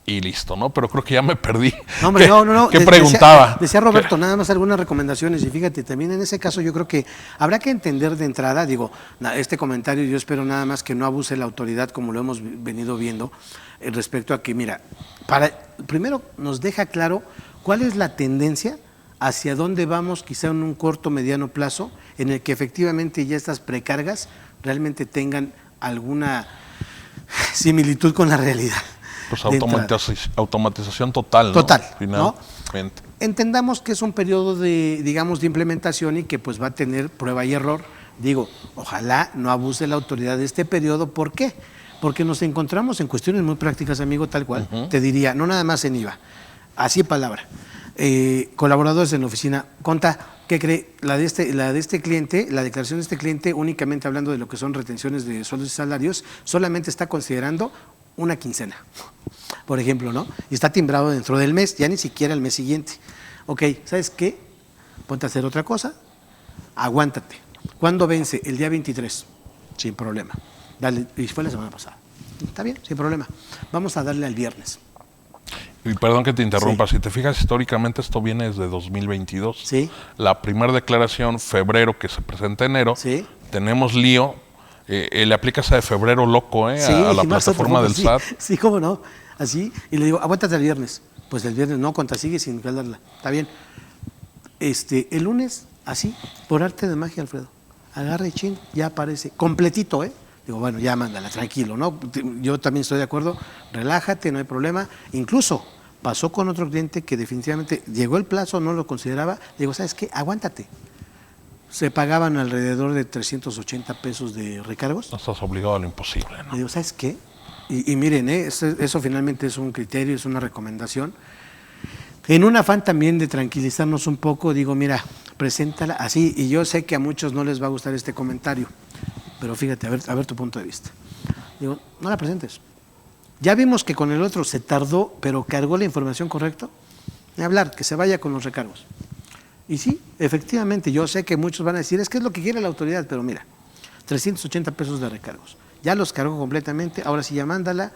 y listo, ¿no? Pero creo que ya me perdí. No, hombre, no. ¿Qué preguntaba? Decía Roberto, nada más algunas recomendaciones. Y fíjate, también en ese caso yo creo que habrá que entender de entrada, digo, este comentario yo espero nada más que no abuse la autoridad como lo hemos venido viendo, respecto a que, mira, primero nos deja claro cuál es la tendencia hacia dónde vamos quizá en un corto, mediano plazo, en el que efectivamente ya estas precargas realmente tengan alguna similitud con la realidad. Pues automatización total, ¿no? Total, Finalmente. Entendamos que es un periodo de, digamos, de implementación y que pues va a tener prueba y error. Digo, ojalá no abuse la autoridad de este periodo. ¿Por qué? Porque nos encontramos en cuestiones muy prácticas, amigo, tal cual. Te diría, no nada más en IVA, así palabra. Colaboradores en la oficina, conta, ¿qué cree? La de este cliente, la declaración de este cliente, únicamente hablando de lo que son retenciones de sueldos y salarios, solamente está considerando una quincena, por ejemplo, ¿no? Y está timbrado dentro del mes, ya ni siquiera el mes siguiente. Ok, ¿sabes qué? Ponte a hacer otra cosa, aguántate. ¿Cuándo vence? El día 23, sin problema. Dale, y fue la semana pasada. Está bien, sin problema. Vamos a darle al viernes. Y perdón que te interrumpa, si te fijas históricamente esto viene desde 2022. Sí. La primera declaración, febrero, que se presenta enero, tenemos lío. Le aplica esa de febrero loco a la plataforma del SAT. Sí, cómo no, así, y le digo, aguántate el viernes. Pues el viernes no, contra sigue sin calarla. Está bien. El lunes, así, por arte de magia, Alfredo, agarra y chin, ya aparece, completito, Digo, bueno, ya mándala, tranquilo, ¿no? Yo también estoy de acuerdo, relájate, no hay problema. Incluso pasó con otro cliente que definitivamente llegó el plazo, no lo consideraba. Digo, ¿sabes qué? Aguántate. Se pagaban alrededor de 380 pesos de recargos. No estás obligado a lo imposible, ¿no? Le digo, ¿sabes qué? Y miren, eso finalmente es un criterio, es una recomendación. En un afán también de tranquilizarnos un poco, digo, mira, preséntala así, y yo sé que a muchos no les va a gustar este comentario, pero fíjate, a ver tu punto de vista. Digo, no la presentes. Ya vimos que con el otro se tardó, pero cargó la información correcta. Ni hablar, que se vaya con los recargos. Y sí, efectivamente, yo sé que muchos van a decir, es que es lo que quiere la autoridad, pero mira, 380 pesos de recargos. Ya los cargó completamente, ahora sí ya mándala,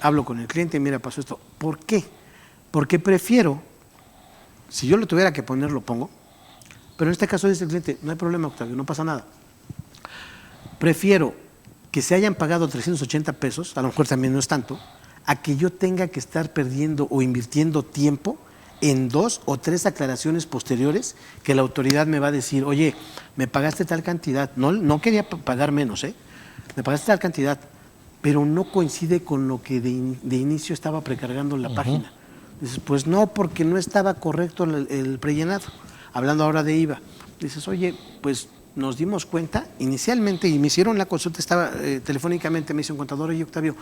hablo con el cliente, mira, pasó esto. ¿Por qué? Porque prefiero Si yo lo tuviera que poner, lo pongo. Pero en este caso dice el cliente, no hay problema, Octavio, no pasa nada. Prefiero que se hayan pagado 380 pesos, a lo mejor también no es tanto, a que yo tenga que estar perdiendo o invirtiendo tiempo en 2 o 3 aclaraciones posteriores que la autoridad me va a decir, oye, me pagaste tal cantidad, no quería pagar menos, me pagaste tal cantidad, pero no coincide con lo que de inicio estaba precargando la página. Dices, pues no, porque no estaba correcto el prellenado. Hablando ahora de IVA, dices, oye, pues nos dimos cuenta inicialmente y me hicieron la consulta, estaba telefónicamente, me hizo un contador, oye, Octavio,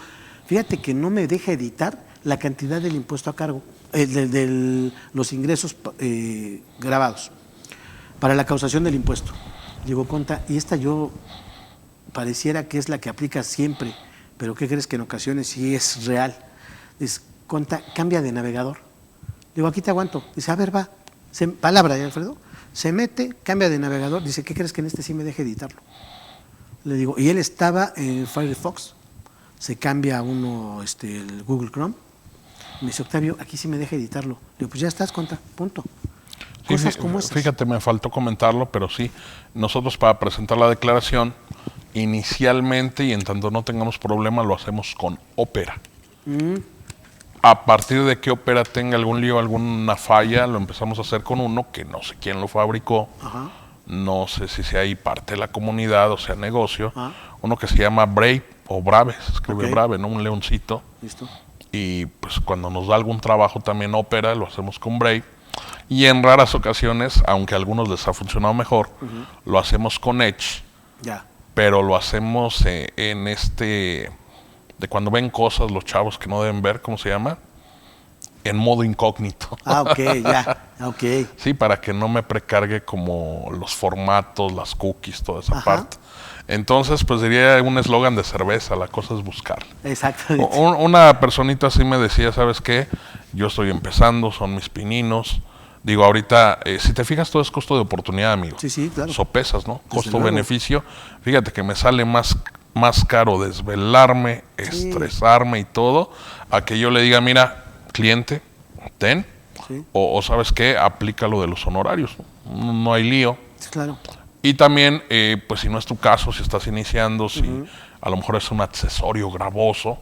fíjate que no me deja editar la cantidad del impuesto a cargo, de los ingresos grabados para la causación del impuesto. Digo, Conta, y esta yo pareciera que es la que aplica siempre, pero ¿qué crees que en ocasiones sí es real? Dice, Conta, cambia de navegador. Digo, aquí te aguanto. Dice, a ver, va. Palabra de Alfredo. Se mete, cambia de navegador. Dice, ¿qué crees que en este sí me deje editarlo? Le digo, y él estaba en Firefox. Se cambia a uno, el Google Chrome. Me dice, Octavio, aquí sí me deja editarlo. Digo, pues ya estás, Conta, punto. Sí, Cosas como esas. fíjate, me faltó comentarlo, pero sí, nosotros para presentar la declaración, inicialmente y en tanto no tengamos problema, lo hacemos con Opera. A partir de que Opera tenga algún lío, alguna falla, lo empezamos a hacer con uno que no sé quién lo fabricó. Ajá. No sé si sea ahí parte de la comunidad o sea negocio. Ajá. Uno que se llama Brave o Brave, se escribe Ok. Brave, ¿no? Un leoncito. Listo. Y pues cuando nos da algún trabajo también Opera, lo hacemos con Brave. Y en raras ocasiones, aunque a algunos les ha funcionado mejor, lo hacemos con Edge, Ya. pero lo hacemos en de cuando ven cosas los chavos que no deben ver, ¿cómo se llama? En modo incógnito. Ah, ok, ya. Ok. Sí, para que no me precargue como los formatos, las cookies, toda esa Ajá. parte. Entonces, pues diría un eslogan de cerveza, la cosa es buscarla. Exactamente. Una personita así me decía, ¿sabes qué? Yo estoy empezando, son mis pininos. Digo, ahorita, si te fijas, todo es costo de oportunidad, amigo. Sí, sí, claro. Sopesas, ¿no? Desde Costo-beneficio. Fíjate que me sale más caro desvelarme, estresarme y todo, a que yo le diga, mira, cliente, ten, Sí. o ¿sabes qué? Aplica lo de los honorarios. No hay lío. Sí, claro. Y también, pues si no es tu caso, si estás iniciando, si a lo mejor es un accesorio gravoso,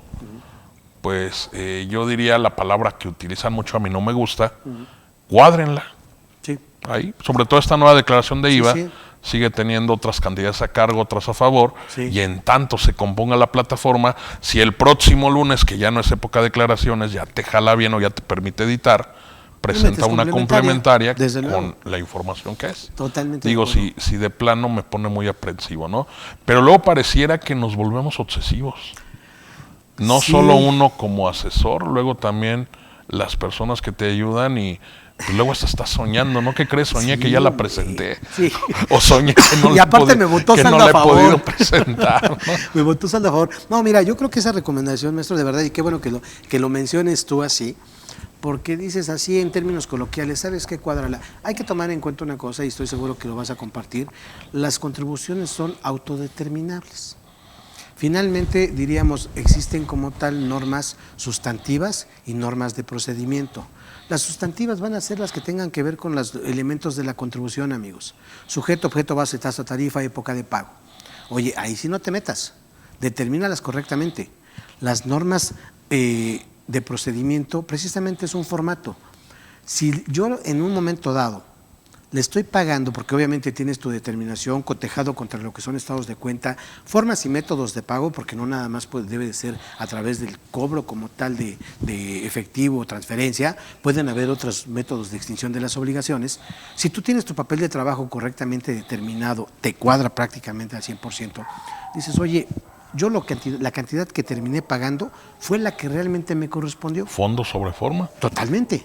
pues yo diría la palabra que utilizan mucho, a mí no me gusta, cuádrenla. Sí. Ahí, sobre todo esta nueva declaración de Sí, IVA, sí. sigue teniendo otras cantidades a cargo, otras a favor, Sí. y en tanto se componga la plataforma, si el próximo lunes, que ya no es época de declaraciones, ya te jala bien o ya te permite editar, presenta metes una complementaria, complementaria desde luego. con la información que es. Totalmente de Digo, acuerdo. si de plano me pone muy aprensivo, ¿no? Pero luego pareciera que nos volvemos obsesivos. No Sí. solo uno como asesor, luego también las personas que te ayudan y pues luego hasta estás soñando, ¿no? ¿Qué crees? Soñé Sí, que ya la güey. presenté. Sí. O soñé que no Y le aparte me votó que no Sandra le a he favor. podido presentar, ¿no? Me votó Sandra a favor. No, mira, yo creo que esa recomendación, maestro, de verdad, y qué bueno que lo menciones tú así, porque dices así en términos coloquiales, ¿sabes qué? Cuádrala. Hay que tomar en cuenta una cosa, y estoy seguro que lo vas a compartir, las contribuciones son autodeterminables. Finalmente, diríamos, existen como tal normas sustantivas y normas de procedimiento. Las sustantivas van a ser las que tengan que ver con los elementos de la contribución, amigos. Sujeto, objeto, base, tasa, tarifa, época de pago. Oye, ahí sí no te metas, determínalas correctamente. Las normas de procedimiento precisamente es un formato. Si yo en un momento dado le estoy pagando, porque obviamente tienes tu determinación cotejado contra lo que son estados de cuenta, formas y métodos de pago, porque no nada más debe de ser a través del cobro como tal de efectivo o transferencia, pueden haber otros métodos de extinción de las obligaciones. Si tú tienes tu papel de trabajo correctamente determinado, te cuadra prácticamente al 100%, dices, oye, yo la cantidad que terminé pagando fue la que realmente me correspondió. Fondo sobre forma. Totalmente.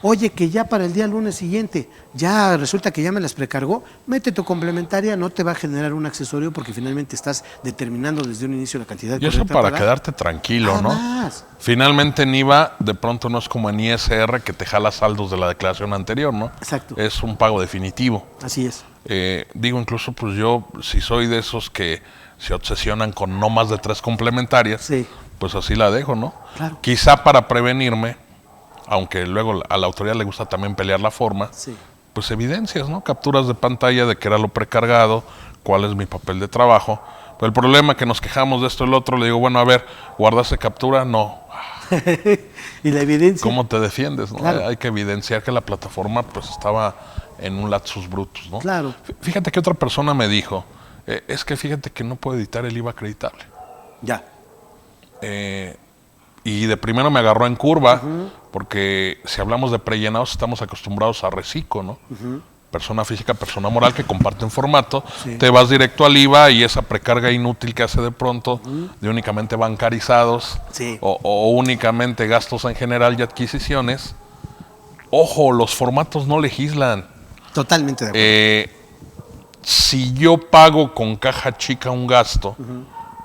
Oye, que ya para el día lunes siguiente, ya resulta que ya me las precargó, mete tu complementaria, no te va a generar un accesorio porque finalmente estás determinando desde un inicio la cantidad Y eso correcta a para pagar. quedarte tranquilo, Nada ¿no? más. Finalmente en IVA, de pronto no es como en ISR que te jala saldos de la declaración anterior, ¿no? Exacto. Es un pago definitivo. Así es. Digo, incluso pues yo, si soy de esos que se obsesionan con no más de 3 complementarias, Sí. pues así la dejo, ¿no? Claro. Quizá para prevenirme, aunque luego a la autoridad le gusta también pelear la forma, Sí. pues evidencias, ¿no? Capturas de pantalla de que era lo precargado, cuál es mi papel de trabajo. Pero el problema que nos quejamos de esto y el otro, le digo, bueno, a ver, ¿guardaste captura? No. ¿Y la evidencia? ¿Cómo te defiendes? ¿No? Claro. Hay que evidenciar que la plataforma pues estaba en un lapsus brutus, ¿no? Claro. Fíjate que otra persona me dijo, es que fíjate que no puedo editar el IVA acreditable. Ya. Y de primero me agarró en curva, porque si hablamos de prellenados estamos acostumbrados a reciclo, ¿no? Persona física, persona moral que comparten formato, Sí. te vas directo al IVA y esa precarga inútil que hace de pronto de únicamente bancarizados Sí. o únicamente gastos en general y adquisiciones. Ojo, los formatos no legislan. Totalmente de acuerdo. Si yo pago con caja chica un gasto,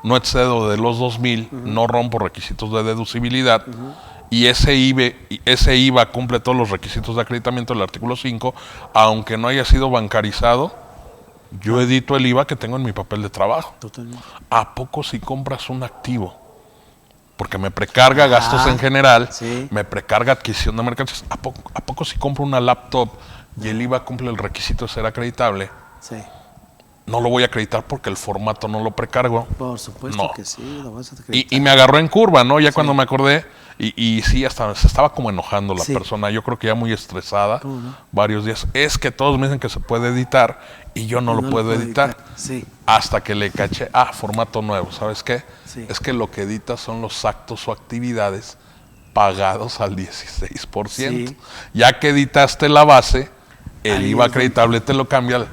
no excedo de los 2,000, no rompo requisitos de deducibilidad, y ese IVA cumple todos los requisitos de acreditamiento del artículo 5, aunque no haya sido bancarizado, yo edito el IVA que tengo en mi papel de trabajo. Totalmente. ¿A poco si compras un activo? Porque me precarga gastos en general, sí. me precarga adquisición de mercancías. ¿A poco si compro una laptop y el IVA cumple el requisito de ser acreditable? Sí. No lo voy a acreditar porque el formato no lo precargo. Por supuesto No. que sí, lo vas a acreditar. Y me agarró en curva, ¿no? Ya cuando me acordé, y sí, hasta se estaba como enojando la Sí. persona. Yo creo que ya muy estresada, ¿Cómo no? varios días. Es que todos me dicen que se puede editar y yo no lo puedo editar. Sí. Hasta que le caché, formato nuevo, ¿sabes qué? Sí. Es que lo que editas son los actos o actividades pagados al 16%. Sí. Ya que editaste la base, el Ahí IVA es donde- acreditable te lo cambia.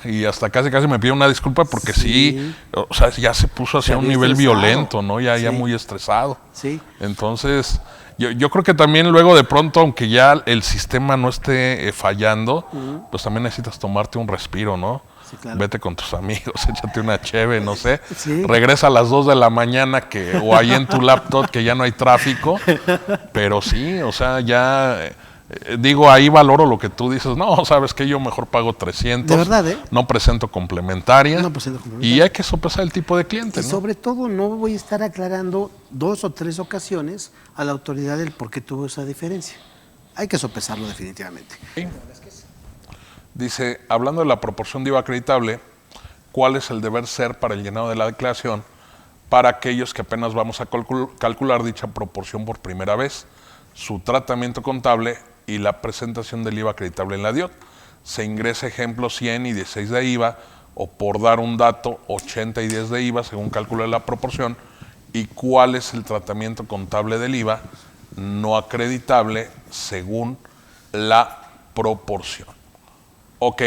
Y hasta casi me pide una disculpa porque sí, o sea, ya se puso hacia Se un había nivel estresado. violento, ¿no? Ya Sí. muy estresado. Sí. Entonces, yo creo que también luego de pronto, aunque ya el sistema no esté fallando, pues también necesitas tomarte un respiro, ¿no? Sí, claro. Vete con tus amigos, échate una cheve, no sé. Sí. Regresa a las 2 de la mañana o ahí en tu laptop que ya no hay tráfico. Pero sí, o sea, ya... digo, ahí valoro lo que tú dices. No, sabes que yo mejor pago 300. De verdad, ¿eh? No presento complementaria. No presento complementaria. Y hay que sopesar el tipo de cliente, Y ¿no? sobre todo no voy a estar aclarando 2 o 3 ocasiones a la autoridad el por qué tuvo esa diferencia. Hay que sopesarlo definitivamente. Sí. Dice, hablando de la proporción de IVA acreditable, ¿cuál es el deber ser para el llenado de la declaración para aquellos que apenas vamos a calcular dicha proporción por primera vez? Su tratamiento contable y la presentación del IVA acreditable en la DIOT. Se ingresa ejemplo 100 y 16 de IVA, o por dar un dato, 80 y 10 de IVA, según calcule la proporción, y cuál es el tratamiento contable del IVA no acreditable según la proporción. Ok,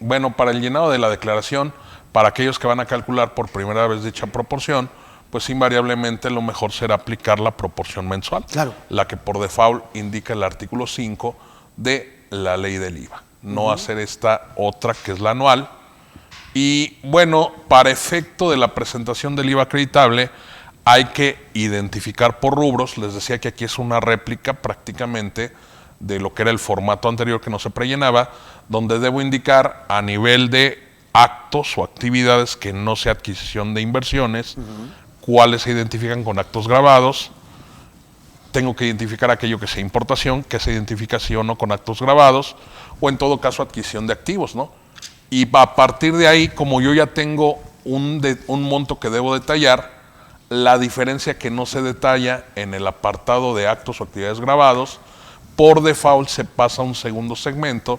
bueno, para el llenado de la declaración, para aquellos que van a calcular por primera vez dicha proporción, pues invariablemente lo mejor será aplicar la proporción mensual, Claro. la que por default indica el artículo 5 de la ley del IVA. No hacer esta otra que es la anual. Y bueno, para efecto de la presentación del IVA acreditable, hay que identificar por rubros. Les decía que aquí es una réplica prácticamente de lo que era el formato anterior que no se prellenaba, donde debo indicar a nivel de actos o actividades que no sea adquisición de inversiones, cuáles se identifican con actos grabados. Tengo que identificar aquello que sea importación, que se identifica sí o no con actos grabados, o en todo caso adquisición de activos, ¿no? Y a partir de ahí, como yo ya tengo un monto que debo detallar, la diferencia que no se detalla en el apartado de actos o actividades grabados, por default se pasa a un segundo segmento,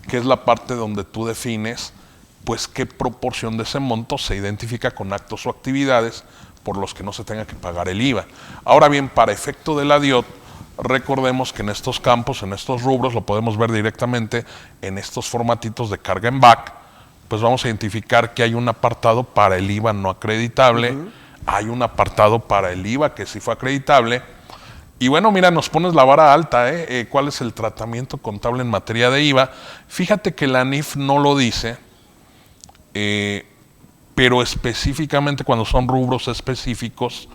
que es la parte donde tú defines pues qué proporción de ese monto se identifica con actos o actividades por los que no se tenga que pagar el IVA. Ahora bien, para efecto de la DIOT, recordemos que en estos campos, en estos rubros, lo podemos ver directamente en estos formatitos de carga en back, pues vamos a identificar que hay un apartado para el IVA no acreditable, hay un apartado para el IVA que sí fue acreditable. Y bueno, mira, nos pones la vara alta, ¿eh? ¿Cuál es el tratamiento contable en materia de IVA? Fíjate que la NIF no lo dice, pero específicamente cuando son rubros específicos,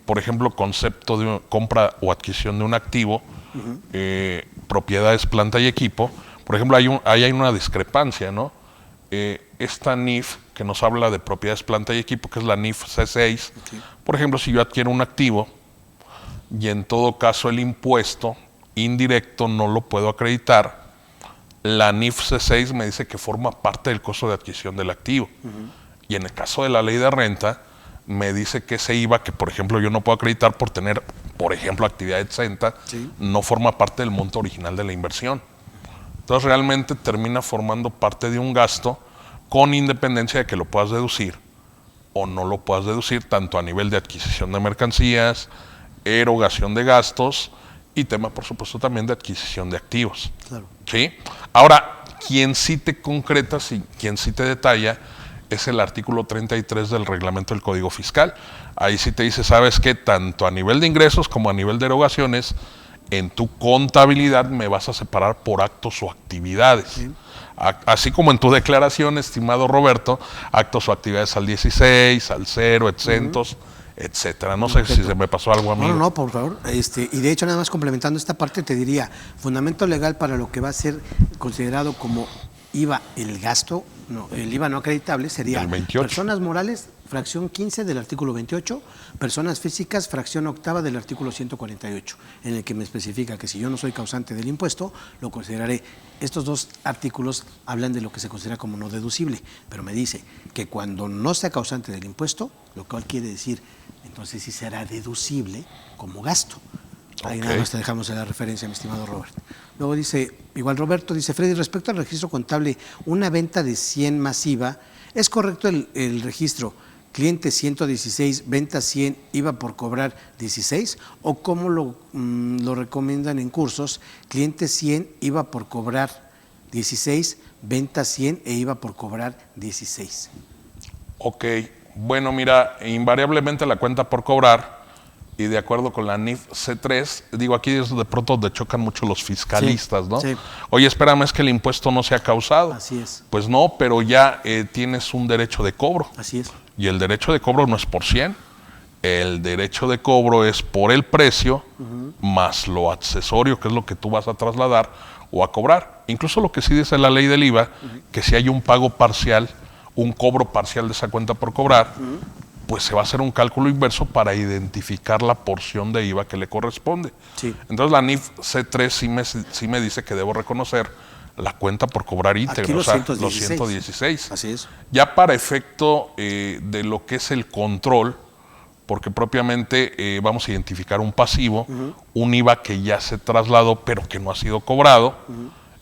por ejemplo, concepto de compra o adquisición de un activo, propiedades, planta y equipo, por ejemplo, ahí hay una discrepancia, ¿no? Esta NIF que nos habla de propiedades, planta y equipo, que es la NIF C6, por ejemplo, si yo adquiero un activo, y en todo caso el impuesto indirecto no lo puedo acreditar. La NIF C6 me dice que forma parte del costo de adquisición del activo. Y en el caso de la ley de renta, me dice que ese IVA, que por ejemplo yo no puedo acreditar por tener, por ejemplo, actividad exenta, no forma parte del monto original de la inversión. Entonces realmente termina formando parte de un gasto con independencia de que lo puedas deducir o no lo puedas deducir, tanto a nivel de adquisición de mercancías, erogación de gastos y tema, por supuesto, también de adquisición de activos. Claro. ¿Sí? Ahora, quien sí te concreta, quien sí te detalla, es el artículo 33 del reglamento del Código Fiscal. Ahí sí te dice, ¿sabes qué? Tanto a nivel de ingresos como a nivel de erogaciones, en tu contabilidad me vas a separar por actos o actividades. Sí. Así como en tu declaración, estimado Roberto, actos o actividades al 16, al 0, exentos, etcétera. No sé si se me pasó algo a mí. No, por favor. Y de hecho, nada más complementando esta parte, te diría, fundamento legal para lo que va a ser considerado como IVA el gasto, el IVA no acreditable sería el 28. Personas morales, fracción 15 del artículo 28, personas físicas, fracción octava del artículo 148, en el que me especifica que si yo no soy causante del impuesto, lo consideraré. Estos dos artículos hablan de lo que se considera como no deducible, pero me dice que cuando no sea causante del impuesto, lo cual quiere decir, entonces sí será deducible como gasto. Ahí nada más te dejamos en la referencia, mi estimado Robert. Luego dice, igual Roberto, dice, Freddy, respecto al registro contable, una venta de 100 masiva, ¿es correcto el registro? Cliente 116, venta 100, IVA por cobrar 16, o cómo lo recomiendan en cursos, cliente 100, IVA por cobrar 16, venta 100 e IVA por cobrar 16. Ok, bueno, mira, invariablemente la cuenta por cobrar, y de acuerdo con la NIF C3, digo, aquí es de pronto donde chocan mucho los fiscalistas, ¿no? Sí. Oye, espérame, es que el impuesto no se ha causado. Así es. Pues no, pero ya tienes un derecho de cobro. Así es. Y el derecho de cobro no es por 100. El derecho de cobro es por el precio más lo accesorio, que es lo que tú vas a trasladar o a cobrar. Incluso lo que sí dice la ley del IVA, que si hay un pago parcial, un cobro parcial de esa cuenta por cobrar, pues se va a hacer un cálculo inverso para identificar la porción de IVA que le corresponde. Sí. Entonces la NIF C3 sí me dice que debo reconocer la cuenta por cobrar íntegro, o sea, los 116. Así es. Ya para efecto de lo que es el control, porque propiamente vamos a identificar un pasivo, un IVA que ya se trasladó pero que no ha sido cobrado,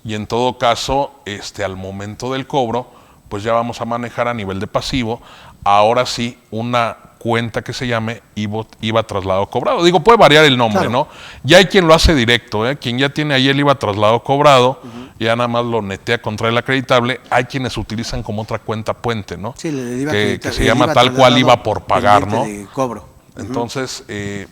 y en todo caso, al momento del cobro, pues ya vamos a manejar a nivel de pasivo, ahora sí, una cuenta que se llame IVA trasladado cobrado. Digo, puede variar el nombre, claro, ¿no? Ya hay quien lo hace directo, quien ya tiene ahí el IVA trasladado cobrado, ya nada más lo netea contra el acreditable. Hay quienes utilizan como otra cuenta puente, ¿no? Sí, que se llama tal cual IVA por pagar, ¿no? De cobro. Entonces,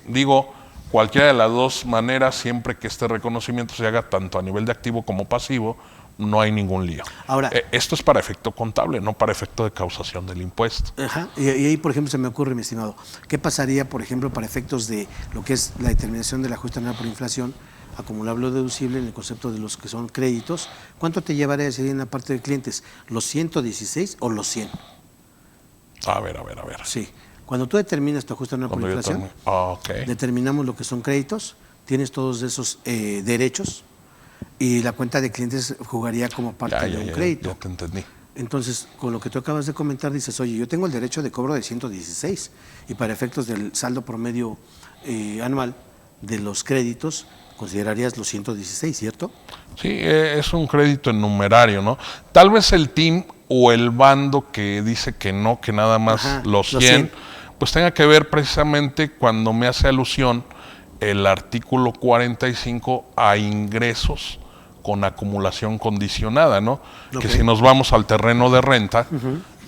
digo, cualquiera de las dos maneras, siempre que este reconocimiento se haga tanto a nivel de activo como pasivo, no hay ningún lío. Ahora, esto es para efecto contable, no para efecto de causación del impuesto. Ajá. Y ahí, por ejemplo, se me ocurre, mi estimado, ¿qué pasaría, por ejemplo, para efectos de lo que es la determinación del ajuste anual por inflación, acumulable o deducible en el concepto de los que son créditos? ¿Cuánto te llevaría a decidir en la parte de clientes? ¿Los 116 o los 100? A ver. Sí. Cuando tú determinas tu ajuste anual por inflación, determinamos lo que son créditos, tienes todos esos derechos, y la cuenta de clientes jugaría como parte de un crédito. Ya te entendí. Entonces, con lo que tú acabas de comentar, dices, oye, yo tengo el derecho de cobro de 116 y para efectos del saldo promedio anual de los créditos, considerarías los 116, ¿cierto? Sí, es un crédito en numerario, ¿no? Tal vez el team o el bando que dice que no, que nada más los 100, pues tenga que ver precisamente cuando me hace alusión el artículo 45 a ingresos con acumulación condicionada, ¿no? Que si nos vamos al terreno de renta,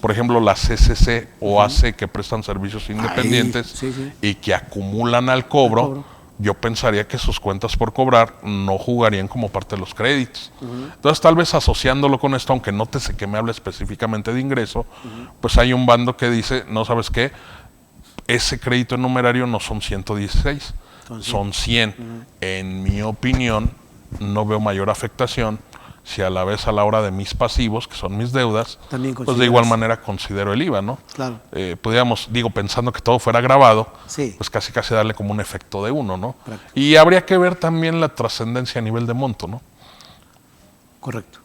por ejemplo, la CCC o AC que prestan servicios independientes y que acumulan al cobro, yo pensaría que sus cuentas por cobrar no jugarían como parte de los créditos. Entonces, tal vez asociándolo con esto, aunque nótese que me habla específicamente de ingreso, pues hay un bando que dice, no, ¿sabes qué? Ese crédito en numerario no son 116. Son 100. En mi opinión, no veo mayor afectación si a la vez a la hora de mis pasivos, que son mis deudas, También pues de igual manera considero el IVA, ¿no? Claro. Podríamos, pensando que todo fuera grabado, Sí. pues casi darle como un efecto de uno, ¿no? Práctico. Y habría que ver también la trascendencia a nivel de monto, ¿no? Correcto.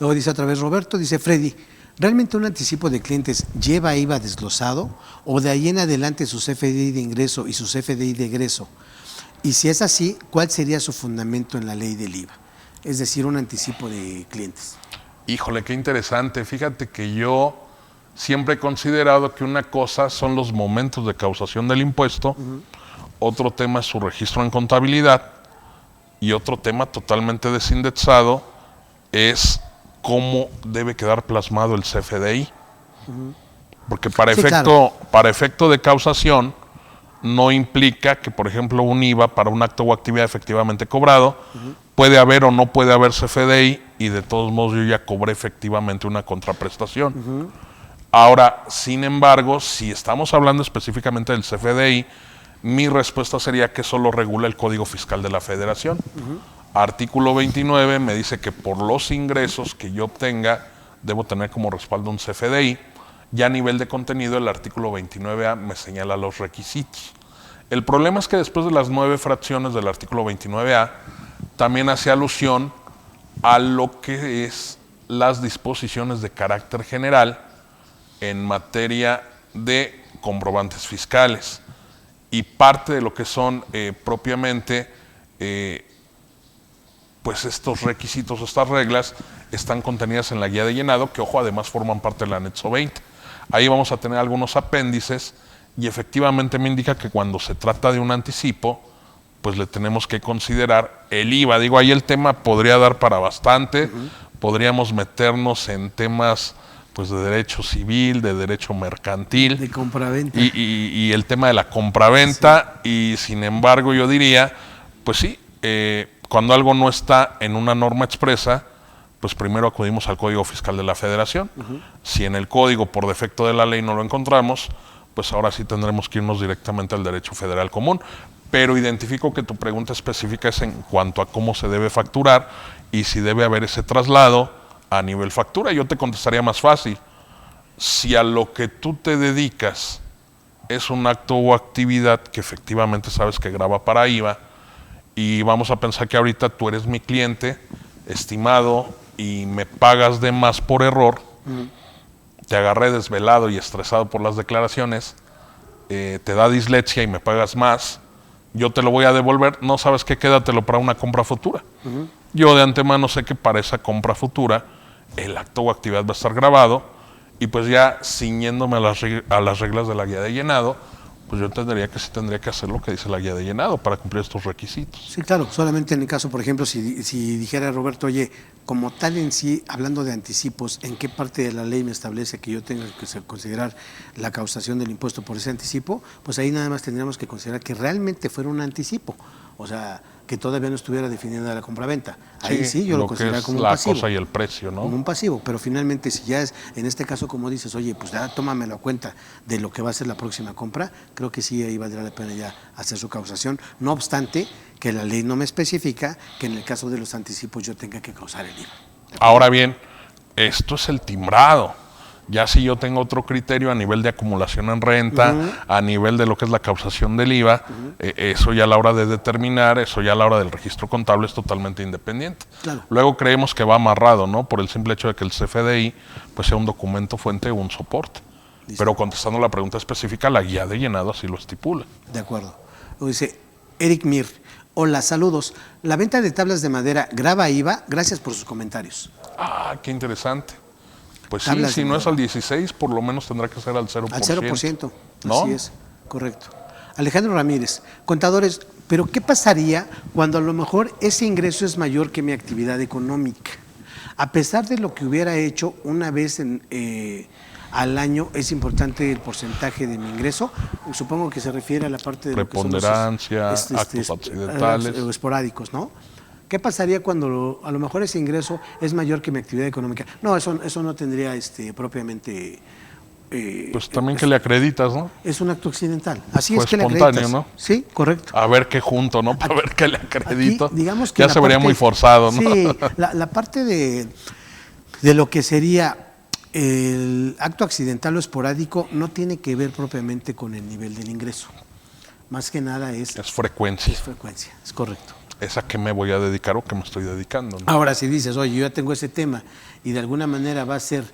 Luego dice otra vez Roberto, dice Freddy, ¿realmente un anticipo de clientes lleva IVA desglosado o de ahí en adelante su CFDI de ingreso y su CFDI de egreso? Y si es así, ¿cuál sería su fundamento en la ley del IVA? Es decir, un anticipo de clientes. Híjole, qué interesante. Fíjate que yo siempre he considerado que una cosa son los momentos de causación del impuesto, otro tema es su registro en contabilidad y otro tema totalmente desindexado es cómo debe quedar plasmado el CFDI. Porque para efecto de causación no implica que, por ejemplo, un IVA para un acto o actividad efectivamente cobrado, puede haber o no puede haber CFDI y de todos modos yo ya cobré efectivamente una contraprestación. Ahora, sin embargo, si estamos hablando específicamente del CFDI, mi respuesta sería que eso lo regula el Código Fiscal de la Federación. Artículo 29 me dice que por los ingresos que yo obtenga, debo tener como respaldo un CFDI. Ya a nivel de contenido, el artículo 29A me señala los requisitos. El problema es que después de las 9 fracciones del artículo 29A, también hace alusión a lo que es las disposiciones de carácter general en materia de comprobantes fiscales. Y parte de lo que son propiamente pues estos requisitos, estas reglas, están contenidas en la guía de llenado, que ojo, además forman parte del anexo 20. Ahí vamos a tener algunos apéndices y efectivamente me indica que cuando se trata de un anticipo, pues le tenemos que considerar el IVA. Digo, ahí el tema podría dar para bastante, podríamos meternos en temas pues de derecho civil, de derecho mercantil. De compraventa. Y el tema de la compraventa, y sin embargo yo diría, pues sí, cuando algo no está en una norma expresa, pues primero acudimos al Código Fiscal de la Federación. Si en el código, por defecto de la ley, no lo encontramos, pues ahora sí tendremos que irnos directamente al derecho federal común. Pero identifico que tu pregunta específica es en cuanto a cómo se debe facturar y si debe haber ese traslado a nivel factura. Yo te contestaría más fácil. Si a lo que tú te dedicas es un acto o actividad que efectivamente sabes que grava para IVA, y vamos a pensar que ahorita tú eres mi cliente, estimado, y me pagas de más por error, te agarré desvelado y estresado por las declaraciones, te da dislexia y me pagas más, yo te lo voy a devolver, no sabes qué, quédatelo para una compra futura. Yo de antemano sé que para esa compra futura el acto o actividad va a estar grabado y pues ya ciñéndome a las reglas de la guía de llenado, pues yo tendría que hacer lo que dice la guía de llenado para cumplir estos requisitos. Sí, claro, solamente en el caso, por ejemplo, si dijera Roberto, oye, como tal en sí, hablando de anticipos, ¿en qué parte de la ley me establece que yo tenga que considerar la causación del impuesto por ese anticipo? Pues ahí nada más tendríamos que considerar que realmente fuera un anticipo, o sea, que todavía no estuviera definida la compraventa. Ahí sí, yo lo consideraría como un pasivo. La cosa y el precio, ¿no? Como un pasivo, pero finalmente si ya es, en este caso como dices, oye, pues ya tómamelo a cuenta de lo que va a ser la próxima compra, creo que sí ahí valdrá la pena ya hacer su causación, no obstante que la ley no me especifica que en el caso de los anticipos yo tenga que causar el IVA. Ahora bien, esto es el timbrado. Ya si yo tengo otro criterio a nivel de acumulación en renta, a nivel de lo que es la causación del IVA, eso ya a la hora de determinar, eso ya a la hora del registro contable es totalmente independiente. Claro. Luego creemos que va amarrado, ¿no? Por el simple hecho de que el CFDI pues sea un documento fuente o un soporte. Listo. Pero contestando la pregunta específica, la guía de llenado así lo estipula. De acuerdo. Luego dice Eric Mir, hola, saludos. ¿La venta de tablas de madera grava IVA? Gracias por sus comentarios. Ah, qué interesante. Pues sí, Tablas si de no es madera. al 16, por lo menos tendrá que ser al 0%. Al 0%, ¿no? así es, correcto. Alejandro Ramírez, contadores, pero ¿qué pasaría cuando a lo mejor ese ingreso es mayor que mi actividad económica? A pesar de lo que hubiera hecho una vez al año, ¿es importante el porcentaje de mi ingreso? Supongo que se refiere a la parte de lo que son los, Preponderancia, actos accidentales. o esporádicos, ¿no? ¿Qué pasaría cuando a lo mejor ese ingreso es mayor que mi actividad económica? No, eso no tendría propiamente Pues también que le acreditas, ¿no? Es un acto accidental. Así Fue es que le espontáneo, acreditas. ¿no? Sí, correcto. A ver qué junto, ¿no? Para ver qué le acredito. Aquí, digamos que ya la se vería parte- muy forzado, ¿no? Sí, la parte de lo que sería el acto accidental o esporádico no tiene que ver propiamente con el nivel del ingreso. Más que nada es frecuencia. es frecuencia, es correcto. ¿Es a qué me voy a dedicar o qué me estoy dedicando? ¿no? Ahora, si dices, oye, yo ya tengo ese tema y de alguna manera va a ser,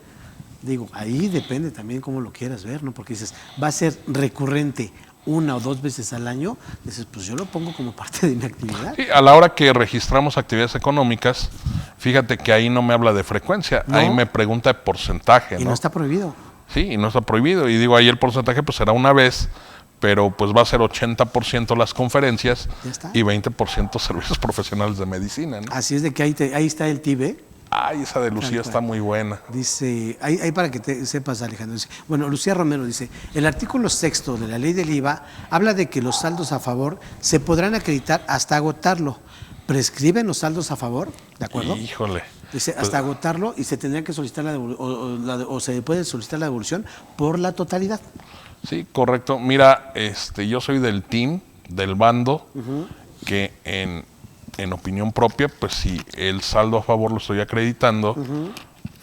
digo, ahí depende también cómo lo quieras ver, ¿no? Porque dices, va a ser recurrente 1 o 2 veces al año, dices, pues yo lo pongo como parte de mi actividad. Sí, a la hora que registramos actividades económicas, fíjate que ahí no me habla de frecuencia, No. ahí me pregunta de porcentaje, Y ¿no? no está prohibido. Sí, y no está prohibido. Y digo, ahí el porcentaje pues será una vez, pero pues va a ser 80% las conferencias Ya está. y 20% servicios profesionales de medicina, ¿no? Así es de que ahí está el TIBE. Ay, esa de Lucía Tal cual. está muy buena. Dice, ahí para que te sepas, Alejandro. Dice, bueno, Lucía Romero dice, el artículo 6º de la ley del IVA habla de que los saldos a favor se podrán acreditar hasta agotarlo. ¿Prescriben los saldos a favor? ¿De acuerdo? Híjole. Dice, Pues, hasta agotarlo y se tendría que solicitar o se puede solicitar la devolución por la totalidad. sí, correcto. Mira, yo soy del team, del bando, que en opinión propia, pues si el saldo a favor lo estoy acreditando,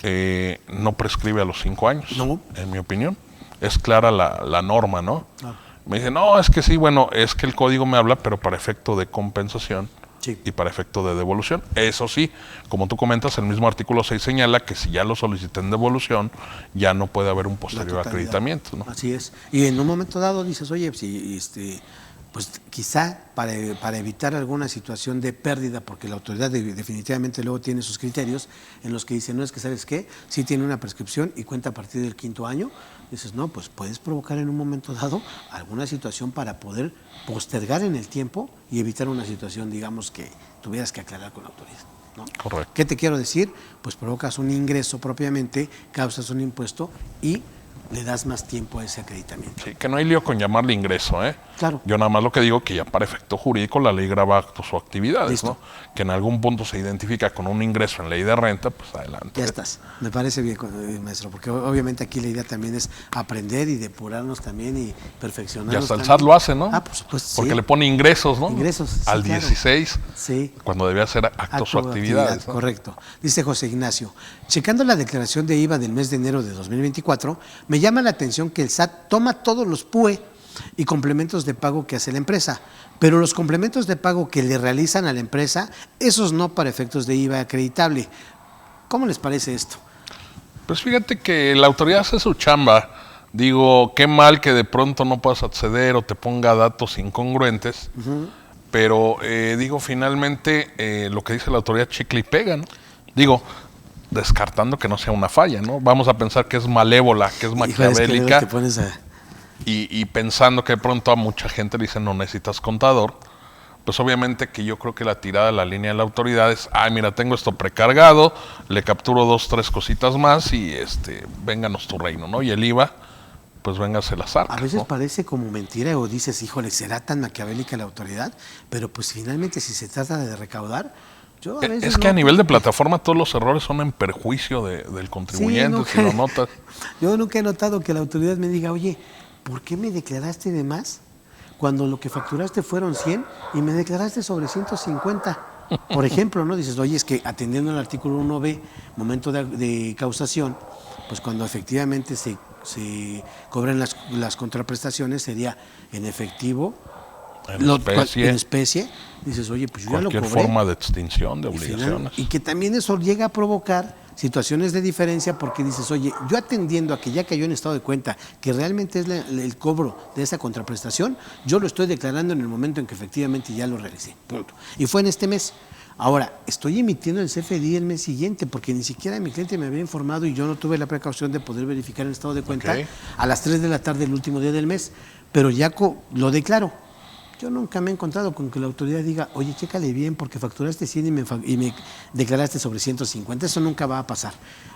no prescribe a los 5 años, No. en mi opinión. Es clara la norma, ¿no? Claro. Me dicen, no, es que sí, bueno, es que el código me habla, pero para efecto de compensación Sí. y para efecto de devolución. Eso sí, como tú comentas, el mismo artículo 6 señala que si ya lo solicité en devolución, ya no puede haber un La posterior totalidad. acreditamiento, ¿no? Así es. Y en un momento dado dices, oye, si pues quizá para evitar alguna situación de pérdida, porque la autoridad definitivamente luego tiene sus criterios en los que dice, no es que, ¿sabes qué? Sí tiene una prescripción y cuenta a partir del 5º año, dices, no, pues puedes provocar en un momento dado alguna situación para poder postergar en el tiempo y evitar una situación, digamos, que tuvieras que aclarar con la autoridad, ¿no? Correcto. ¿Qué te quiero decir? Pues provocas un ingreso propiamente, causas un impuesto y le das más tiempo a ese acreditamiento. Sí, que no hay lío con llamarle ingreso, ¿eh? Claro. Yo nada más lo que digo que ya para efecto jurídico la ley grava actos o actividades, Listo. ¿no? Que en algún punto se identifica con un ingreso en ley de renta, pues adelante. Ya estás. Me parece bien, maestro, porque obviamente aquí la idea también es aprender y depurarnos también y perfeccionarnos. Y hasta el también. SAT lo hace, ¿no? Ah, por supuesto. Porque sí. le pone ingresos, ¿no? Ingresos, sí, al claro. 16, Sí. cuando debía ser actos o Acto actividades. ¿no? Correcto. Dice José Ignacio, checando la declaración de IVA del mes de enero de 2024, me llama la atención que el SAT toma todos los PUE y complementos de pago que hace la empresa, pero los complementos de pago que le realizan a la empresa, esos no para efectos de IVA acreditable. ¿Cómo les parece esto? Pues fíjate que la autoridad hace su chamba. Digo, qué mal que de pronto no puedas acceder o te ponga datos incongruentes, pero digo, finalmente lo que dice la autoridad chicle y pega, ¿no? Digo, descartando que no sea una falla, ¿no? Vamos a pensar que es malévola, que es Híjole, es que maquiavélica. luego te pones a... Y pensando que de pronto a mucha gente le dicen no necesitas contador, pues obviamente que yo creo que la tirada de la línea de la autoridad es, ay, mira, tengo esto precargado, le capturo 2, 3 cositas más y vénganos tu reino, ¿no? Y el IVA, pues véngase las arcas, A veces ¿no? parece como mentira o dices, híjole, ¿será tan maquiavélica la autoridad? Pero pues finalmente si se trata de recaudar, yo a veces Es que no- a nivel de plataforma todos los errores son en perjuicio del contribuyente, nunca- si lo notas. Yo nunca he notado que la autoridad me diga, oye, ¿por qué me declaraste de más cuando lo que facturaste fueron 100 y me declaraste sobre 150? Por ejemplo, ¿no? Dices, oye, es que atendiendo al artículo 1B, momento de causación, pues cuando efectivamente se cobran las contraprestaciones sería en efectivo, en especie, dices, oye, pues yo ya lo Cualquier cobré. forma de extinción, de Y obligaciones. y que también eso llega a provocar situaciones de diferencia porque dices, oye, yo atendiendo a que ya cayó en estado de cuenta que realmente es el cobro de esa contraprestación, yo lo estoy declarando en el momento en que efectivamente ya lo realicé, punto. Y fue en este mes. Ahora, estoy emitiendo el CFDI el mes siguiente porque ni siquiera mi cliente me había informado y yo no tuve la precaución de poder verificar el estado de cuenta Ok. a las 3 de la tarde el último día del mes, pero ya lo declaro. Yo nunca me he encontrado con que la autoridad diga, oye, chécale bien porque facturaste 100 y me declaraste sobre 150. Eso nunca va a pasar.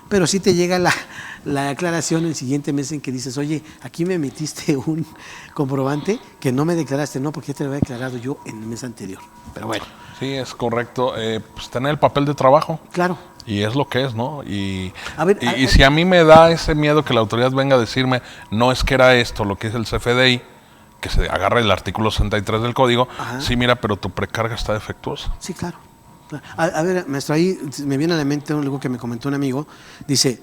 Pero sí te llega la aclaración el siguiente mes en que dices, oye, aquí me metiste un comprobante que no me declaraste, no, porque ya te lo había declarado yo en el mes anterior. Pero bueno. Sí, es correcto. Pues tener el papel de trabajo. Claro. Y es lo que es, ¿no? Y A si a mí me da ese miedo que la autoridad venga a decirme, no es que era esto, lo que es el CFDI, que se agarre el artículo 63 del código, Ajá. Sí, mira, pero tu precarga está defectuosa. Sí, claro. A ver, maestro, ahí me viene a la mente algo que me comentó un amigo. Dice,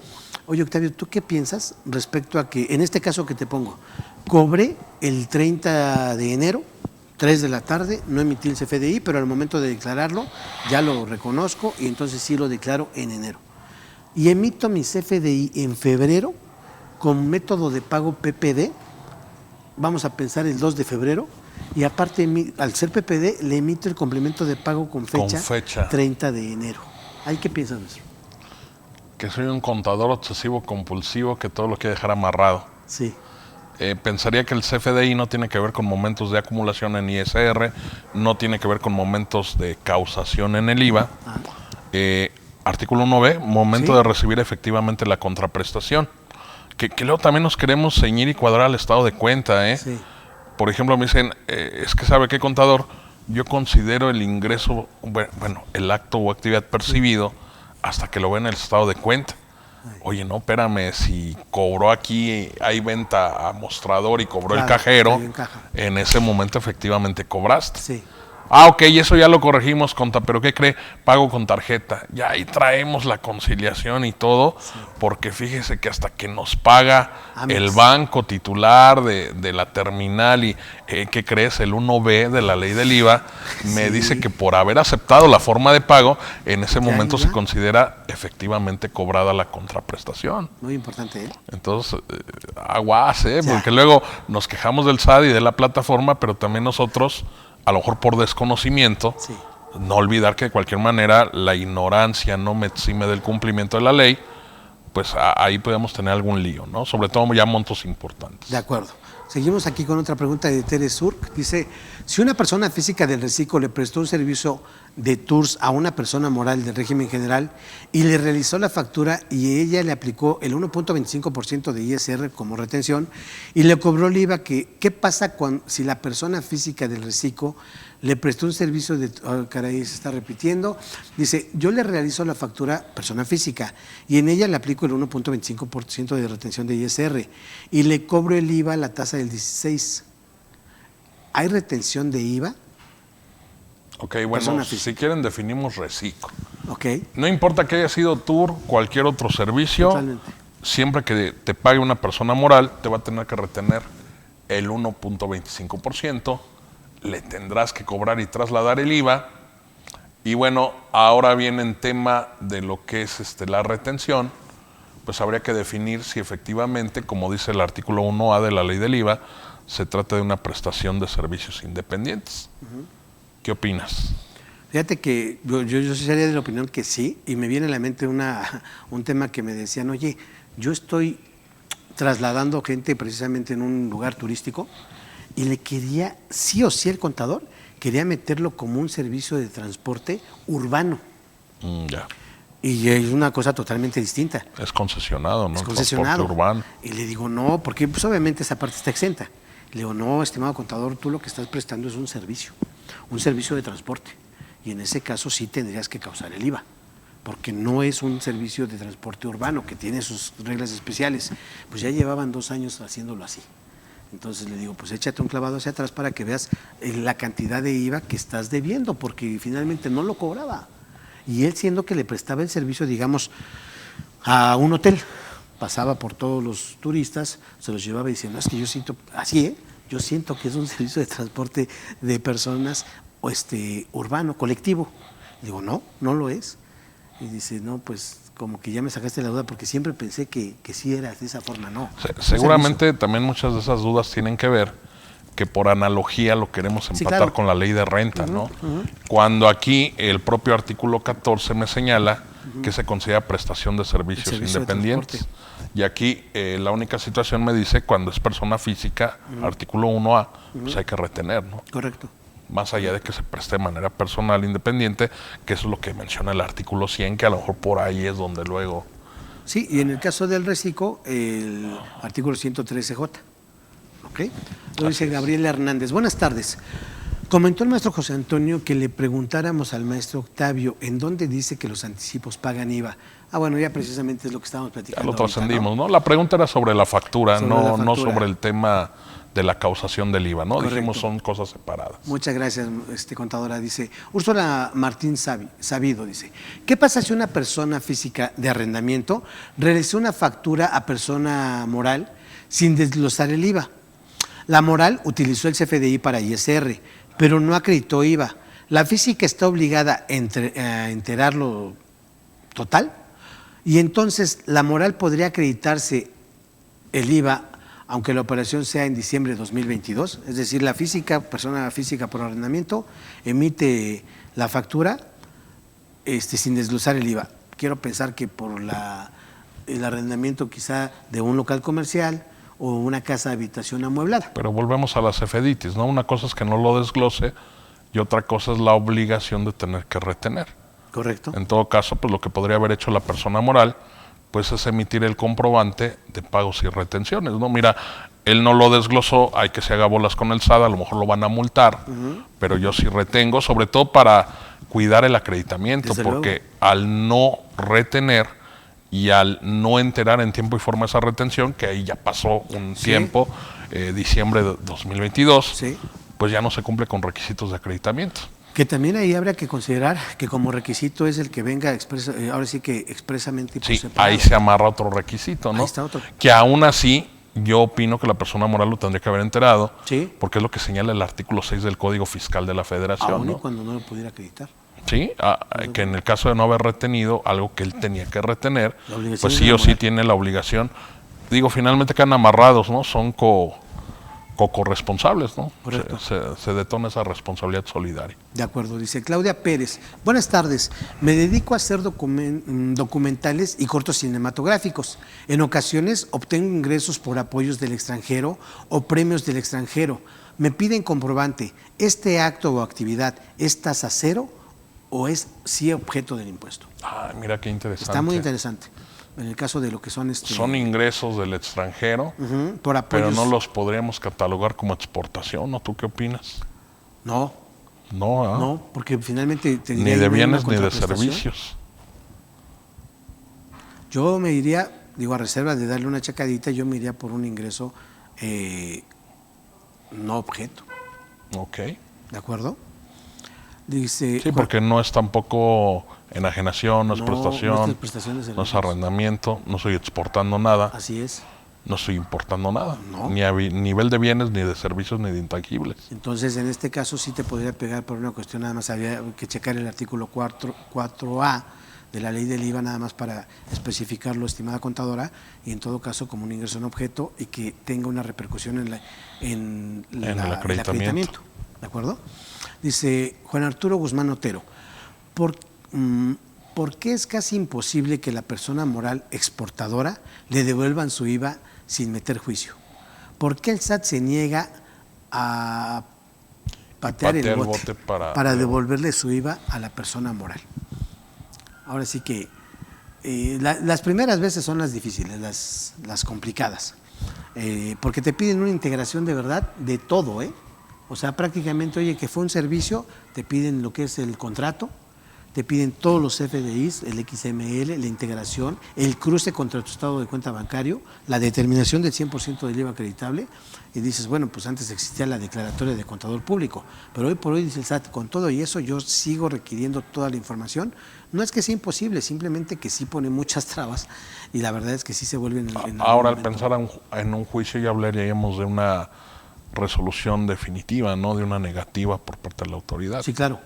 oye, Octavio, ¿tú qué piensas respecto a que, en este caso que te pongo, cobré el 30 de enero, 3 de la tarde, no emití el CFDI, pero al momento de declararlo ya lo reconozco y entonces sí lo declaro en enero. Y emito mi CFDI en febrero con método de pago PPD, vamos a pensar el 2 de febrero, y aparte, al ser PPD, le emito el complemento de pago con fecha 30 de enero. ¿Ahí qué piensas, maestro? Que soy un contador obsesivo compulsivo que todo lo quiere dejar amarrado. Sí. Pensaría que el CFDI no tiene que ver con momentos de acumulación en ISR, no tiene que ver con momentos de causación en el IVA. Artículo 1B, momento de recibir efectivamente la contraprestación. Que luego también nos queremos ceñir y cuadrar al estado de cuenta, Sí. Por ejemplo, me dicen, es que ¿sabe qué, contador? Yo considero el ingreso, bueno, el acto o actividad percibido hasta que lo ve en el estado de cuenta. Oye, no, espérame, si cobró aquí, hay venta a mostrador y cobró el cajero, en ese momento efectivamente cobraste. Sí. Ok, eso ya lo corregimos, conta, pero ¿qué cree? Pago con tarjeta. Ya ahí traemos la conciliación y todo, porque fíjese que hasta que nos paga el banco titular de la terminal y, ¿qué crees? El 1B de la ley del IVA me dice que por haber aceptado la forma de pago, en ese momento se considera efectivamente cobrada la contraprestación. Muy importante, ¿eh? Entonces, aguas, porque luego nos quejamos del SAT y de la plataforma, pero también nosotros, a lo mejor por desconocimiento, no olvidar que de cualquier manera la ignorancia no me exime del cumplimiento de la ley, pues ahí podemos tener algún lío, ¿no? Sobre todo ya montos importantes. De acuerdo. Seguimos aquí con otra pregunta de Tere Surk. Dice, si una persona física del reciclo le prestó un servicio de tours a una persona moral del régimen general y le realizó la factura y ella le aplicó el 1.25% de ISR como retención y le cobró el IVA, ¿qué pasa si la persona física del reciclo le prestó un servicio de... Oh, caray, se está repitiendo. Dice, yo le realizo la factura persona física y en ella le aplico el 1.25% de retención de ISR y le cobro el IVA a la tasa del 16%. ¿Hay retención de IVA? Ok, bueno, si quieren definimos reciclo. Okay. No importa que haya sido tour, cualquier otro servicio, totalmente, siempre que te pague una persona moral, te va a tener que retener el 1.25%, le tendrás que cobrar y trasladar el IVA. Y bueno, ahora viene en tema de lo que es la retención, pues habría que definir si efectivamente, como dice el artículo 1A de la ley del IVA, se trata de una prestación de servicios independientes. ¿Qué opinas? Fíjate que yo sería de la opinión que sí, y me viene a la mente un tema que me decían, oye, yo estoy trasladando gente precisamente en un lugar turístico y le quería, sí o sí el contador, quería meterlo como un servicio de transporte urbano. Ya. Y es una cosa totalmente distinta. Es concesionado, ¿no? Es concesionado. Transporte urbano. Y le digo, no, porque pues obviamente esa parte está exenta. Le digo, no, estimado contador, tú lo que estás prestando es un servicio de transporte. Y en ese caso sí tendrías que causar el IVA, porque no es un servicio de transporte urbano que tiene sus reglas especiales. Pues ya llevaban 2 años haciéndolo así. Entonces le digo, pues échate un clavado hacia atrás para que veas la cantidad de IVA que estás debiendo, porque finalmente no lo cobraba. Y él, siendo que le prestaba el servicio, digamos, a un hotel, pasaba por todos los turistas, se los llevaba diciendo, es que yo siento, yo siento que es un servicio de transporte de personas urbano, colectivo. Digo, no lo es. Y dice, no, pues como que ya me sacaste la duda, porque siempre pensé que sí era de esa forma, no. Seguramente también muchas de esas dudas tienen que ver que por analogía lo queremos empatar con la ley de renta, ¿no? Cuando aquí el propio artículo 14 me señala que se considera prestación de servicios servicio de independientes. transporte. Y aquí la única situación me dice cuando es persona física, artículo 1A, pues hay que retener, ¿no? Correcto. Más allá de que se preste de manera personal independiente, que eso es lo que menciona el artículo 100, que a lo mejor por ahí es donde luego... Sí, y en el caso del reciclo, el artículo 113J. ¿Ok? Lo dice Gabriel Hernández. Buenas tardes. Comentó el maestro José Antonio que le preguntáramos al maestro Octavio en dónde dice que los anticipos pagan IVA. Ah, bueno, ya precisamente es lo que estábamos Ya platicando. lo ahorita, trascendimos, ¿no? La pregunta era sobre la factura, Sobre la no factura. sobre el tema de la causación del IVA, ¿no? Correcto. Dijimos son cosas separadas. Muchas gracias, contadora. Dice Úrsula Martín Sabido, dice, ¿qué pasa si una persona física de arrendamiento realizó una factura a persona moral sin desglosar el IVA? La moral utilizó el CFDI para ISR, pero no acreditó IVA. La física está obligada a enterarlo total y entonces la moral podría acreditarse el IVA aunque la operación sea en diciembre de 2022, es decir, la persona física por arrendamiento, emite la factura sin desglosar el IVA. Quiero pensar que por el arrendamiento quizá de un local comercial o una casa de habitación amueblada. Pero volvemos a las CFDITs, ¿no? Una cosa es que no lo desglose y otra cosa es la obligación de tener que retener. Correcto. En todo caso, pues lo que podría haber hecho la persona moral pues es emitir el comprobante de pagos y retenciones, ¿no? Mira, él no lo desglosó, hay que se haga bolas con el SAT, a lo mejor lo van a multar, pero yo sí retengo, sobre todo para cuidar el acreditamiento, Desde porque luego. al no retener y al no enterar en tiempo y forma esa retención, que ahí ya pasó un tiempo, diciembre de 2022, Sí. pues ya no se cumple con requisitos de acreditamiento. Que también ahí habría que considerar que como requisito es el que venga ahora sí que expresamente y por Sí, separado. ahí se amarra otro requisito, ¿no? Ahí está otro. Que aún así, yo opino que la persona moral lo tendría que haber enterado, Sí. porque es lo que señala el artículo 6 del Código Fiscal de la Federación, Aún y ¿no? cuando no lo pudiera acreditar. Sí, que en el caso de no haber retenido algo que él tenía que retener, La obligación pues es sí la o sí moral. tiene la obligación. Digo, finalmente quedan amarrados, ¿no? Son co-corresponsables, ¿no? Correcto. Se detona esa responsabilidad solidaria. De acuerdo, dice Claudia Pérez. Buenas tardes, me dedico a hacer documentales y cortos cinematográficos. En ocasiones obtengo ingresos por apoyos del extranjero o premios del extranjero. Me piden comprobante, ¿este acto o actividad es tasa cero o es sí objeto del impuesto? Ah, mira qué interesante. Está muy interesante. En el caso de lo que son Son ingresos del extranjero, por apoyos. pero no los podríamos catalogar como exportación, ¿no? ¿Tú qué opinas? No, No, ¿ah? no, porque finalmente Ni tendría de ahí una bienes ni de contraprestación. servicios. Yo me iría, digo, a reserva de darle una checadita, yo me iría por un ingreso no objeto, Ok. ¿de acuerdo? Dice, Sí, porque no es tampoco enajenación, no es No, prestación, no es prestación de no es servicios. arrendamiento, no estoy exportando nada, así es. no estoy importando nada, No. ni a nivel de bienes, ni de servicios, ni de intangibles. Entonces, en este caso sí te podría pegar por una cuestión, nada más había que checar el artículo 4A de la ley del IVA, nada más para especificarlo, estimada contadora, y en todo caso como un ingreso en objeto y que tenga una repercusión en el acreditamiento. ¿De acuerdo? Dice Juan Arturo Guzmán Otero, ¿por qué es casi imposible que la persona moral exportadora le devuelvan su IVA sin meter juicio? ¿Por qué el SAT se niega a patear el bote para devolverle su IVA a la persona moral? Ahora sí que las primeras veces son las difíciles, las complicadas, porque te piden una integración de verdad de todo, ¿eh? O sea, prácticamente, oye, que fue un servicio, te piden lo que es el contrato, te piden todos los FDIs, el XML, la integración, el cruce contra tu estado de cuenta bancario, la determinación del 100% del IVA acreditable, y dices, bueno, pues antes existía la declaratoria de contador público, pero hoy por hoy dice el SAT, con todo y eso yo sigo requiriendo toda la información. No es que sea imposible, simplemente que sí pone muchas trabas y la verdad es que sí se vuelven... Ahora, al pensar en un juicio ya hablaríamos de una resolución definitiva, no de una negativa por parte de la autoridad. Sí, claro.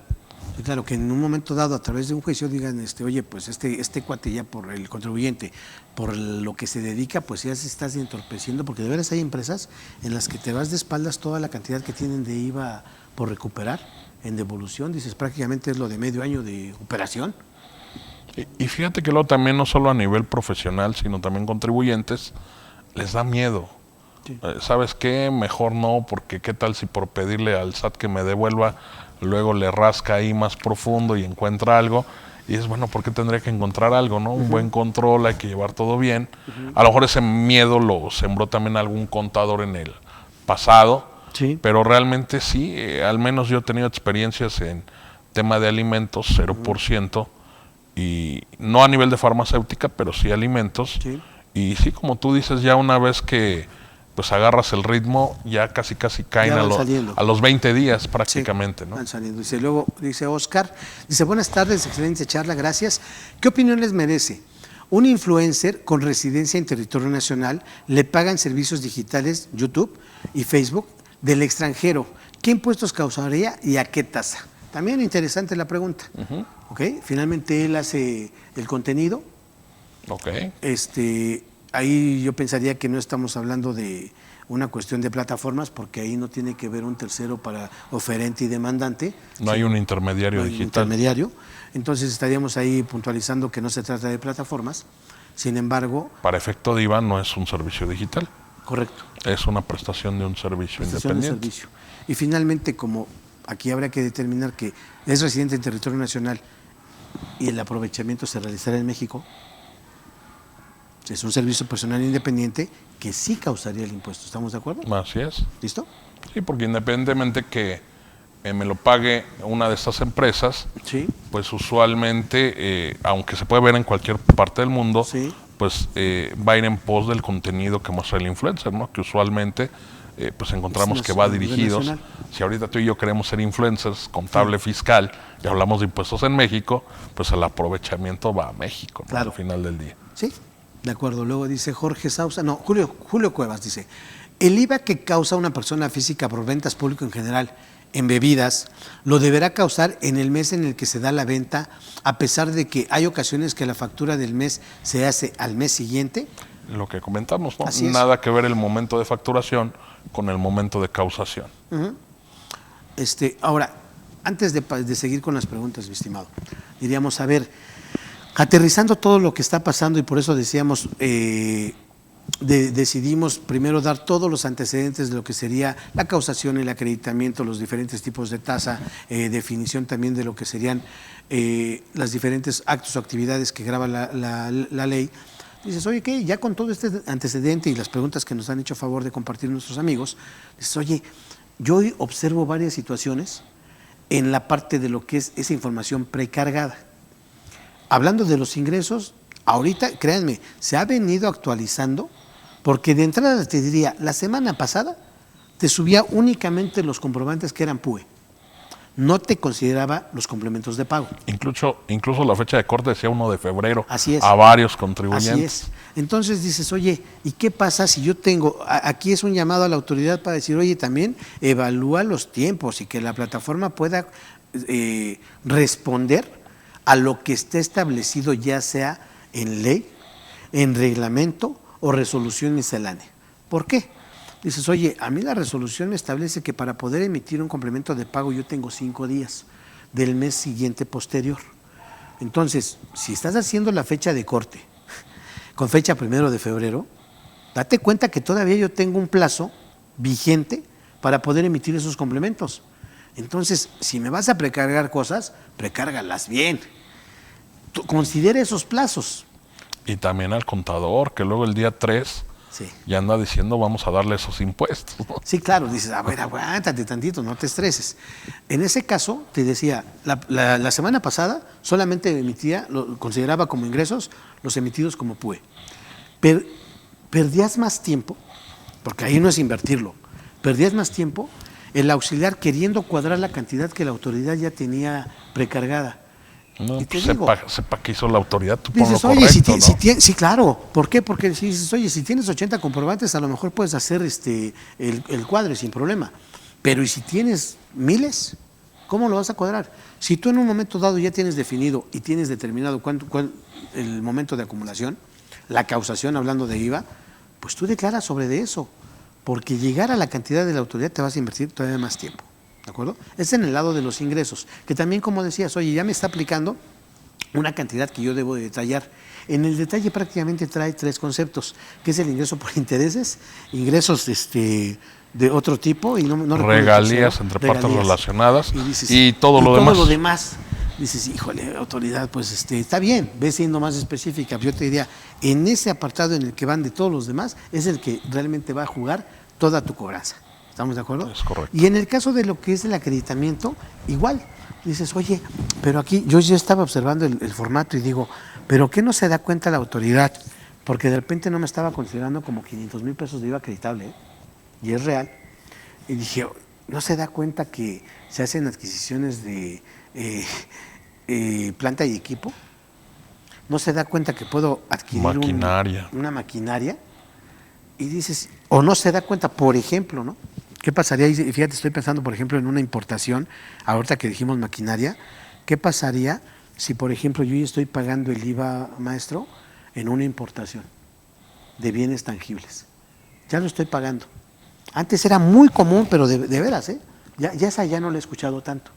Sí, claro, que en un momento dado, a través de un juicio, digan, oye, pues este cuate ya por el contribuyente, por lo que se dedica, pues ya se estás entorpeciendo, porque de veras hay empresas en las que te vas de espaldas toda la cantidad que tienen de IVA por recuperar en devolución, dices, prácticamente es lo de medio año de operación. Y fíjate que luego también no solo a nivel profesional, sino también contribuyentes, les da miedo. Sí. ¿Sabes qué? Mejor no, porque qué tal si por pedirle al SAT que me devuelva, luego le rasca ahí más profundo y encuentra algo. Y es bueno, ¿por qué tendría que encontrar algo, no? Un buen control, hay que llevar todo bien. A lo mejor ese miedo lo sembró también algún contador en el pasado, Sí. pero realmente sí, al menos yo he tenido experiencias en tema de alimentos, 0%, y no a nivel de farmacéutica, pero sí alimentos. Sí. Y sí, como tú dices, ya una vez que pues agarras el ritmo, ya casi caen Ya a, van saliendo. a los 20 días prácticamente, Sí, ¿no? van saliendo. Dice, luego, dice Oscar, dice, buenas tardes, excelente charla, gracias. ¿Qué opinión les merece? Un influencer con residencia en territorio nacional le pagan servicios digitales, YouTube y Facebook, del extranjero. ¿Qué impuestos causaría y a qué tasa? También interesante la pregunta. ¿Ok? Finalmente él hace el contenido. Ok. Ahí yo pensaría que no estamos hablando de una cuestión de plataformas, porque ahí no tiene que ver un tercero para oferente y demandante. No hay un intermediario No hay un digital. intermediario. Entonces estaríamos ahí puntualizando que no se trata de plataformas. Sin embargo, Para efecto de IVA no es un servicio digital, correcto, es una prestación de un servicio prestación de independiente. servicio. Y finalmente, como aquí habría que determinar que es residente en territorio nacional y el aprovechamiento se realizará en México, es un servicio personal independiente que sí causaría el impuesto. ¿Estamos de acuerdo? Así es. ¿Listo? Sí, porque independientemente que me lo pague una de estas empresas, Sí. pues usualmente, aunque se puede ver en cualquier parte del mundo, Sí. pues va a ir en pos del contenido que muestra el influencer, ¿no? Que usualmente pues encontramos Es que va nacional, dirigidos. nacional. Si ahorita tú y yo queremos ser influencers, contable fiscal, y hablamos de impuestos en México, pues el aprovechamiento va a México, ¿no? Claro. Al final del día. Sí, de acuerdo. Luego dice Jorge Sausa, no, Julio Cuevas dice, el IVA que causa una persona física por ventas público en general en bebidas, lo deberá causar en el mes en el que se da la venta, a pesar de que hay ocasiones que la factura del mes se hace al mes siguiente. Lo que comentamos, ¿no? Así es. Nada que ver el momento de facturación con el momento de causación. Ahora, antes de seguir con las preguntas, mi estimado, diríamos, a ver, aterrizando todo lo que está pasando, y por eso decíamos, decidimos primero dar todos los antecedentes de lo que sería la causación, el acreditamiento, los diferentes tipos de tasa, definición también de lo que serían las diferentes actos o actividades que graba la ley. Dices, oye, ¿qué? Ya con todo este antecedente y las preguntas que nos han hecho a favor de compartir nuestros amigos, dices, oye, yo hoy observo varias situaciones en la parte de lo que es esa información precargada. Hablando de los ingresos, ahorita, créanme, se ha venido actualizando, porque de entrada te diría, la semana pasada te subía únicamente los comprobantes que eran PUE. No te consideraba los complementos de pago. Incluso la fecha de corte decía 1 de febrero. Así es. A varios contribuyentes. Así es. Entonces dices, oye, ¿y qué pasa si yo tengo, aquí es un llamado a la autoridad para decir, oye, también evalúa los tiempos y que la plataforma pueda responder a lo que esté establecido, ya sea en ley, en reglamento o resolución miscelánea? ¿Por qué? Dices, oye, a mí la resolución me establece que para poder emitir un complemento de pago yo tengo 5 días del mes siguiente posterior. Entonces, si estás haciendo la fecha de corte con fecha 1 de febrero, date cuenta que todavía yo tengo un plazo vigente para poder emitir esos complementos. Entonces, si me vas a precargar cosas, precárgalas bien. Considera esos plazos. Y también al contador, que luego el día 3 Sí. ya anda diciendo vamos a darle esos impuestos, ¿no? Sí, claro, dices, a ver, aguántate tantito, no te estreses. En ese caso, te decía, la semana pasada solamente emitía, consideraba como ingresos los emitidos como PUE. Perdías más tiempo, porque ahí no es invertirlo, perdías más tiempo el auxiliar queriendo cuadrar la cantidad que la autoridad ya tenía precargada. No, Y te pues digo, sepa qué hizo la autoridad, tú pon lo dices, oye, correcto, ¿no? sí, claro. ¿Por qué? Porque si dices, oye, si tienes 80 comprobantes, a lo mejor puedes hacer el cuadre sin problema. Pero ¿y si tienes miles? ¿Cómo lo vas a cuadrar? Si tú en un momento dado ya tienes definido y tienes determinado cuál el momento de acumulación, la causación, hablando de IVA, pues tú declaras sobre de eso. Porque llegar a la cantidad de la autoridad te vas a invertir todavía más tiempo. ¿De acuerdo? Es en el lado de los ingresos, que también, como decías, oye, ya me está aplicando una cantidad que yo debo de detallar. En el detalle prácticamente trae 3 conceptos, que es el ingreso por intereses, ingresos de otro tipo, y no recuerdo regalías el entre tercero, partes relacionadas dices, y todo lo demás. Todo lo demás. Dices, híjole, autoridad, pues está bien, ve siendo más específica. Yo te diría, en ese apartado en el que van de todos los demás, es el que realmente va a jugar toda tu cobranza. ¿Estamos de acuerdo? Es correcto. Y en el caso de lo que es el acreditamiento, igual. Dices, oye, pero aquí yo ya estaba observando el formato y digo, ¿pero qué no se da cuenta la autoridad? Porque de repente no me estaba considerando como 500,000 pesos de IVA acreditable, ¿eh? Y es real. Y dije, ¿no se da cuenta que se hacen adquisiciones de planta y equipo? ¿No se da cuenta que puedo adquirir una maquinaria? Y dices, o no se da cuenta, por ejemplo, ¿no? ¿Qué pasaría? Y fíjate, estoy pensando, por ejemplo, en una importación, ahorita que dijimos maquinaria, ¿qué pasaría si, por ejemplo, yo ya estoy pagando el IVA, maestro, en una importación de bienes tangibles? Ya lo estoy pagando. Antes era muy común, pero de veras, ¿eh? Ya esa ya no la he escuchado tanto.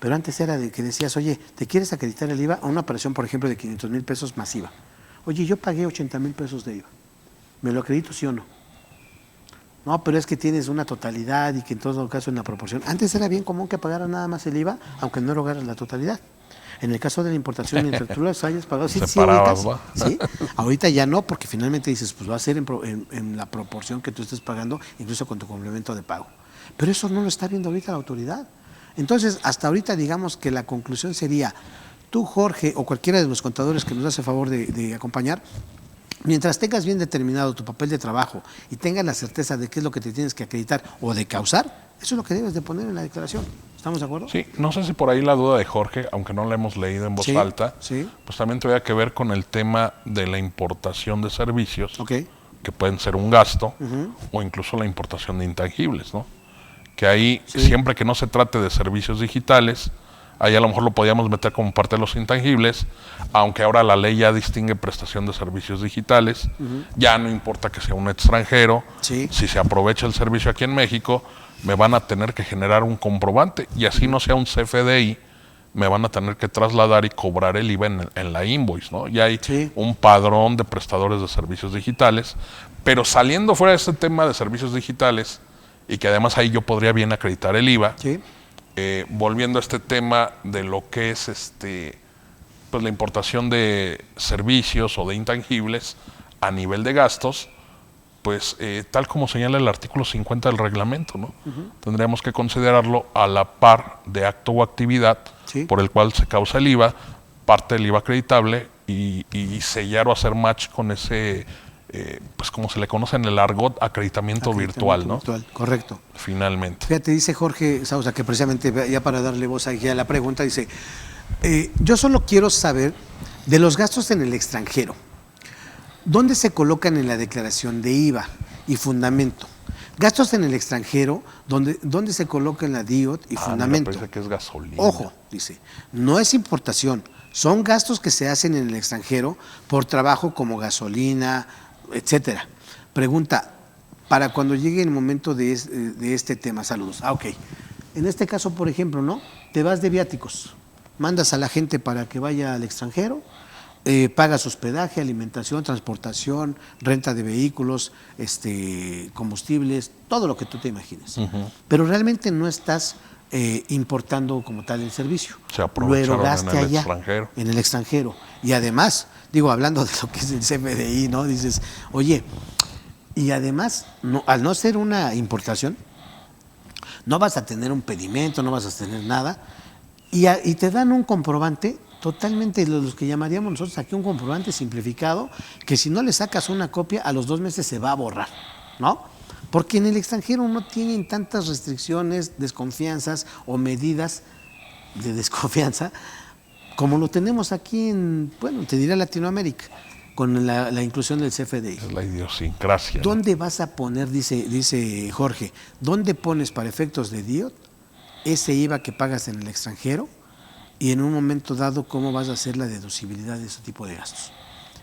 Pero antes era de que decías, oye, ¿te quieres acreditar el IVA a una operación, por ejemplo, de 500,000 pesos masiva? Oye, yo pagué 80,000 pesos de IVA. ¿Me lo acredito, sí o no? No, pero es que tienes una totalidad y que en todo caso en la proporción. Antes era bien común que pagaras nada más el IVA, aunque no lograras la totalidad. En el caso de la importación, mientras tú las hayas pagado, sí, ahorita ya no, porque finalmente dices, pues va a ser en la proporción que tú estés pagando, incluso con tu complemento de pago. Pero eso no lo está viendo ahorita la autoridad. Entonces, hasta ahorita digamos que la conclusión sería, tú, Jorge, o cualquiera de los contadores que nos hace favor de acompañar, mientras tengas bien determinado tu papel de trabajo y tengas la certeza de qué es lo que te tienes que acreditar o de causar, eso es lo que debes de poner en la declaración. ¿Estamos de acuerdo? Sí, no sé si por ahí la duda de Jorge, aunque no la hemos leído en voz alta, pues también tuviera que ver con el tema de la importación de servicios, que pueden ser un gasto, o incluso la importación de intangibles, ¿no? Que ahí, siempre que no se trate de servicios digitales, ahí a lo mejor lo podíamos meter como parte de los intangibles, aunque ahora la ley ya distingue prestación de servicios digitales, ya no importa que sea un extranjero, si se aprovecha el servicio aquí en México, me van a tener que generar un comprobante, y así no sea un CFDI, me van a tener que trasladar y cobrar el IVA en la invoice, ¿no? Ya hay un padrón de prestadores de servicios digitales, pero saliendo fuera de este tema de servicios digitales, y que además ahí yo podría bien acreditar el IVA, volviendo a este tema de lo que es pues la importación de servicios o de intangibles a nivel de gastos, pues tal como señala el artículo 50 del reglamento, ¿no? Tendríamos que considerarlo a la par de acto o actividad por el cual se causa el IVA, parte del IVA acreditable, y sellar o hacer match con ese, pues como se le conoce en el argot, acreditamiento virtual, ¿no? Correcto. Finalmente. Fíjate, dice Jorge Sausa, que precisamente ya para darle voz aquí a la pregunta, dice, yo solo quiero saber de los gastos en el extranjero. ¿Dónde se colocan en la declaración de IVA y fundamento? Gastos en el extranjero, ¿dónde se coloca en la DIOT y fundamento? Me parece que es gasolina. Ojo, dice, no es importación, son gastos que se hacen en el extranjero por trabajo como gasolina, etcétera. Pregunta, para cuando llegue el momento de este tema, saludos. Ok, en este caso, por ejemplo, ¿no? Te vas de viáticos, mandas a la gente para que vaya al extranjero, pagas hospedaje, alimentación, transportación, renta de vehículos, combustibles, todo lo que tú te imagines. Pero realmente no estás importando como tal el servicio. Lo erogaste allá, en el extranjero. Y además, digo, hablando de lo que es el CFDI, ¿no? Dices, oye, y además, al no ser una importación, no vas a tener un pedimento, no vas a tener nada, y te dan un comprobante totalmente, los que llamaríamos nosotros aquí un comprobante simplificado, que si no le sacas una copia, a los 2 meses se va a borrar, ¿no? Porque en el extranjero no tienen tantas restricciones, desconfianzas o medidas de desconfianza como lo tenemos aquí en, bueno, te diré Latinoamérica, con la inclusión del CFDI. Es la idiosincrasia. ¿Dónde vas a poner, dice Jorge, dónde pones para efectos de DIOT ese IVA que pagas en el extranjero? Y en un momento dado, ¿cómo vas a hacer la deducibilidad de ese tipo de gastos?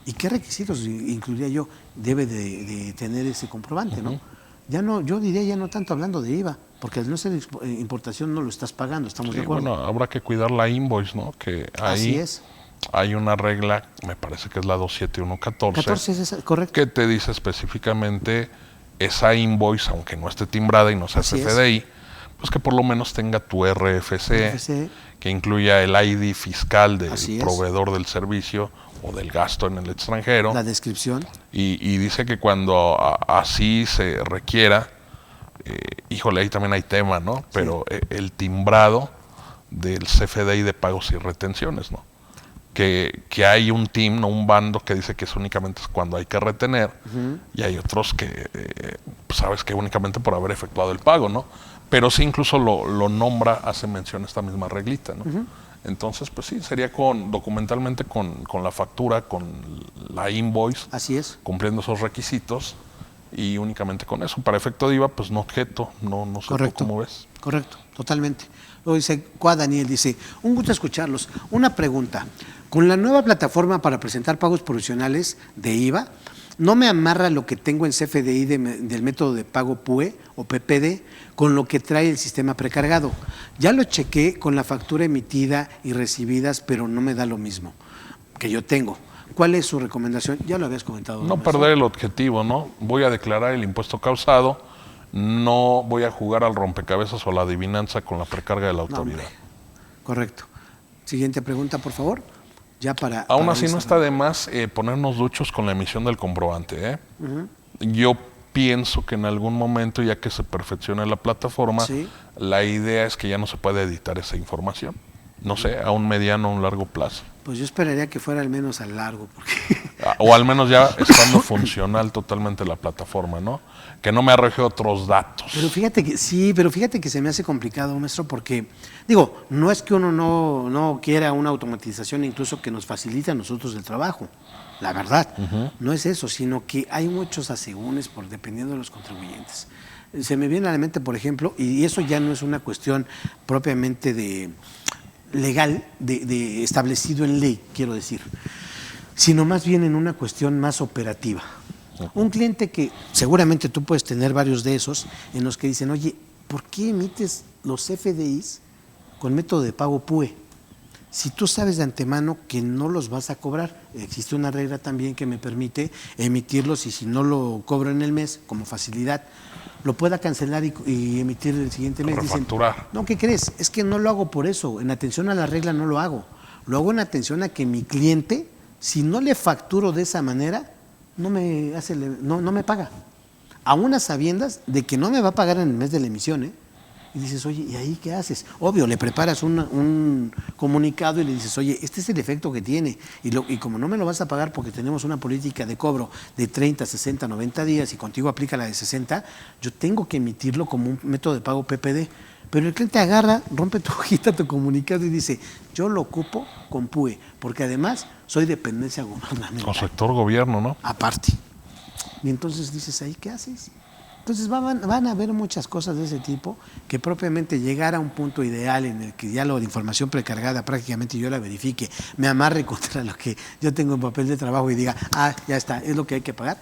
¿Y qué requisitos incluiría yo? Debe de tener ese comprobante, ¿no? Ya no, yo diría ya no tanto hablando de IVA, porque al no ser importación no lo estás pagando, ¿estamos de acuerdo? Bueno, habrá que cuidar la invoice, ¿no? Que ahí, así es. hay una regla, me parece que es la 27114, 14 es esa, correcto. que te dice específicamente esa invoice, aunque no esté timbrada y no sea Así CFDI, pues que por lo menos tenga tu RFC, que incluya el ID fiscal del proveedor del servicio o del gasto en el extranjero. La descripción. Y dice que cuando así se requiera, híjole, ahí también hay tema, ¿no? Pero el timbrado del CFDI de pagos y retenciones, ¿no? Que hay un team, no un bando, que dice que es únicamente cuando hay que retener, y hay otros que sabes que únicamente por haber efectuado el pago, ¿no? Pero sí incluso lo nombra, hace mención esta misma reglita, ¿no? Entonces, pues sí, sería documentalmente con la factura, con la invoice, así es, cumpliendo esos requisitos, y únicamente con eso. Para efecto de IVA, pues no objeto, no sé. Correcto. ¿Cómo ves? Correcto, totalmente. Luego dice, Daniel dice, un gusto escucharlos. Una pregunta, con la nueva plataforma para presentar pagos provisionales de IVA, ¿no me amarra lo que tengo en CFDI del método de pago PUE o PPD con lo que trae el sistema precargado? Ya lo chequé con la factura emitida y recibidas, pero no me da lo mismo que yo tengo. ¿Cuál es su recomendación? Ya lo habías comentado. No perder el objetivo, ¿no? Voy a declarar el impuesto causado, no voy a jugar al rompecabezas o a la adivinanza con la precarga de la autoridad. Correcto. Siguiente pregunta, por favor. Ya Aún así no está de más ponernos duchos con la emisión del comprobante. Yo pienso que en algún momento, ya que se perfeccione la plataforma, la idea es que ya no se puede editar esa información. No sé, a un mediano o un largo plazo. Pues yo esperaría que fuera al menos a largo. O al menos ya estando funcional totalmente la plataforma, ¿no? Que no me arroje otros datos. Pero fíjate que se me hace complicado, maestro, porque, digo, no es que uno no quiera una automatización incluso que nos facilite a nosotros el trabajo, la verdad, no es eso, sino que hay muchos asegúnes dependiendo de los contribuyentes. Se me viene a la mente, por ejemplo, y eso ya no es una cuestión propiamente de legal, de establecido en ley, quiero decir, sino más bien en una cuestión más operativa. Un cliente que seguramente tú puedes tener varios de esos en los que dicen, oye, ¿por qué emites los FDIs con método de pago PUE? Si tú sabes de antemano que no los vas a cobrar, existe una regla también que me permite emitirlos y si no lo cobro en el mes, como facilidad, lo pueda cancelar y emitir el siguiente mes. Dicen, no, ¿qué crees? Es que no lo hago por eso, en atención a la regla no lo hago. Lo hago en atención a que mi cliente, si no le facturo de esa manera, no me paga. Aún a sabiendas de que no me va a pagar en el mes de la emisión, Y dices, oye, ¿y ahí qué haces? Obvio, le preparas un comunicado y le dices, oye, este es el efecto que tiene. Y como no me lo vas a pagar porque tenemos una política de cobro de 30, 60, 90 días y contigo aplica la de 60, yo tengo que emitirlo como un método de pago PPD. Pero el cliente agarra, rompe tu hojita, tu comunicado y dice, yo lo ocupo con PUE, porque además soy dependencia gubernamental. Con sector gobierno, ¿no? Aparte. Y entonces dices, ¿ahí qué haces? Entonces van a haber muchas cosas de ese tipo que propiamente llegar a un punto ideal en el que ya la información precargada prácticamente yo la verifique, me amarre contra lo que yo tengo en papel de trabajo y diga, ya está, es lo que hay que pagar,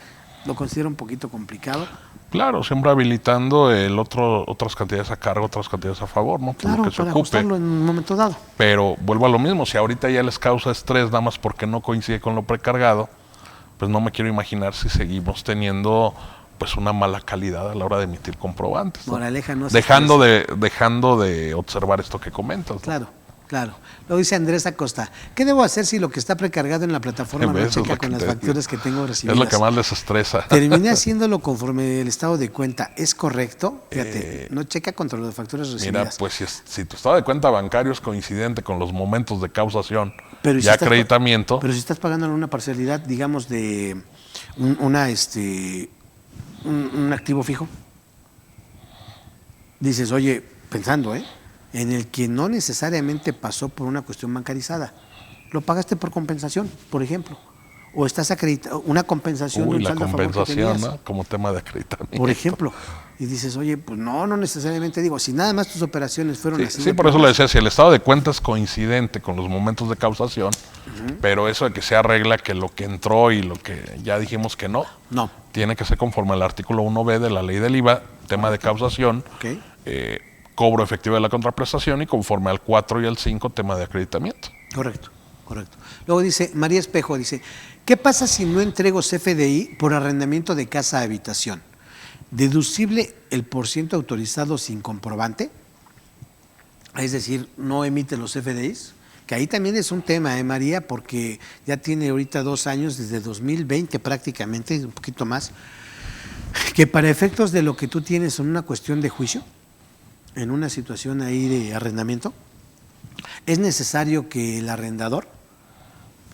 lo considero un poquito complicado. Claro, siempre habilitando otras cantidades a cargo, otras cantidades a favor, ¿no? Claro, que se para ocupe. ajustarlo en un momento dado. Pero vuelvo a lo mismo, si ahorita ya les causa estrés nada más porque no coincide con lo precargado, pues no me quiero imaginar si seguimos teniendo pues una mala calidad a la hora de emitir comprobantes, ¿no? Moraleja, no dejando de observar esto que comentas, ¿no? Claro. Lo dice Andrés Acosta. ¿Qué debo hacer si lo que está precargado en la plataforma no checa con las facturas que tengo recibidas? Es lo que más les estresa. Terminé haciéndolo conforme el estado de cuenta. ¿Es correcto? Fíjate, no checa contra las facturas recibidas. Mira, pues si tu estado de cuenta bancario es coincidente con los momentos de causación pero y acreditamiento. Pero si estás pagando una parcialidad, digamos, de un activo fijo, dices, oye, pensando, en el que no necesariamente pasó por una cuestión bancarizada, lo pagaste por compensación, por ejemplo, o estás acreditado una compensación de un saldo a favor que tenías, ¿no? Como tema de acreditamiento, por ejemplo, y dices, oye, pues no necesariamente, digo, si nada más tus operaciones fueron así. Sí, por eso le decía, si el estado de cuenta es coincidente con los momentos de causación, pero eso de que se arregla que lo que entró y lo que ya dijimos que no, tiene que ser conforme al artículo 1B de la ley del IVA, tema de causación, cobro efectivo de la contraprestación, y conforme al 4 y al 5, tema de acreditamiento. Correcto. Correcto. Luego dice, María Espejo dice, ¿qué pasa si no entrego CFDI por arrendamiento de casa a habitación? ¿Deducible el % autorizado sin comprobante? Es decir, no emite los CFDIs. Que ahí también es un tema, María, porque ya tiene ahorita 2 años, desde 2020 prácticamente, un poquito más, que para efectos de lo que tú tienes en una cuestión de juicio, en una situación ahí de arrendamiento, es necesario que el arrendador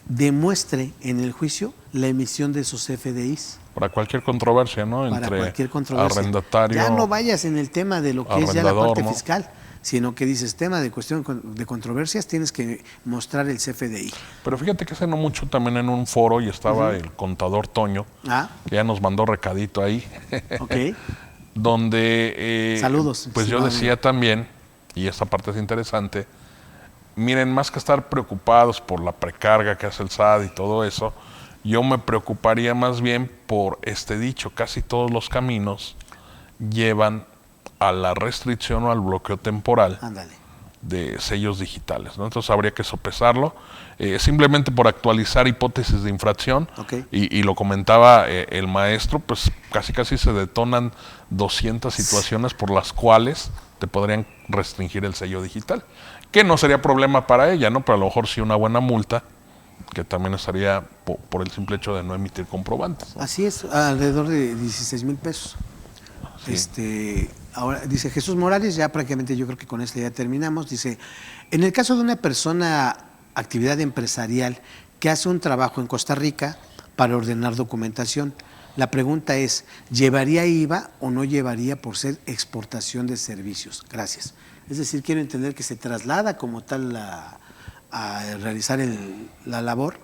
demuestre en el juicio la emisión de esos CFDIs. Para cualquier controversia, ¿no? Para Entre cualquier controversia. arrendatario. Ya no vayas en el tema de lo que es ya la arrendador, parte ¿no? fiscal, sino que dices tema de cuestión de controversias, tienes que mostrar el CFDI. Pero fíjate que hace no mucho también en un foro y estaba el contador Toño, que ya nos mandó recadito ahí. Ok. Donde saludos. Pues yo decía también, y esta parte es interesante, miren, más que estar preocupados por la precarga que hace el SAT y todo eso, yo me preocuparía más bien por este dicho: casi todos los caminos llevan a la restricción o al bloqueo temporal de sellos digitales, ¿no? Entonces habría que sopesarlo, simplemente por actualizar hipótesis de infracción, y lo comentaba el maestro, pues casi se detonan 200 situaciones por las cuales te podrían restringir el sello digital, que no sería problema para ella, ¿no? Pero a lo mejor sí una buena multa, que también estaría por el simple hecho de no emitir comprobantes, ¿no? Así es, alrededor de 16,000 pesos. Sí. Ahora dice Jesús Morales, ya prácticamente yo creo que con esto ya terminamos. Dice, en el caso de una persona, actividad empresarial, que hace un trabajo en Costa Rica para ordenar documentación, la pregunta es, ¿llevaría IVA o no llevaría por ser exportación de servicios? Gracias. Es decir, quiero entender que se traslada como tal a realizar la labor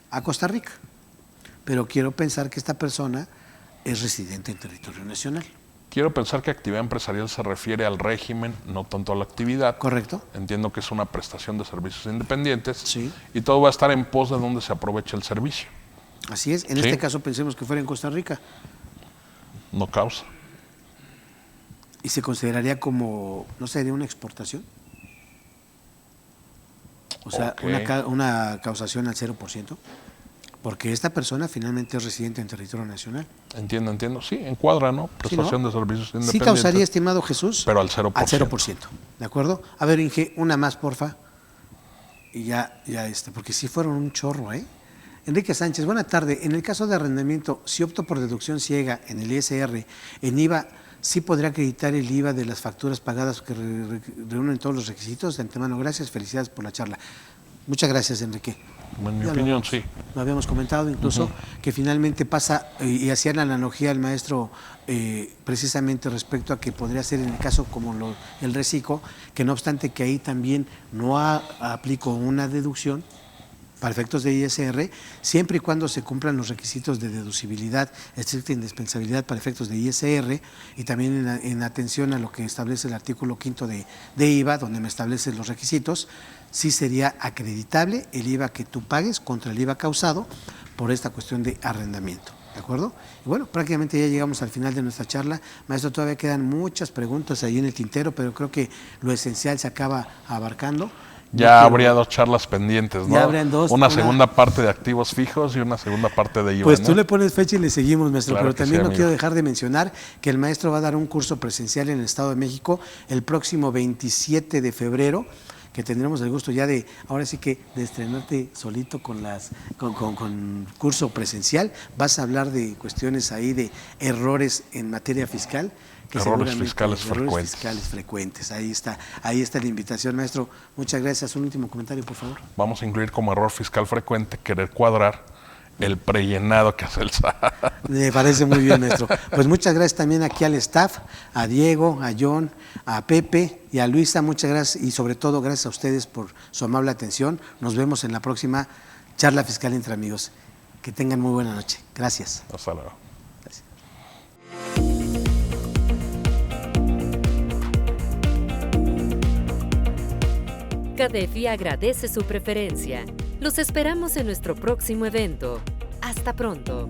a Costa Rica, pero quiero pensar que esta persona es residente en territorio nacional. Quiero pensar que actividad empresarial se refiere al régimen, no tanto a la actividad. Correcto. Entiendo que es una prestación de servicios independientes. Sí. Y todo va a estar en pos de donde se aproveche el servicio. Así es. En este caso pensemos que fuera en Costa Rica. No causa. ¿Y se consideraría como, no sé, de una exportación? O sea, una causación al 0%. Porque esta persona finalmente es residente en territorio nacional. Entiendo. Sí, encuadra, ¿no? Prestación de servicios independientes. Sí causaría, estimado Jesús. Pero al 0%. Al 0%. ¿De acuerdo? A ver, Inge, una más, porfa. Y ya porque sí fueron un chorro, ¿eh? Enrique Sánchez, buena tarde. En el caso de arrendamiento, si opto por deducción ciega en el ISR, en IVA, ¿sí podría acreditar el IVA de las facturas pagadas que reúnen todos los requisitos? De antemano, gracias, felicidades por la charla. Muchas gracias, Enrique. En mi opinión, sí. Lo habíamos comentado incluso, que finalmente pasa, y hacía la analogía el maestro precisamente respecto a que podría ser en el caso como el reciclo, que no obstante que ahí también no aplico una deducción para efectos de ISR, siempre y cuando se cumplan los requisitos de deducibilidad, estricta indispensabilidad para efectos de ISR, y también en atención a lo que establece el artículo 5 de IVA, donde me establece los requisitos, sí sería acreditable el IVA que tú pagues contra el IVA causado por esta cuestión de arrendamiento. ¿De acuerdo? Y bueno, prácticamente ya llegamos al final de nuestra charla. Maestro, todavía quedan muchas preguntas ahí en el tintero, pero creo que lo esencial se acaba abarcando. Ya habría 2 charlas pendientes, ¿no? Ya habrían 2. Una segunda parte de activos fijos y una segunda parte de IVA. Pues tú le pones fecha y le seguimos, maestro, Claro pero también sí, no quiero dejar de mencionar que el maestro va a dar un curso presencial en el Estado de México el próximo 27 de febrero, que tendremos el gusto ya de, ahora sí que, de estrenarte solito con curso presencial. Vas a hablar de cuestiones ahí de errores en materia fiscal. Errores fiscales frecuentes. Ahí está la invitación, maestro. Muchas gracias. Un último comentario, por favor. Vamos a incluir como error fiscal frecuente querer cuadrar el prellenado que hace el SAT. Me parece muy bien, maestro. Pues muchas gracias también aquí al staff, a Diego, a John, a Pepe y a Luisa. Muchas gracias y sobre todo gracias a ustedes por su amable atención. Nos vemos en la próxima charla fiscal entre amigos. Que tengan muy buena noche. Gracias. Hasta luego. Gracias. CADEFI agradece su preferencia. Los esperamos en nuestro próximo evento. Hasta pronto.